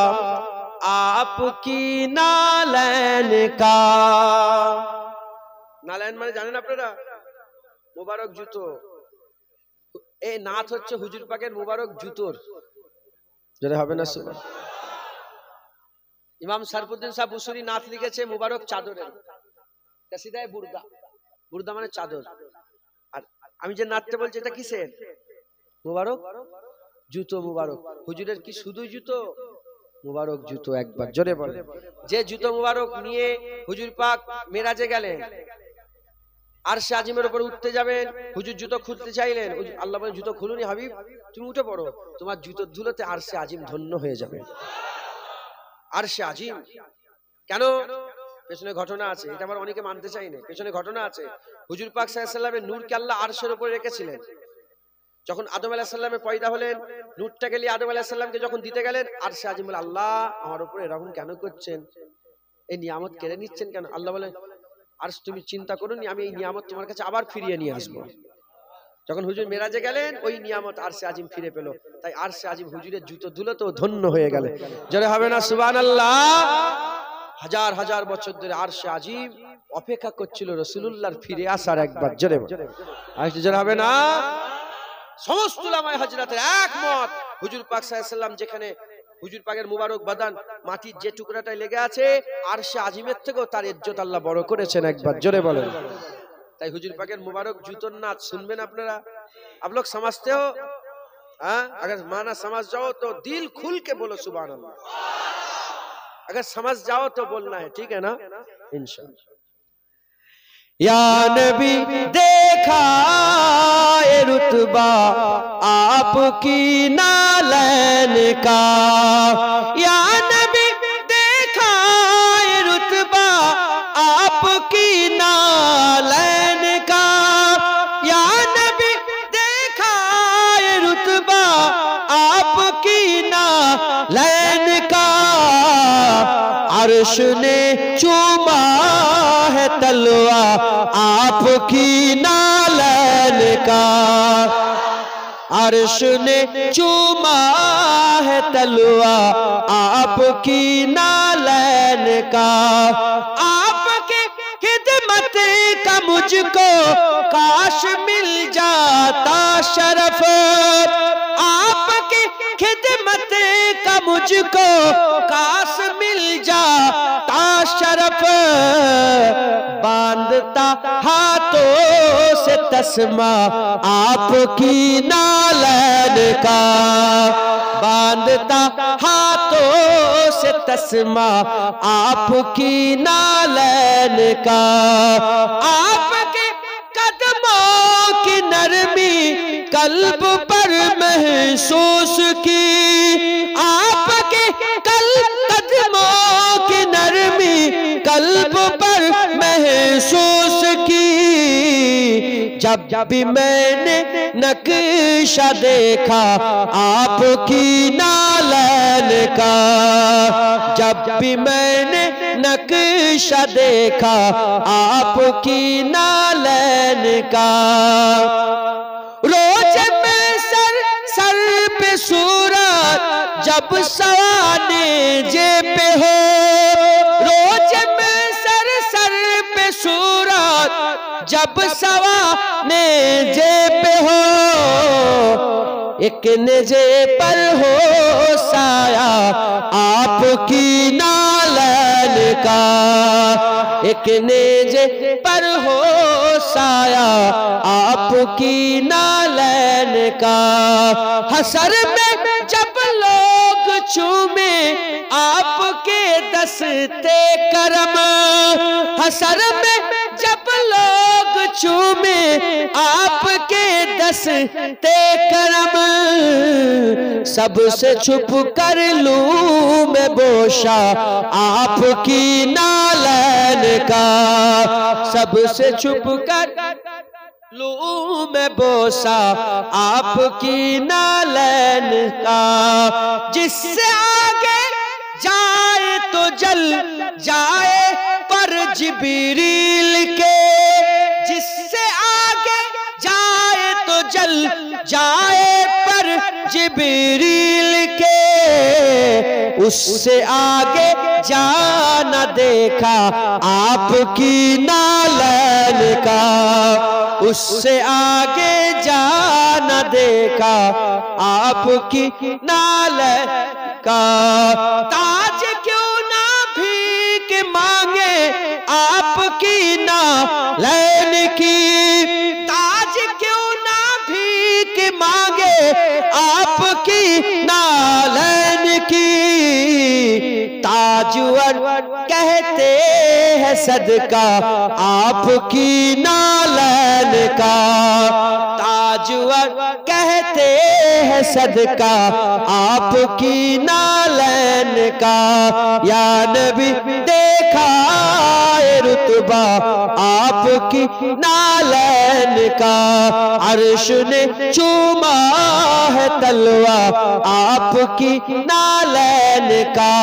आपकी नालैन का। नालैन মানে জানেন আপনারা? মুবারক জুতো। এই নাত হচ্ছে হুজুর পাকের মুবারক জুতোর, যেটা হবে না সুবহান। ইমাম শরফুদ্দিন সাহেব বুসুরি নাত লিখেছে মুবারক চাদরের, কাসিদায়ে বুরদা। বুরদা মানে চাদর। আর আমি যে নাতটা বলছি এটা কিসের? মুবারক জুতো। মুবারক হুজুরের কি শুধু জুতো? মুবারক জুতো। একবার জোরে বলে, যে জুতো মুবারক নিয়ে হুজুর পাক মেরাজে গেলেন, আরশে আজিমের উপর উঠতে যাবেন, হুজুর জুতো খুলতে চাইলেন, আল্লাহ বলেন জুতো খুলুনি হাবিব, তুমি উঠে পড়ো, তোমার জুতোর ধুলোতে আরশে আজিম ধন্য হয়ে যাবে। আরশে আজিম কেন? পেছনে ঘটনা আছে, এটা আবার অনেকে মানতে চাই না, পেছনে ঘটনা আছে। হুজুর পাক সাল্লাল্লাহু আলাইহি ওয়াসাল্লামের নূরকে আল্লাহ আরশের উপরে রেখেছিলেন। যখন আদম আলাইহিস সালামে পয়দা হলেন, নূরটাকে নিয়ে আদম আলাইহিস সালামকে যখন দিতে গেলেন, আরশে আজিম বলে, আল্লাহ আমার উপরে এরকম কেন করছেন, এই নিয়ামত কেড়ে নিচ্ছেন কেন? আল্লাহ বলে, আরশ তুমি চিন্তা করুনি, আমি এই নিয়ামত তোমার কাছে আবার ফিরিয়ে নিয়ে আসবো। যখন হুজুর মেরাজে গেলেন, ওই নিয়ামত আরশে আজিম ফিরে পেল। তাই আরশে আজিম হুজুরের জুতো ধুলোতেও ধন্য হয়ে গেল। জোরে হবে না সুবহানাল্লাহ? হাজার হাজার বছর ধরে আরশে আজিম অপেক্ষা করছিল রাসূলুল্লাহর ফিরে আসার। একবার জোরে জোরে হবে না? সমস্ত উলামায়ে হযরতের একমত, হুজুর পাক সাল্লাল্লাহু আলাইহি ওয়াসাল্লাম যেখানে হুজুর পাকের মুবারক বাদান মাটির যে টুকরাটায় লেগে আছে, আরশে আজিমের থেকেও তার ইজ্জত আল্লাহ বড় করেছেন। একবার জোরে বলেন। তাই হুজুর পাকের মুবারক জুতোর নাচ শুনবেন আপনারা? आप लोग समझते हो? अगर माना समझ जाओ तो दिल खुल के बोलो सुभान अल्लाह। अगर समझ जाओ तो बोलना है, ठीक है ना? इंशाअल्लाह। या नबी देखा ये रुतबा आपकी नालैन का, या नबी देखा ये रुतबा आपकी नालैन का, या नबी देखा ये रुतबा आपकी नालैन का, अर्श ने चूमा है तलवा आपकी नालैन का, अर्श ने चूमा है तलवा आपकी नालैन का, आपकी खिदमत का मुझको काश मिल जाता शरफ, आपकी खिदमत का मुझको काश मिल जाता शरफ, बांधता हाथों से तस्मा आपकी नालन का, बांधता हाथों से तस्मा आपकी नालन का। आपके कदमों की नरमी कल्ब पर महसूस की, आपके कदमों की नरमी कल्ब पर महसूस की। जब भी मैंने नक्शा देखा आपकी नालन का, जब भी मैंने नक्शा देखा आपकी नालन का। रोज में सर पे सूरत जब सवाने जे पे हो, रोज में सर पे सूरत जब सवाने जे पे हो, एक नेजे पर हो साया आपकी नालन का, एक नेजे पर हो साया आपकी नालन का। हसर में जब लोग चूमे आपके दस्ते करम, हसर में जब लोग चूमे आपके दस्ते करम, सबसे छुप कर लूं मैं बोशा आपकी नालन का, सबसे छुप कर लूं मैं बोसा आपकी नालन का। जिससे आगे जाए तो जल जाए पर जिब्रील के, जिससे आगे जाए तो जल जाए पर जिब्रील के, उससे आगे जाना देखा आपकी नालन का, उससे आगे जाना देखा आपकी नालन का। ताज क्यों ना भीख मांगे आपकी नालन की, ताज क्यों ना भीख मांगे आपकी नालन की। ताजवर कहते हैं सदका आपकी नालन का, ताजवर कहते हैं सदका आपकी नालन का। या नबी देखा रुतबा आपकी नालन का, अर्श ने चूमा है तलवा आपकी नालन का,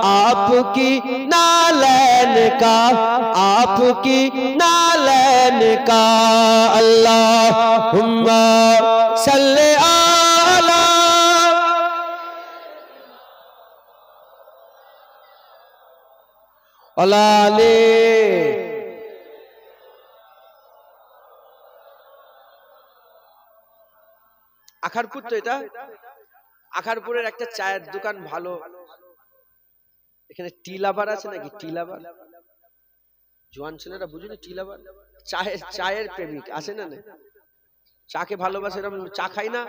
आपकी नालन का, आपकी नालन का। अल्लाहुम्मा सल्ले आला अलाले। আখারপুর তো এটা, আখারপুরের একটা চায়ের দোকান ভালো, এখানে টি লাভার আছে নাকি? টি লাভার জোয়ান ছেলেরা বুঝুনি, টি লাভার চায়ের প্রেমিক আছে না? চাকে ভালোবাসে, এরকম চা খাই না।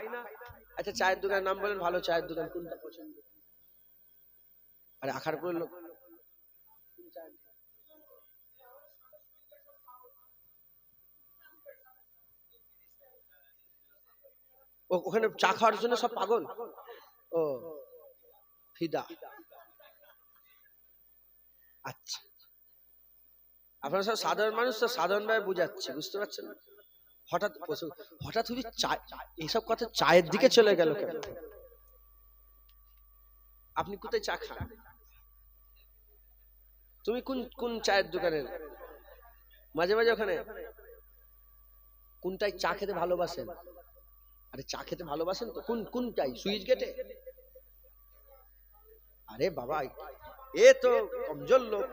আচ্ছা চায়ের দোকানের নাম বলেন, ভালো চায়ের দোকান কোনটা পছন্দ? আরে আখারপুরের লোক ওখানে চা খাওয়ার জন্য সব পাগল। ও ফিদা। আচ্ছা আপনারা সব সাধারণ মানুষ তো, সাধারণভাবে বুঝাচ্ছে, বুঝতে পারছেন না? হঠাৎ হঠাৎ এইসব কথা চায়ের দিকে চলে গেল কেন? আপনি কোথায় চা খান? তুমি কোন চায়ের দোকানের? মাঝে মাঝে ওখানে কোনটাই চা খেতে ভালোবাসেন? আরে চা খেতে ভালোবাসেন তো কোনটাই? সুইচ গেটে? আরে বাবা এ তো কমজোর লোক।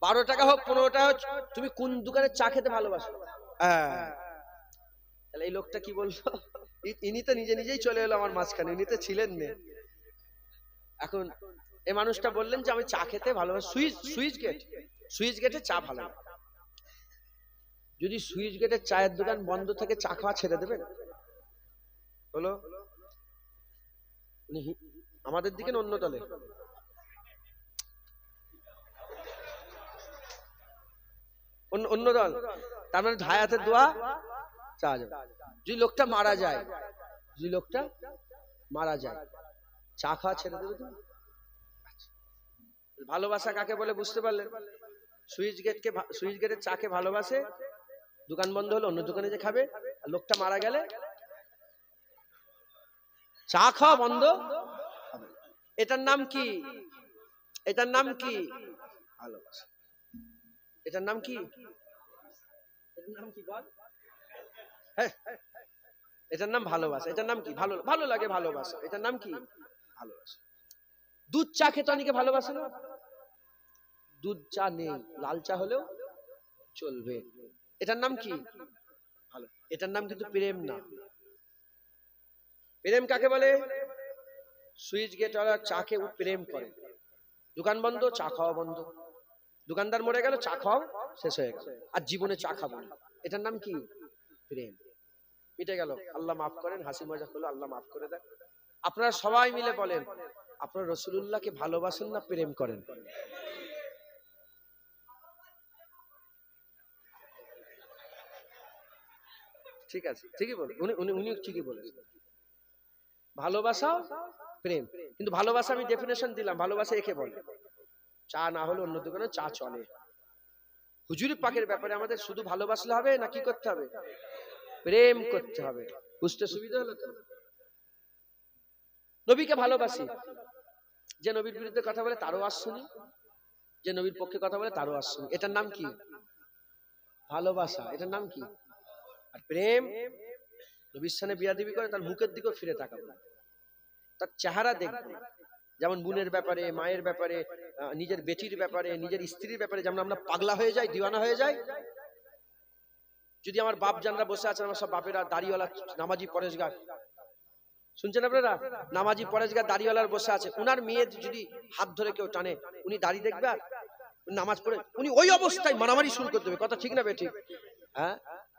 12 টাকা হোক 15 টাকা হোক, তুমি কোন দোকানে চা খেতে ভালোবাসো? তাহলে এই লোকটা কি বললো? ইনি তো নিজে নিজেই চলে এলো আমার মাঝখানে, ইনি তো ছিলেন না। এখন এই মানুষটা বললেন যে আমি চা খেতে ভালোবাসি, সুইচ গেটে চা ভালো। যদি সুইচ গেটের চায়ের দোকান বন্ধ থাকে চা খাওয়া ছেড়ে দেবেন? হলো আমাদের দিকে অন্য দলে অন্য দল, তার মানে হায়াতের দোয়া চা যাবে। যদি লোকটা মারা যায়, যদি লোকটা মারা যায় চা খাওয়া ছেড়ে দেবে তুমি? ভালোবাসা কাকে বলে বুঝতে পারলেন? সুইচ গেটের চাকে ভালোবাসে, দোকান বন্ধ হলো অন্য দোকানে যে খাবে, আর লোকটা মারা গেলে চা খাওয়া বন্ধ। এটার নাম কি? এটার নাম কি? ভালোবাসা। এটার নাম কি? এটার নাম কি বল? হ্যাঁ, এটার নাম ভালোবাসা। এটার নাম কি? ভালো লাগে ভালোবাসা। এটার নাম কি? ভালোবাসা। দুধ চা খেতে অনেকে ভালোবাসে না? দুধ চা নেই, লাল চা হলেও চলবে। এটার নাম কি? ভালো। এটার নাম কিন্তু প্রেম না। প্রেম কাকে বলে? সুইচ গেট ওয়ালা চাকে প্রেম করে, দোকান বন্ধ চা খাওয়া বন্ধ, দোকানদার মরে গেল চা খাওয়া শেষ হয়ে গেল, আর জীবনে চা খাবো না। এটার নাম কি? প্রেম। মিটে গেল। আল্লাহ মাফ করেন, হাসি মজা হলো, আল্লাহ মাফ করে দেন। আপনারা সবাই মিলে বলেন, আপনারা রাসূলুল্লাহকে ভালোবাসেন না প্রেম করেন? ঠিক আছে, ঠিকই বল, উনি ঠিকই বলেছেন। ভালোবাসা প্রেম, কিন্তু ভালোবাসা আমি ডেফিনেশন দিলাম, ভালোবাসা একে বলে। চা না হলে অন্য দোকানে চা চলে। হুজুর পাকের ব্যাপারে আমাদের শুধু ভালোবাসলে হবে না, কি করতে হবে? প্রেম করতে হবে। বুঝতে সুবিধা হলো তো? নবীকে ভালোবাসি, যে নবীর বিরুদ্ধে কথা বলে তারও আজ শুনি, যে নবীর পক্ষে কথা বলে তারও আজ শুনি। এটার নাম কি? ভালোবাসা। এটার নাম কি? আর প্রেম, নবীর সামনে বিয়াদবি করে তার মুখের দিকেও ফিরে তাকাবো না, তার চেহারা দেখবো। যেমন বোনের ব্যাপারে, মায়ের ব্যাপারে, নিজের বেটির ব্যাপারে, নিজের স্ত্রীর ব্যাপারে যেমন আমরা পাগলা হয়ে যাই, দিওয়ানা হয়ে যাই। যদি আমার বাপ জানরা বসে আছেন, আমার সব বাপেরা দাড়িওয়ালা নামাজি পরেশগার, শুনছেন আপনারা? নামাজি পরেশগার দাড়িওয়ালার বসে আছে, উনার মেয়ে যদি হাত ধরে কেউ টানে, উনি দাড়ি দেখবে আর নামাজ পড়ে উনি ওই অবস্থায় মারামারি শুরু করে দেবে। কথা ঠিক না বে ঠিক? হ্যাঁ,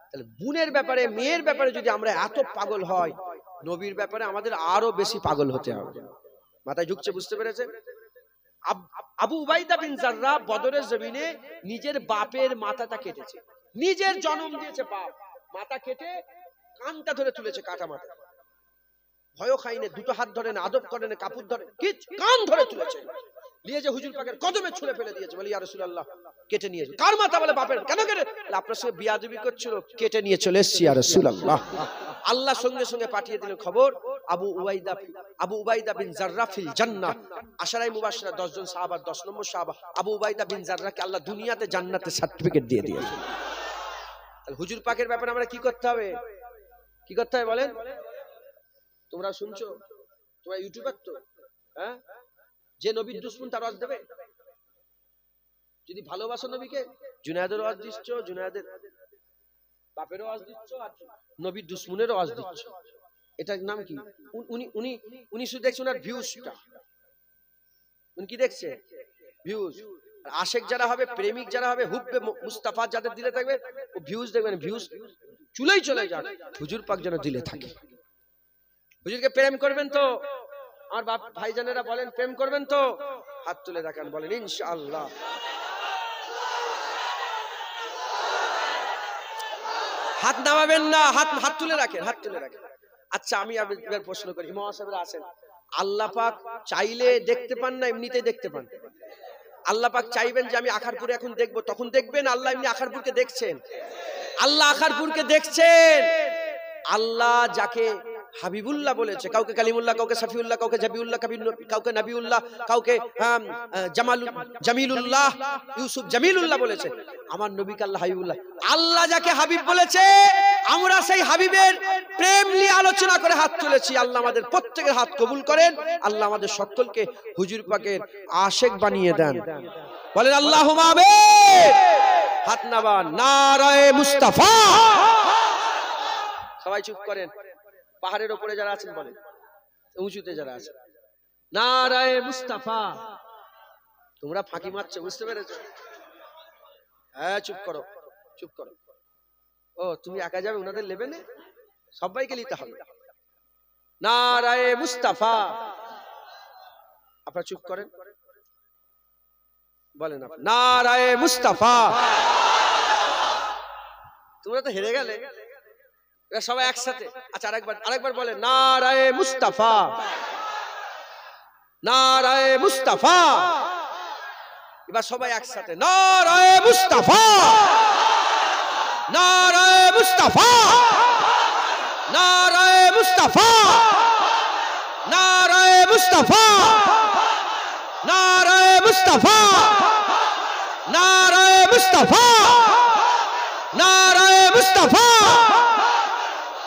তাহলে বোনের ব্যাপারে, মেয়ের ব্যাপারে যদি আমরা এত পাগল হয়, নবীর ব্যাপারে আমাদের আরো বেশি পাগল হতে হবে। মাথায় ঢুকছে? বুঝতে পেরেছে? আবু উবাইদা বিন জাররাহ বদরের জমিনে নিজের বাপের মাথাটা কেটেছে, নিজের জন্ম দিয়েছে বাপ, মাথা কেটে কানটা ধরে তুলেছে, কাটা মাথা, ভয় খাইনে, দুটো হাত ধরে না, আদব করে না, কাপড় ধরে, কান ধরে তুলেছে, নিয়ে যে হুজুর পাকের কদমে ছুঁড়ে ফেলে দিয়েছে। বলি ইয়া রাসূলুল্লাহ, কেটে নিয়েছে। কার মাথা? বলে বাপের। কেন কেটে? আপনার সঙ্গে বিয়াদবি করছিল, কেটে নিয়ে চলে এসেছি ইয়া রাসূলুল্লাহ। আল্লাহ সঙ্গে সঙ্গে পাঠিয়ে দিলেন খবর, আবু উবাইদা বিন জাররাহ ফিল জান্নাহ। আশারায়ে মুবাশশিরা 10 জন সাহাবা, 10 নম্বর সাহাবা আবু উবাইদা বিন জাররাহকে আল্লাহ দুনিয়াতে জান্নাতে সার্টিফিকেট দিয়ে দিয়েছে। তাহলে হুজুর পাকের ব্যাপারে আমরা কি করতে হবে? কি করতে হবে বলেন? তোমরা শুনছো? তোমরা ইউটিউবার তো, হ্যাঁ? যে নবীর দুশমন তার ওয়াজ দেবে? যদি ভালোবাসো নবীকে, জুনায়েদের ওয়াজ দিচ্ছ, জুনায়েদের বাপেরও ওয়াজ দিচ্ছ, আর নবীর দুশমনেরও ওয়াজ দিচ্ছ। এটার নাম কি? উনি শুধু দেখছে ওনার ভিউজটা। উনি কি দেখছে? ভিউজ। আশেক যারা হবে, প্রেমিক যারা হবে, হুব্বে মুস্তাফা যাদের দিলে থাকবে, ও ভিউজ দেখবেন, ভিউজ চুলেই চলে যাক, হুজুর পাক যেন দিলে থাকে। হুজুরকে প্রেম করবেন তো? আমার বাপ ভাইজানেরা বলেন, প্রেম করবেন তো? হাত তুলে রাখেন, বলেন ইনশাআল্লাহ। হাত নামাবেন না, হাত তুলে রাখেন, হাত তুলে রাখেন। আচ্ছা, আমি আপনাদের প্রশ্ন করি, ইমাম সাহেবরা আছেন, আল্লাহ পাক চাইলে দেখতে পান না এমনিতে দেখতে পান? আল্লাহ পাক চাইবেন যে আমি আখারপুরে এখন দেখবো, তখন দেখবেন? আল্লাহ এমনি আখারপুরকে দেখছেন? আল্লাহ আখারপুরকে দেখছেন। আল্লাহ যাকে হাবিবুল্লাহ বলেছে, কাউকে কালিমুল্লাহ, কাউকে সফিউল্লাহ, কাউকে জাবিউল্লাহ, কাউকে নবিউল্লাহ, কাউকে জামিলুল্লাহ, ইউসুফ জামিলুল্লাহ বলেছে, আমার নবীকে আল্লাহ হাবিবুল্লাহ। আল্লাহ যাকে হাবিব বলেছে, আমরা সেই হাবিবের প্রেম নিয়ে আলোচনা করে হাত তুলেছি। আল্লাহ আমাদের প্রত্যেকের হাত কবুল করেন, আল্লাহ আমাদের সকলকে হুজুর পাকের আশেক বানিয়ে দেন। বলেন আল্লাহুম্মা আমিন। হাত নামান, নারায়ে মুস্তাফা। সবাই চুপ করেন। পাহাড়ের উপরে যারা আছেন বলেন, উঁচুতে যারা আছেন, নারায়ে মুস্তাফা। তোমরা ফাঁকি মারছো, বুঝতে পেরেছো? হ্যাঁ, চুপ করো, চুপ করো। ও তুমি একা যাবে ওনাদের লেভেলে? সবাইকে নিতে হবে। নারায়ে মুস্তাফা। আপনারা চুপ করেন, বলেন আপনি নারায়ে মুস্তাফা। তোমরা তো হেরে গেলে, সবাই একসাথে। আচ্ছা আরেকবার বলেন নারায়ে মুস্তাফা, নারায়ে মুস্তাফা। এবার সবাই একসাথে নারায়ে মুস্তাফা, নারায়ে মুস্তাফা, নারায়ে মুস্তাফা, নারায়ে মুস্তাফা, নারায়ে মুস্তাফা, নারায়ে মুস্তাফা, নারায়ে মুস্তাফা,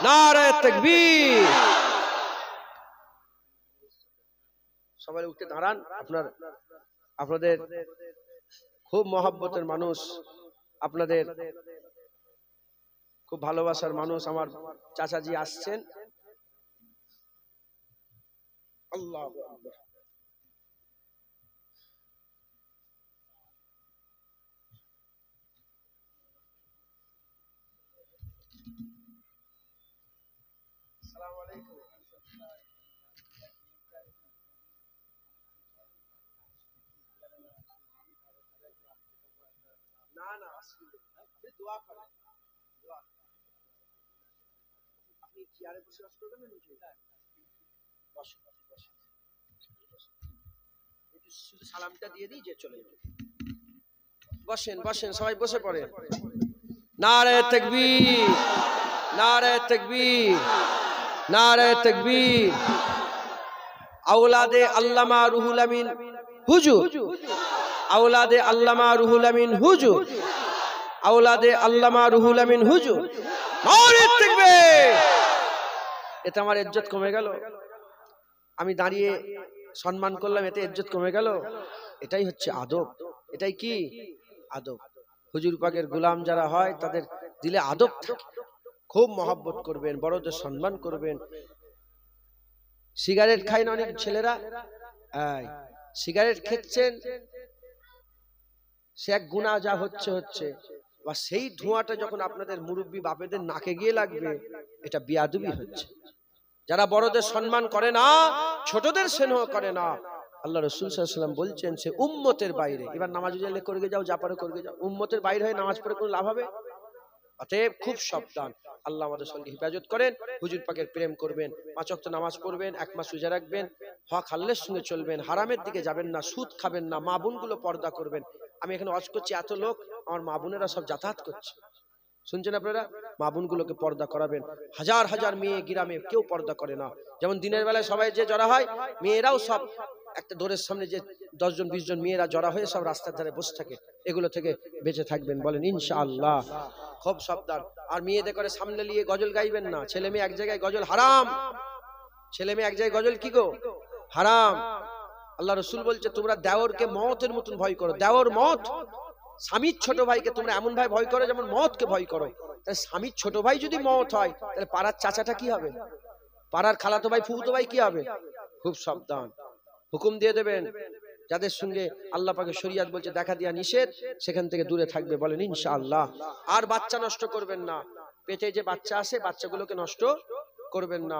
নারায়ে তাকবীর। সবাই উঠে দাঁড়ান। আপনাদের খুব মহব্বতের মানুষ, আপনাদের খুব ভালোবাসার মানুষ আমার চাচাজি আসছেন। আল্লাহু আকবার। আসসালামু আলাইকুম। না না আপনি দোয়া করেন, আপনি চেয়ারে বসে করবেন না নিচে? বসুন বসুন, শুধু সালামটা দিয়ে দিই যে চলে যাবে। বসেন বসেন, সবাই বসে পড়েন। নারে তাকবীর, নারে তাকবীর, নারে তাকবীর। আওলাদে আল্লামা রুহুল আমিন হুজুর, আওলাদে আল্লামা রুহুল আমিন হুজুর, আওলাদে আল্লামা রুহুল আমিন হুজুর। নারে তাকবীর। এতে আমার ইজ্জত কমে গেল? আমি দাঁড়িয়ে সম্মান করলাম, এতে ইজ্জত কমে গেল? এটাই হচ্ছে আদব। এটাই কি আদব? হুজুর পাকের গোলাম যারা হয় তাদের দিলে আদব থাকে। খুব মহব্বত করবেন, বড়দের সম্মান করবেন। সিগারেট খায় না অনেক ছেলেরা, সিগারেট খেচ্ছেন, সে এক গুনাহ যা হচ্ছে, বা সেই ধোঁয়াটা যখন আপনাদের মুরব্বী বাপেদের নাকে গিয়ে লাগবে, এটা বিয়াদবি হচ্ছে। যারা বড়দের সম্মান করে না, ছোটদের স্নেহ করে না, আল্লাহ রাসূল সাল্লাল্লাহু আলাইহি ওয়াসাল্লাম বলছেন সে উম্মতের বাইরে। এবার নামাজ করে যাও, যা পারো করে যাও, উম্মতের বাইরে হয়ে নামাজ পড়ে কোনো লাভ হবে? অতএব খুব সাবধান। আল্লাহ আমাদের সঙ্গে হিফাজত করেন। হুজুর পাকের প্রেম করবেন, 5 ওয়াক্ত নামাজ পড়বেন, 1 মাস রোজা রাখবেন, হক হালালের সঙ্গে চলবেন, হারামের দিকে যাবেন না, সুদ খাবেন না, মা বোনগুলো পর্দা করবেন। আমি এখানে ওয়াজ করছি, এত লোক আমার মা বোনেরা সব যাতায়াত করছে, শুনছেন আপনারা? মা বোনগুলোকে পর্দা করাবেন। হাজার হাজার মেয়ে গ্রামে কেউ পর্দা করে না। যেমন দিনের বেলায় সবাই যে জড়া হয়, মেয়েরাও সব একটা দোরের সামনে যে 10 জন 20 জন মেয়েরা জড়া হয়ে সব রাস্তার ধারে বসে থাকে, এগুলো থেকে বেঁচে থাকবেন, বলেন ইনশাআল্লাহ। খুব সাবধান। আর মেয়েদের করে সামনে নিয়ে গজল গাইবেন না। ছেলে মেয়ে এক জায়গায় গজল হারাম, ছেলে মেয়ে এক জায়গায় গজল কি গো হারাম। আল্লাহ রাসূল বলছে তোমরা দেওরকে মওতের মতন ভয় করো। দেওর মওত, স্বামীর ছোট ভাইকে তোমরা এমন ভাবে ভয় করো যেমন মওতকে ভয় করো। তাহলে স্বামীর ছোট ভাই যদি মওত হয়, তাহলে পাড়ার চাচাটা কি হবে? পাড়ার খালাতো ভাই ফুফুতো ভাই কি হবে? খুব সাবধান। হুকুম দিয়ে দেবেন, যাদের সঙ্গে আল্লাহ পাকের শরীয়ত বলছে দেখা দিয়া নিষেধ, সেখান থেকে দূরে থাকবে, বলেন ইনশাআল্লাহ। আর বাচ্চা নষ্ট করবেন না। পেটে যে বাচ্চা আসে, বাচ্চাগুলোকে নষ্ট করবেন না।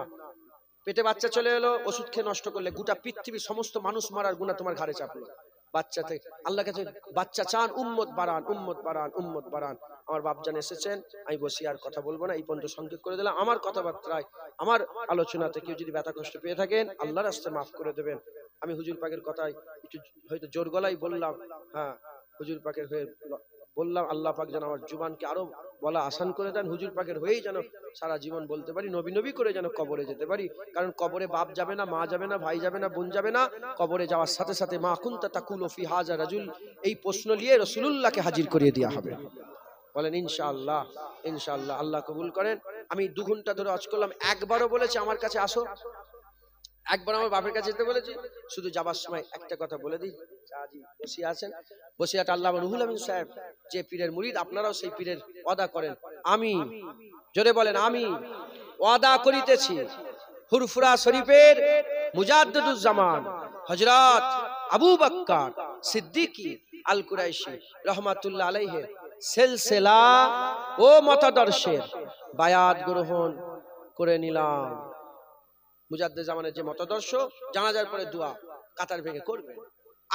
পেটে বাচ্চা চলে এলো, ওষুধ খেয়ে নষ্ট করলে গোটা পৃথিবীর সমস্ত মানুষ মারার গুনাহ তোমার ঘাড়ে চাপলো। বাচ্চা থেকে আল্লাহর কাছে বাচ্চা চান, উম্মত বাড়ান, উম্মত বাড়ান, উম্মত বাড়ান। আমার বাপজান এসেছেন, আমি বসি আর কথা বলবো না, এই পর্যন্ত সংক্ষেপ করে দিলাম। আমার কথাবার্তায়, আমার আলোচনাতে কেউ যদি ব্যথা কষ্ট পেয়ে থাকেন, আল্লাহর রাস্তায় মাফ করে দেবেন। আমি হুজুর পাকের কথায় একটু হয়তো জোর গলায় বললাম, হ্যাঁ হুজুর পাকের হয়ে বললাম। আল্লাহ পাক যেন আমার জুবানকে আরো বলা আসান করে দেন, হুজুর পাকের হয়েই যেন সারা জীবন বলতে পারি, নবী নবী করে যেন কবরে যেতে পারি। কারণ কবরে বাপ যাবে না, মা যাবে না, ভাই যাবে না, বোন যাবে না। কবরে যাওয়ার সাথে সাথে মা কুনতা তাকুলু ফি হাযা রাজুল, এই প্রশ্ন নিয়ে রাসূলুল্লাহকে হাজির করিয়ে দেওয়া হবে, বলেন ইনশাআল্লাহ। ইনশাআল্লাহ আল্লাহ কবুল করেন। আমি 2 ঘন্টা ধরে ওয়াজ করলাম, একবারও বলেছি আমার কাছে আসো, একবার আমার বাপের কাছে যেতে বলেছি। শুধু যাবার সময় একটা কথা বলে দিই, চাচি বসে আছেন, বসিয়াটা আল্লামা রুহুল আমিন সাহেব যে পীরের মুরিদ, আপনারাও সেই পীরের ওয়াদা করেন। আমি জোরে বলেন, আমি ওয়াদা করিতেছি ফুরফুরা শরীফের মুজাদ্দিদুজ জামান হযরত আবু বকর সিদ্দিকী আল কুরাইশি রাহমাতুল্লাহ আলাইহি সিলসিলা ও মতাদর্শের বায়াত গ্রহণ করে নিলাম। মুজাদ্দেদ জামানের যে মতাদর্শ, জানাজার পরে দোয়া কাতার ভেঙে করবেন,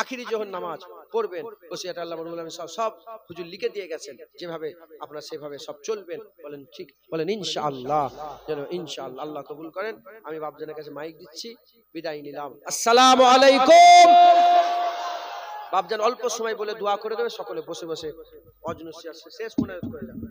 আখিরি জোহর নামাজ পড়বেন, ওসিয়ত আল্লাহ রব্বুল আলামিন সব হুজুর লিখে দিয়ে গেছেন, যেভাবে আপনারা সেভাবে সব চলবেন। বলেন ঠিক, বলেন ইনশাআল্লাহ, যেন ইনশাআল্লাহ আল্লাহ কবুল করেন। আমি বাপজানের কাছে মাইক দিচ্ছি, বিদায় নিলাম। আসসালামু আলাইকুম। বাপজান অল্প সময় বলে দোয়া করে দেবে, সকলে বসে বসে অজনু শেষ মনে করে যাবে।